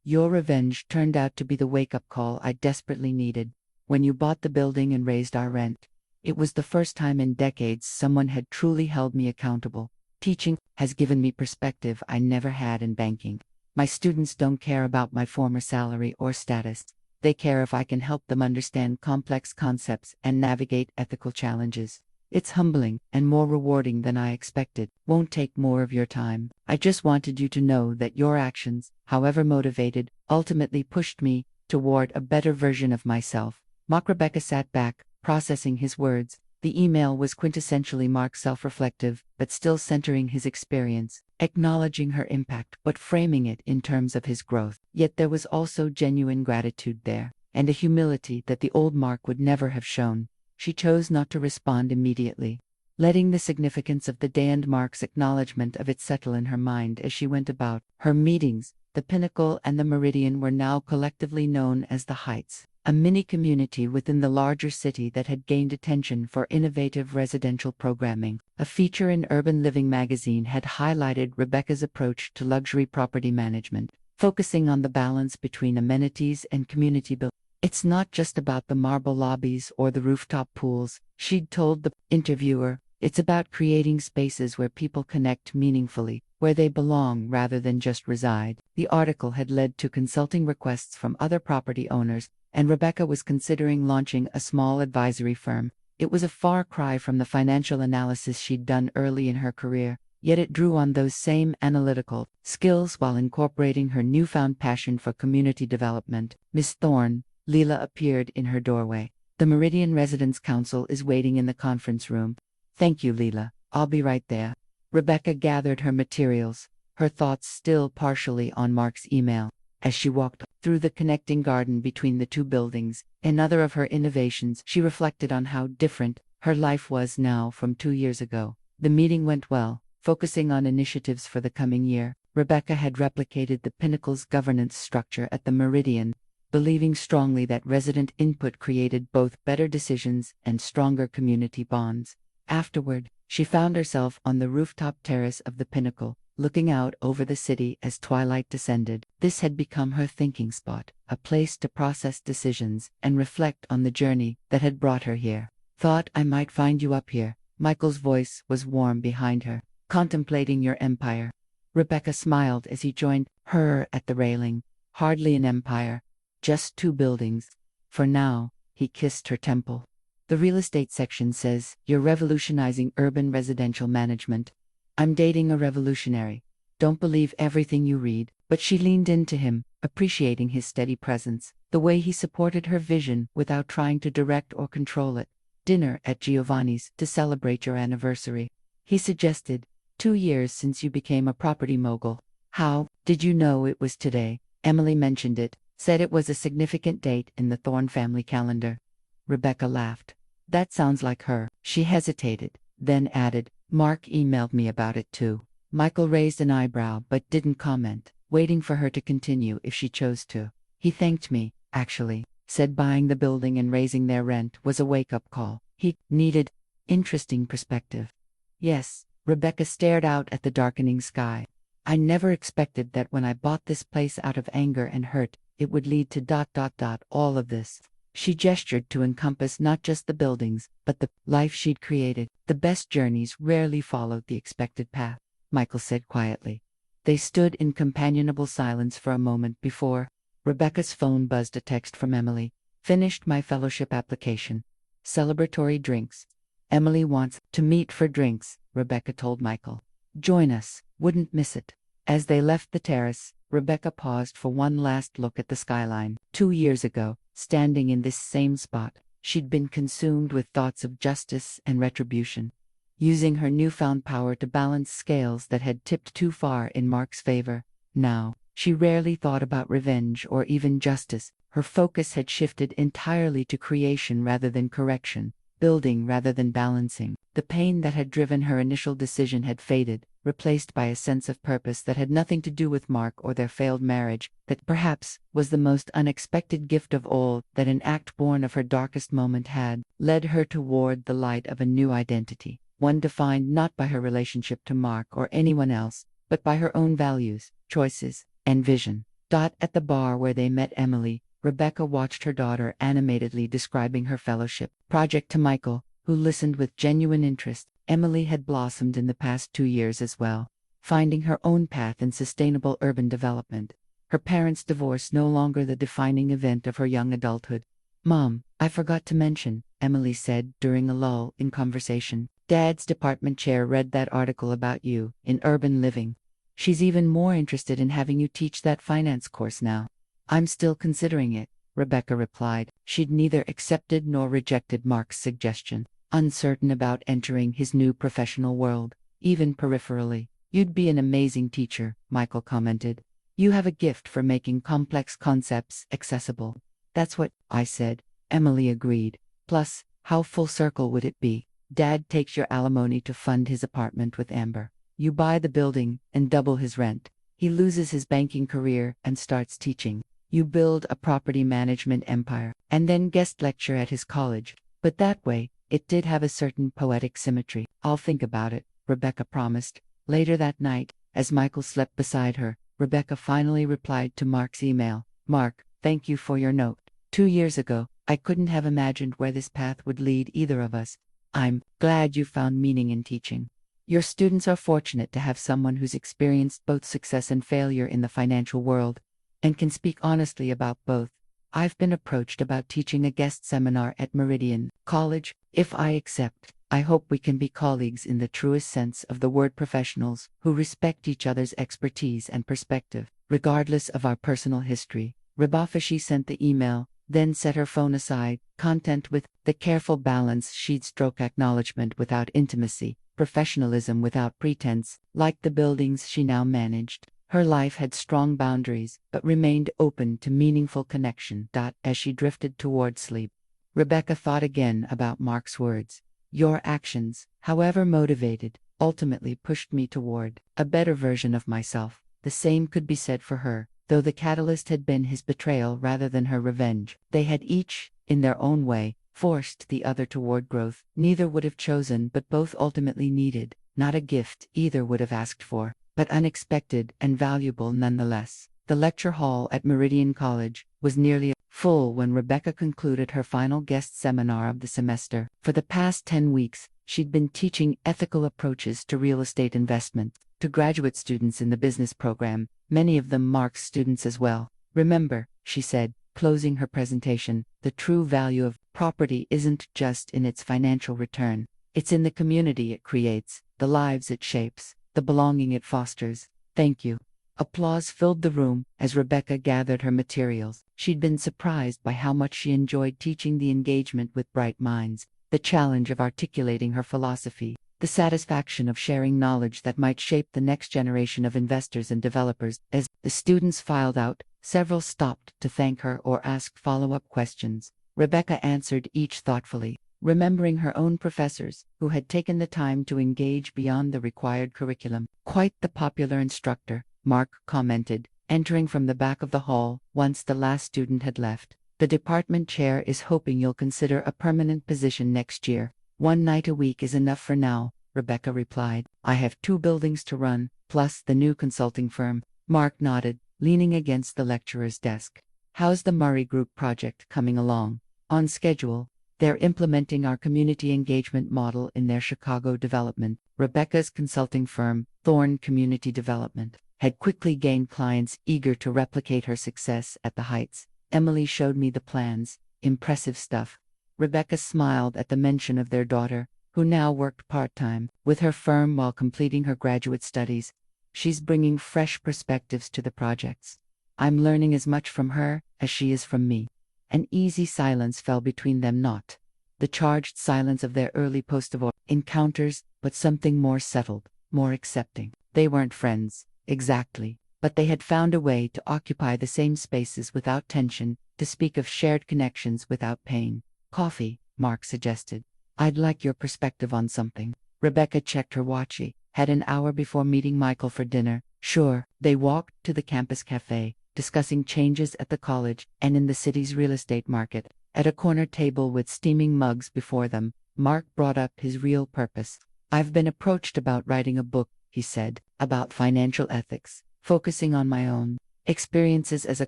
Your revenge turned out to be the wake-up call I desperately needed. When you bought the building and raised our rent, it was the first time in decades someone had truly held me accountable. Teaching has given me perspective I never had in banking. My students don't care about my former salary or status. They care if I can help them understand complex concepts and navigate ethical challenges. It's humbling and more rewarding than I expected. Won't take more of your time. I just wanted you to know that your actions, however motivated, ultimately pushed me toward a better version of myself." Rebecca sat back, processing his words. The email was quintessentially Mark, self-reflective, but still centering his experience, acknowledging her impact, but framing it in terms of his growth. Yet there was also genuine gratitude there, and a humility that the old Mark would never have shown. She chose not to respond immediately, letting the significance of the day and Mark's acknowledgement of it settle in her mind as she went about her meetings. The Pinnacle and the Meridian were now collectively known as the Heights, a mini-community within the larger city that had gained attention for innovative residential programming. A feature in Urban Living magazine had highlighted Rebecca's approach to luxury property management, focusing on the balance between amenities and community building. "It's not just about the marble lobbies or the rooftop pools," she'd told the interviewer. "It's about creating spaces where people connect meaningfully, where they belong rather than just reside." The article had led to consulting requests from other property owners, and Rebecca was considering launching a small advisory firm. It was a far cry from the financial analysis she'd done early in her career, yet it drew on those same analytical skills while incorporating her newfound passion for community development. "Miss Thorne," Leela appeared in her doorway. "The Meridian Residence Council is waiting in the conference room." "Thank you, Leela. I'll be right there." Rebecca gathered her materials, her thoughts still partially on Mark's email. As she walked through the connecting garden between the two buildings, another of her innovations, she reflected on how different her life was now from 2 years ago. The meeting went well, focusing on initiatives for the coming year. Rebecca had replicated the Pinnacle's governance structure at the Meridian, believing strongly that resident input created both better decisions and stronger community bonds. Afterward, she found herself on the rooftop terrace of the Pinnacle, looking out over the city as twilight descended. This had become her thinking spot, a place to process decisions and reflect on the journey that had brought her here. "Thought I might find you up here." Michael's voice was warm behind her. "Contemplating your empire." Rebecca smiled as he joined her at the railing. "Hardly an empire. Just 2 buildings. For now." He kissed her temple. "The real estate section says you're revolutionizing urban residential management." "I'm dating a revolutionary. Don't believe everything you read." But she leaned into him, appreciating his steady presence, the way he supported her vision without trying to direct or control it. "Dinner at Giovanni's to celebrate your anniversary," he suggested. 2 years since you became a property mogul." "How did you know it was today?" "Emily mentioned it, said it was a significant date in the Thorne family calendar." Rebecca laughed. "That sounds like her." She hesitated, then added, "Mark emailed me about it too." Michael raised an eyebrow but didn't comment, waiting for her to continue if she chose to. "He thanked me, actually. Said buying the building and raising their rent was a wake-up call. He needed." "Interesting perspective." "Yes." Rebecca stared out at the darkening sky. "I never expected that when I bought this place out of anger and hurt, it would lead to all of this." She gestured to encompass not just the buildings, but the life she'd created. "The best journeys rarely followed the expected path," Michael said quietly. They stood in companionable silence for a moment before Rebecca's phone buzzed. A text from Emily. "Finished my fellowship application. Celebratory drinks. Emily wants to meet for drinks," Rebecca told Michael. "Join us, wouldn't miss it." As they left the terrace, Rebecca paused for one last look at the skyline. 2 years ago, standing in this same spot, she'd been consumed with thoughts of justice and retribution, using her newfound power to balance scales that had tipped too far in Mark's favor. Now, she rarely thought about revenge or even justice. Her focus had shifted entirely to creation rather than correction, building rather than balancing. The pain that had driven her initial decision had faded, replaced by a sense of purpose that had nothing to do with Mark or their failed marriage, that perhaps was the most unexpected gift of all that an act born of her darkest moment had led her toward the light of a new identity, one defined not by her relationship to Mark or anyone else, but by her own values, choices, and vision. At the bar where they met Emily, Rebecca watched her daughter animatedly describing her fellowship project to Michael, who listened with genuine interest. Emily had blossomed in the past 2 years as well, finding her own path in sustainable urban development. Her parents' divorce no longer the defining event of her young adulthood. "Mom, I forgot to mention," Emily said during a lull in conversation. "Dad's department chair read that article about you in urban living. She's even more interested in having you teach that finance course now." "I'm still considering it," Rebecca replied. She'd neither accepted nor rejected Mark's suggestion, uncertain about entering his new professional world, even peripherally. "You'd be an amazing teacher," Michael commented. "You have a gift for making complex concepts accessible." "That's what I said," Emily agreed. "Plus, how full circle would it be? Dad takes your alimony to fund his apartment with Amber. You buy the building and double his rent. He loses his banking career and starts teaching. You build a property management empire, and then guest lecture at his college." But that way, it did have a certain poetic symmetry. "I'll think about it," Rebecca promised. Later that night, as Michael slept beside her, Rebecca finally replied to Mark's email. "Mark, thank you for your note. 2 years ago, I couldn't have imagined where this path would lead either of us. I'm glad you found meaning in teaching. Your students are fortunate to have someone who's experienced both success and failure in the financial world, and can speak honestly about both. I've been approached about teaching a guest seminar at Meridian College. If I accept, I hope we can be colleagues in the truest sense of the word, professionals who respect each other's expertise and perspective, regardless of our personal history." Rebecca sent the email, then set her phone aside, content with the careful balance she'd struck: acknowledgement without intimacy, professionalism without pretense. Like the buildings she now managed, her life had strong boundaries, but remained open to meaningful connection. As she drifted toward sleep, Rebecca thought again about Mark's words. "Your actions, however motivated, ultimately pushed me toward a better version of myself." The same could be said for her, though the catalyst had been his betrayal rather than her revenge. They had each, in their own way, forced the other toward growth. Neither would have chosen, but both ultimately needed, not a gift either would have asked for, but unexpected and valuable nonetheless. The lecture hall at Meridian College was nearly full when Rebecca concluded her final guest seminar of the semester. For the past 10 weeks, she'd been teaching ethical approaches to real estate investment to graduate students in the business program, many of them Mark's students as well. "Remember," she said, closing her presentation, "the true value of property isn't just in its financial return. It's in the community it creates, the lives it shapes, the belonging it fosters." "Thank you." Applause filled the room as Rebecca gathered her materials. She'd been surprised by how much she enjoyed teaching, the engagement with bright minds, the challenge of articulating her philosophy, the satisfaction of sharing knowledge that might shape the next generation of investors and developers. As the students filed out, several stopped to thank her or ask follow-up questions. Rebecca answered each thoughtfully, remembering her own professors, who had taken the time to engage beyond the required curriculum. "Quite the popular instructor," Mark commented, entering from the back of the hall once the last student had left. "The department chair is hoping you'll consider a permanent position next year." "1 night a week is enough for now," Rebecca replied. "I have 2 buildings to run, plus the new consulting firm." Mark nodded, leaning against the lecturer's desk. "How's the Murray Group project coming along?" "On schedule. They're implementing our community engagement model in their Chicago development." Rebecca's consulting firm, Thorn Community Development, had quickly gained clients eager to replicate her success at the Heights. "Emily showed me the plans. Impressive stuff." Rebecca smiled at the mention of their daughter, who now worked part-time with her firm while completing her graduate studies. "She's bringing fresh perspectives to the projects. I'm learning as much from her as she is from me." An easy silence fell between them, not the charged silence of their early post-divorce encounters, but something more settled, more accepting. They weren't friends, exactly, but they had found a way to occupy the same spaces without tension, to speak of shared connections without pain. "Coffee," Mark suggested. "I'd like your perspective on something." Rebecca checked her watch. Had an hour before meeting Michael for dinner. Sure. They walked to the campus cafe, discussing changes at the college and in the city's real estate market. At a corner table with steaming mugs before them, Mark brought up his real purpose. I've been approached about writing a book, he said, about financial ethics, focusing on my own experiences as a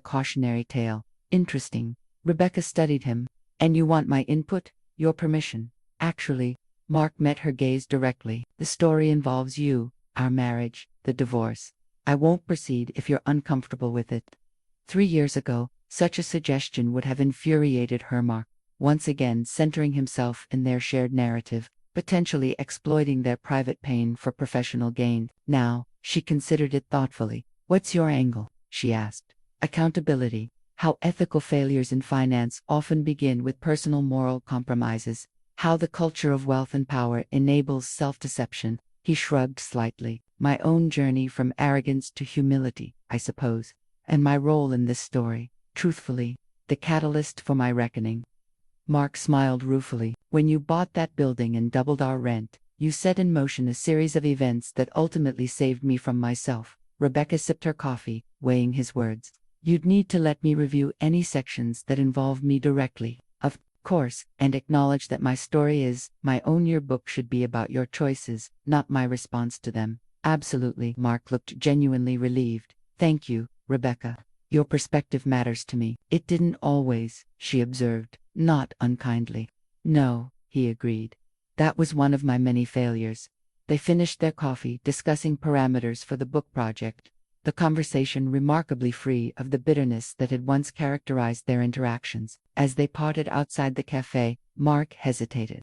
cautionary tale. Interesting. Rebecca studied him. And you want my input? Your permission? Actually, Mark met her gaze directly. The story involves you, our marriage, the divorce. I won't proceed if you're uncomfortable with it. 3 years ago, such a suggestion would have infuriated her. Mark, once again centering himself in their shared narrative, potentially exploiting their private pain for professional gain. Now, she considered it thoughtfully. What's your angle? She asked. Accountability. How ethical failures in finance often begin with personal moral compromises. How the culture of wealth and power enables self-deception. He shrugged slightly. My own journey from arrogance to humility, I suppose. And my role in this story, truthfully, the catalyst for my reckoning. Mark smiled ruefully. When you bought that building and doubled our rent, you set in motion a series of events that ultimately saved me from myself. Rebecca sipped her coffee, weighing his words. You'd need to let me review any sections that involve me directly, of course, and acknowledge that my story is my own. Your book should be about your choices, not my response to them. Absolutely. Mark looked genuinely relieved. Thank you, Rebecca. Your perspective matters to me. It didn't always, she observed, not unkindly. No, he agreed. That was one of my many failures. They finished their coffee, discussing parameters for the book project, the conversation remarkably free of the bitterness that had once characterized their interactions. As they parted outside the cafe, Mark hesitated.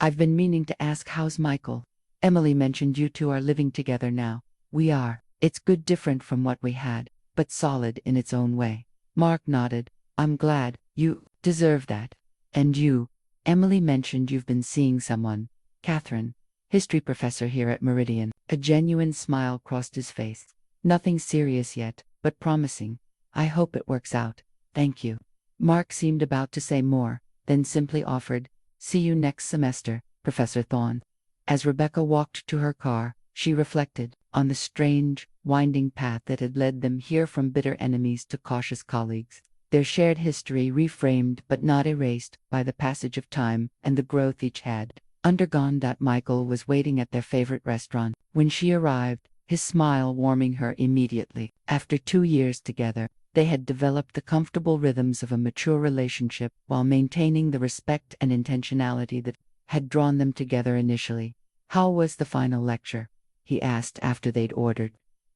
I've been meaning to ask, how's Michael? Emily mentioned you two are living together now. We are. It's good, different from what we had, but solid in its own way. Mark nodded. I'm glad. You deserve that. And you? Emily mentioned you've been seeing someone. Catherine, history professor here at Meridian. A genuine smile crossed his face. Nothing serious yet, but promising. I hope it works out. Thank you. Mark seemed about to say more, then simply offered, see you next semester, Professor Thorne. As Rebecca walked to her car, she reflected on the strange, winding path that had led them here from bitter enemies to cautious colleagues. Their shared history reframed but not erased by the passage of time and the growth each had undergone. Michael was waiting at their favorite restaurant when she arrived, his smile warming her immediately. After 2 years together, they had developed the comfortable rhythms of a mature relationship while maintaining the respect and intentionality that had drawn them together initially. How was the final lecture? He asked after they'd ordered.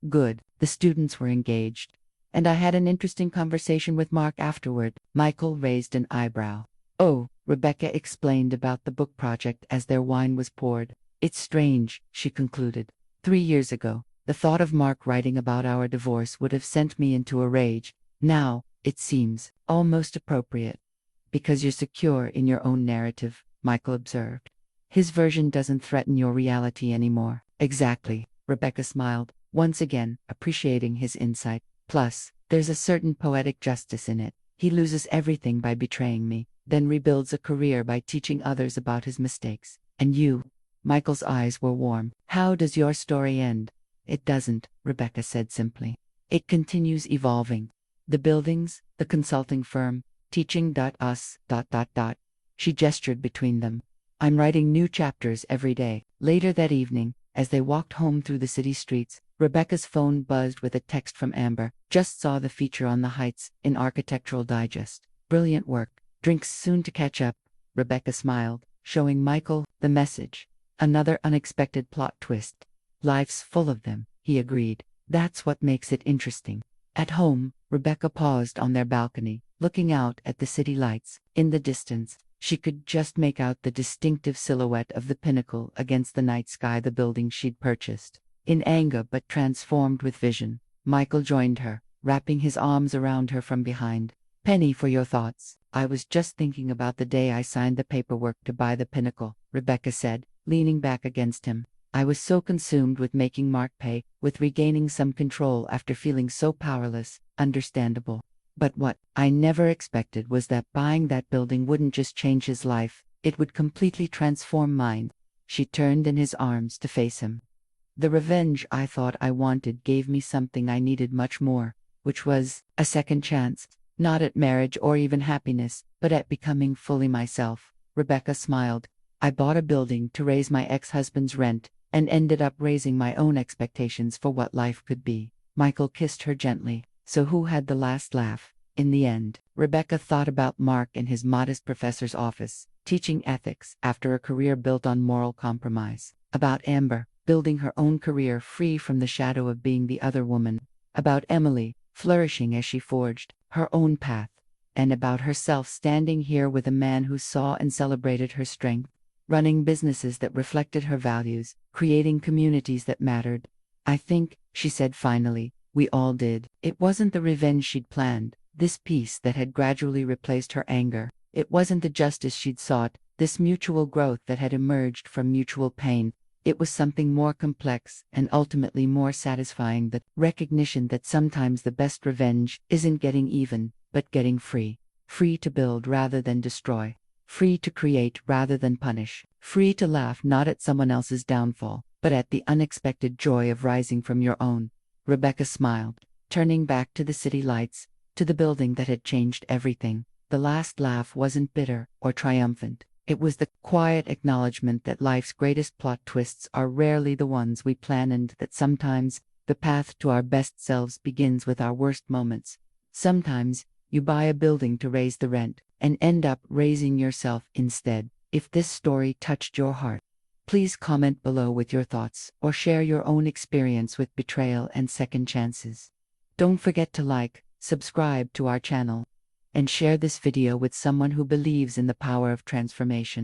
Good. The students were engaged. And I had an interesting conversation with Mark afterward. Michael raised an eyebrow. Oh, Rebecca explained about the book project as their wine was poured. It's strange, she concluded. 3 years ago, the thought of Mark writing about our divorce would have sent me into a rage. Now, it seems almost appropriate. Because you're secure in your own narrative, Michael observed. His version doesn't threaten your reality anymore. Exactly, Rebecca smiled, once again appreciating his insight. Plus, there's a certain poetic justice in it. He loses everything by betraying me, then rebuilds a career by teaching others about his mistakes. And you? Michael's eyes were warm. How does your story end? It doesn't, Rebecca said simply. It continues evolving. The buildings, the consulting firm, teaching us. She gestured between them. I'm writing new chapters every day. Later that evening, as they walked home through the city streets, Rebecca's phone buzzed with a text from Amber. Just saw the feature on the Heights in Architectural Digest. Brilliant work. Drinks soon to catch up. Rebecca smiled, showing Michael the message. Another unexpected plot twist. Life's full of them, he agreed. That's what makes it interesting. At home, Rebecca paused on their balcony, looking out at the city lights. In the distance, she could just make out the distinctive silhouette of the pinnacle against the night sky, the building she'd purchased. In anger but transformed with vision, Michael joined her, wrapping his arms around her from behind. Penny, for your thoughts. I was just thinking about the day I signed the paperwork to buy the pinnacle, Rebecca said, leaning back against him. I was so consumed with making Mark pay, with regaining some control after feeling so powerless. Understandable. But what I never expected was that buying that building wouldn't just change his life, it would completely transform mine. She turned in his arms to face him. The revenge I thought I wanted gave me something I needed much more, which was a second chance, not at marriage or even happiness, but at becoming fully myself. Rebecca smiled. I bought a building to raise my ex-husband's rent, and ended up raising my own expectations for what life could be. Michael kissed her gently. So who had the last laugh? In the end, Rebecca thought about Mark in his modest professor's office, teaching ethics after a career built on moral compromise. About Amber, building her own career free from the shadow of being the other woman. About Emily, flourishing as she forged her own path. And about herself standing here with a man who saw and celebrated her strength, running businesses that reflected her values, creating communities that mattered. I think, she said finally, we all did. It wasn't the revenge she'd planned, this peace that had gradually replaced her anger. It wasn't the justice she'd sought, this mutual growth that had emerged from mutual pain. It was something more complex and ultimately more satisfying, the recognition that sometimes the best revenge isn't getting even, but getting free. Free to build rather than destroy. Free to create rather than punish. Free to laugh not at someone else's downfall, but at the unexpected joy of rising from your own. Rebecca smiled, turning back to the city lights, to the building that had changed everything. The last laugh wasn't bitter or triumphant. It was the quiet acknowledgement that life's greatest plot twists are rarely the ones we plan, and that sometimes the path to our best selves begins with our worst moments. Sometimes you buy a building to raise the rent and end up raising yourself instead. If this story touched your heart, please comment below with your thoughts or share your own experience with betrayal and second chances. Don't forget to like, subscribe to our channel, and share this video with someone who believes in the power of transformation.